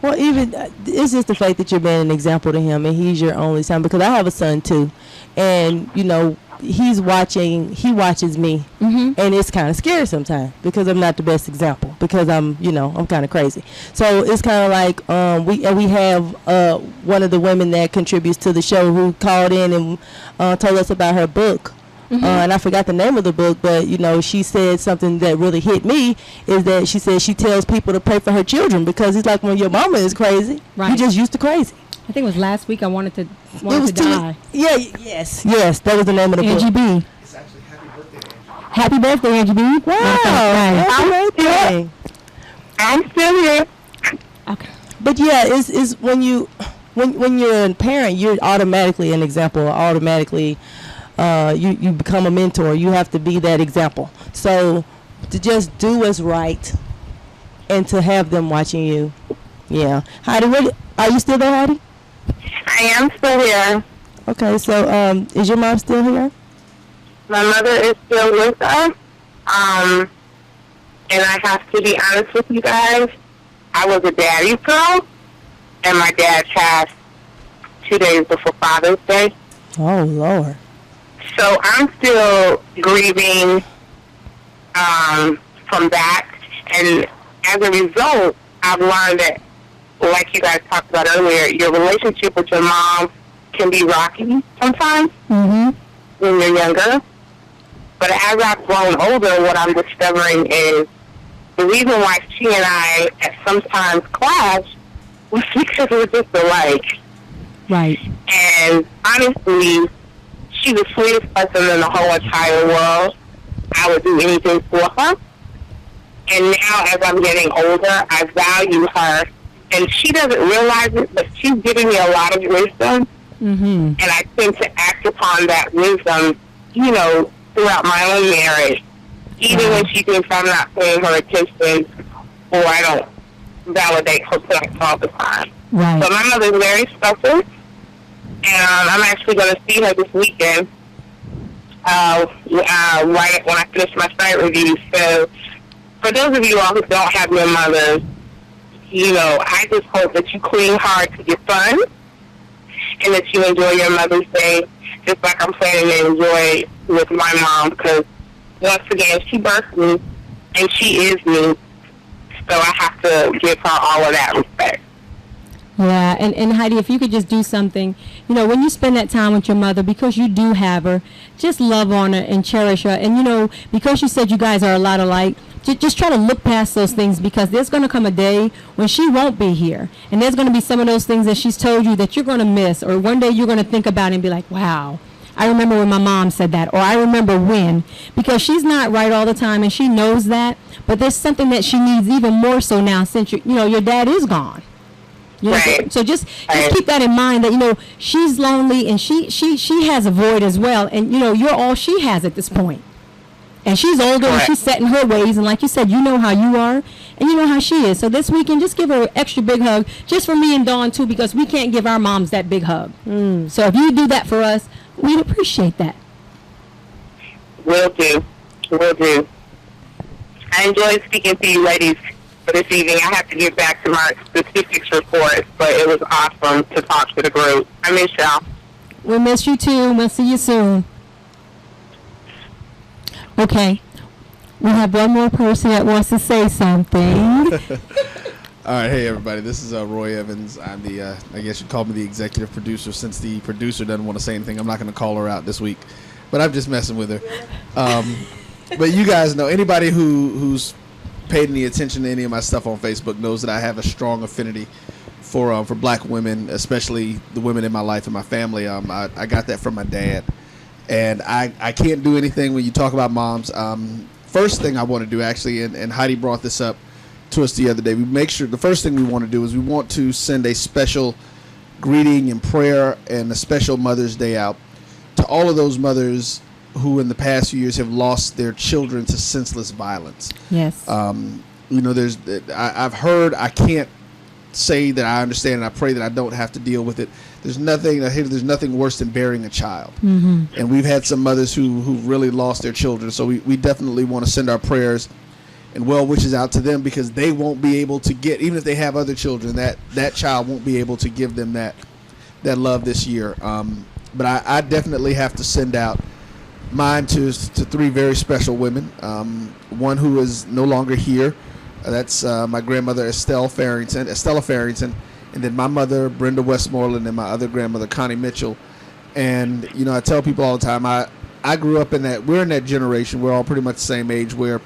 S9: Well, even it's just the fact that you're being an example to him, and he's your only son. Because I have a son too, and you know he watches me, and it's kind of scary sometimes because I'm not the best example, because I'm kind of crazy. So it's kind of like we have one of the women that contributes to the show who called in and told us about her book. and I forgot the name of the book, but you know, she said something that really hit me is that she said she tells people to pray for her children because it's like when your mama is crazy, you just used to crazy.
S8: I think it was last week I wanted to die.
S9: Yes, that was the name of the
S8: Angie
S9: book.
S8: B. Happy birthday, Angie B.
S9: Wow, happy birthday.
S11: I'm still here.
S8: Okay.
S9: But yeah, it's when you're a parent, you're automatically an example. Automatically, you become a mentor. You have to be that example. So to just do what's right, and to have them watching you. Yeah, Heidi, are you still there, Heidi?
S11: I am still here.
S9: Okay, so is your mom still here?
S11: My mother is still with us. And I have to be honest with you guys. I was a daddy's girl, and my dad passed 2 days before Father's Day.
S9: Oh, Lord.
S11: So I'm still grieving from that. And as a result, I've learned that, like you guys talked about earlier, your relationship with your mom can be rocky sometimes when you're younger. But as I've grown older, what I'm discovering is the reason why she and I at sometimes clash was because we're just alike.
S8: Right.
S11: And honestly, she's the sweetest person in the whole entire world. I would do anything for her. And now as I'm getting older, I value her. And she doesn't realize it, but she's giving me a lot of wisdom. And I tend to act upon that wisdom, you know, throughout my own marriage. Even when she thinks I'm not paying her attention or I don't validate her points all the time.
S8: Right.
S11: So my mother's very special. And I'm actually going to see her this weekend right when I finish my site review. So for those of you all who don't have your mothers, you know, I just hope that you cling hard to your son and that you enjoy your Mother's Day just like I'm planning to enjoy with my mom, because once again, she birthed me and she is me. So I have to give her all of that respect.
S8: Yeah, and Heidi, if you could just do something, you know, when you spend that time with your mother, because you do have her, just love on her and cherish her. And, you know, because you said you guys are a lot alike, just try to look past those things, because there's going to come a day when she won't be here. And there's going to be some of those things that she's told you that you're going to miss, or one day you're going to think about it and be like, wow, I remember when my mom said that, or I remember when, because she's not right all the time and she knows that, but there's something that she needs even more so now since, you know, your dad is gone. You know,
S11: right.
S8: So just keep that in mind, that, you know, she's lonely and she has a void as well. And, you know, you're all she has at this point. And she's older and she's set in her ways. And like you said, you know how you are and you know how she is. So this weekend, just give her an extra big hug, just for me and Dawn, too, because we can't give our moms that big hug. So if you do that for us, we'd appreciate that.
S11: Will do. Will do. I enjoyed speaking to you ladies for this evening. I have to get back to my statistics report, but it was awesome to talk to the group. I miss y'all.
S8: We miss you too. We'll see you soon. Okay. We have one more person that wants to say something.
S16: All right, hey everybody. This is Roy Evans. I'm the, I guess you'd call me the executive producer. Since the producer doesn't want to say anything, I'm not going to call her out this week. But I'm just messing with her. But you guys know, anybody who's paid any attention to any of my stuff on Facebook knows that I have a strong affinity for black women, especially the women in my life and my family. I got that from my dad. And I can't do anything when you talk about moms. First thing I want to do, actually, and Heidi brought this up to us the other day, we make sure the first thing we want to do is we want to send a special greeting and prayer and a special Mother's Day out to all of those mothers who in the past few years have lost their children to senseless violence.
S8: Yes.
S16: You know, I've heard, I can't say that I understand, and I pray that I don't have to deal with it. There's nothing worse than burying a child. And we've had some mothers who really lost their children. So we definitely want to send our prayers and well wishes out to them, because they won't be able to get, even if they have other children, that child won't be able to give them that love this year. But I definitely have to send out mine to three very special women. One who is no longer here. That's my grandmother Estella Farrington, and then my mother Brenda Westmoreland, and my other grandmother Connie Mitchell. And you know, I tell people all the time, I grew up in that. We're in that generation. We're all pretty much the same age where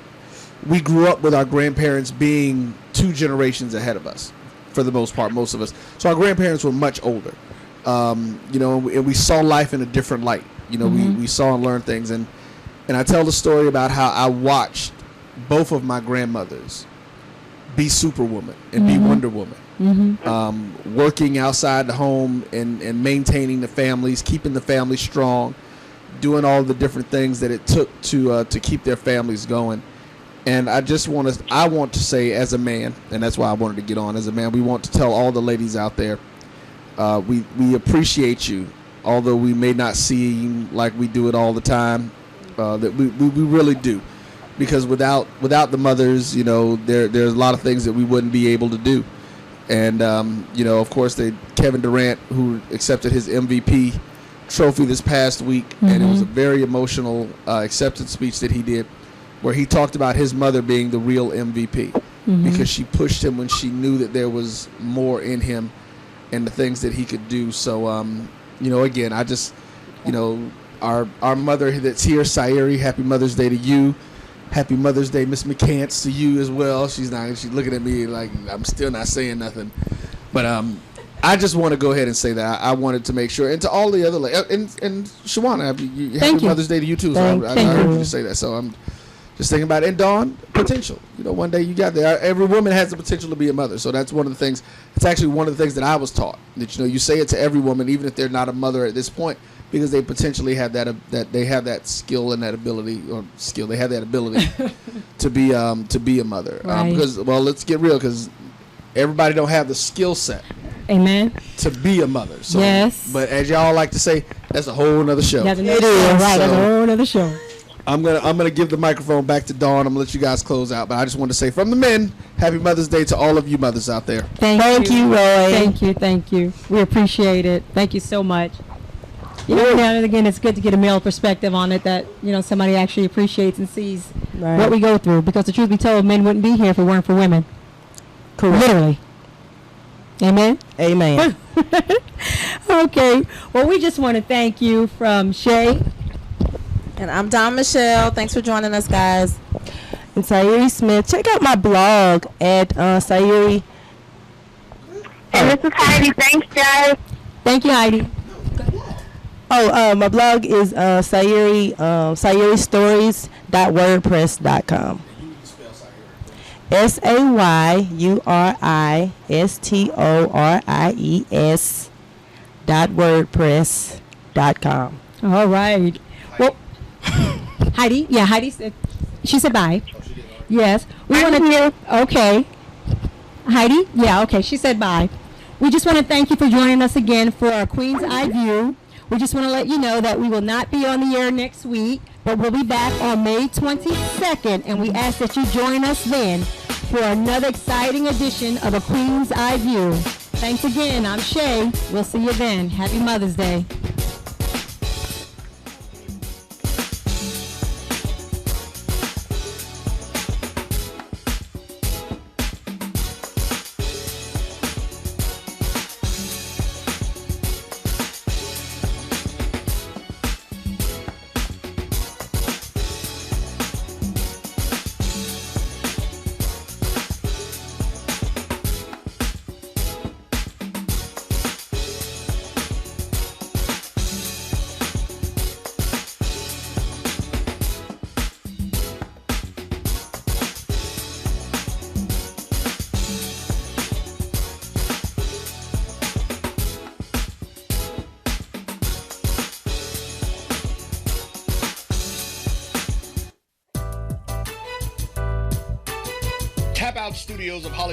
S16: we grew up with our grandparents being 2 generations ahead of us, for the most part, most of us. So our grandparents were much older, you know, and we saw life in a different light. You know, we saw and learned things, and I tell the story about how I watched both of my grandmothers be Superwoman and be Wonder Woman, working outside the home and maintaining the families, keeping the family strong, doing all the different things that it took to keep their families going. And I want to say, as a man, and that's why I wanted to get on, as a man, we want to tell all the ladies out there, we appreciate you, although we may not seem like we do it all the time, that we really do. Because without the mothers, you know, there's a lot of things that we wouldn't be able to do. And, you know, of course, Kevin Durant, who accepted his MVP trophy this past week, and it was a very emotional acceptance speech that he did, where he talked about his mother being the real MVP because she pushed him when she knew that there was more in him and the things that he could do. So, you know, again, I just, you know, our mother that's here, Sayuri, happy Mother's Day to you. Happy Mother's Day, Miss McCants, to you as well. She's looking at me like I'm still not saying nothing. But I just want to go ahead and say that I wanted to make sure, and to all the other and Shawana, happy Mother's Day to you too. So I heard you say that. So I'm just thinking about it. And Dawn, potential. You know, one day you got there. Every woman has the potential to be a mother. So that's one of the things. It's actually one of the things that I was taught. That, you know, you say it to every woman, even if they're not a mother at this point, because they potentially have that they have that skill and that ability, or skill. They have that ability to be a mother.
S8: Right.
S16: Because, well, let's get real, because everybody don't have the skill set.
S8: Amen.
S16: To be a mother. So,
S8: yes.
S16: But as y'all like to say, that's a whole nother show.
S8: It is. Right. That's a whole nother show.
S16: I'm gonna give the microphone back to Dawn. I'm gonna let you guys close out, but I just want to say from the men, happy Mother's Day to all of you mothers out there.
S8: Thank you, Roy. Thank you. We appreciate it. Thank you so much. You know, now and again, it's good to get a male perspective on it, that, you know, somebody actually appreciates and sees what we go through. Because the truth be told, men wouldn't be here if it weren't for women. Correct. Literally. Amen?
S9: Amen.
S8: Okay. Well, we just want to thank you from Shay.
S10: And I'm Don Michelle. Thanks for joining us, guys.
S9: And Sayuri Smith. Check out my blog at Sayuri.
S11: And this is Heidi. Thanks, guys.
S8: Thank you, Heidi.
S9: Oh, my blog is sayuristories.wordpress.com. sayuristories.wordpress.com.
S8: All right. Well, Heidi. Yeah, Heidi said, she said bye. Yes. We want to. Okay. Heidi. Yeah. Okay. She said bye. We just want to thank you for joining us again for our Queen's Eye View. We just want to let you know that we will not be on the air next week, but we'll be back on May 22nd, and we ask that you join us then for another exciting edition of A Queen's Eye View. Thanks again. I'm Shay. We'll see you then. Happy Mother's Day.
S4: Tap Out Studios of Hollywood.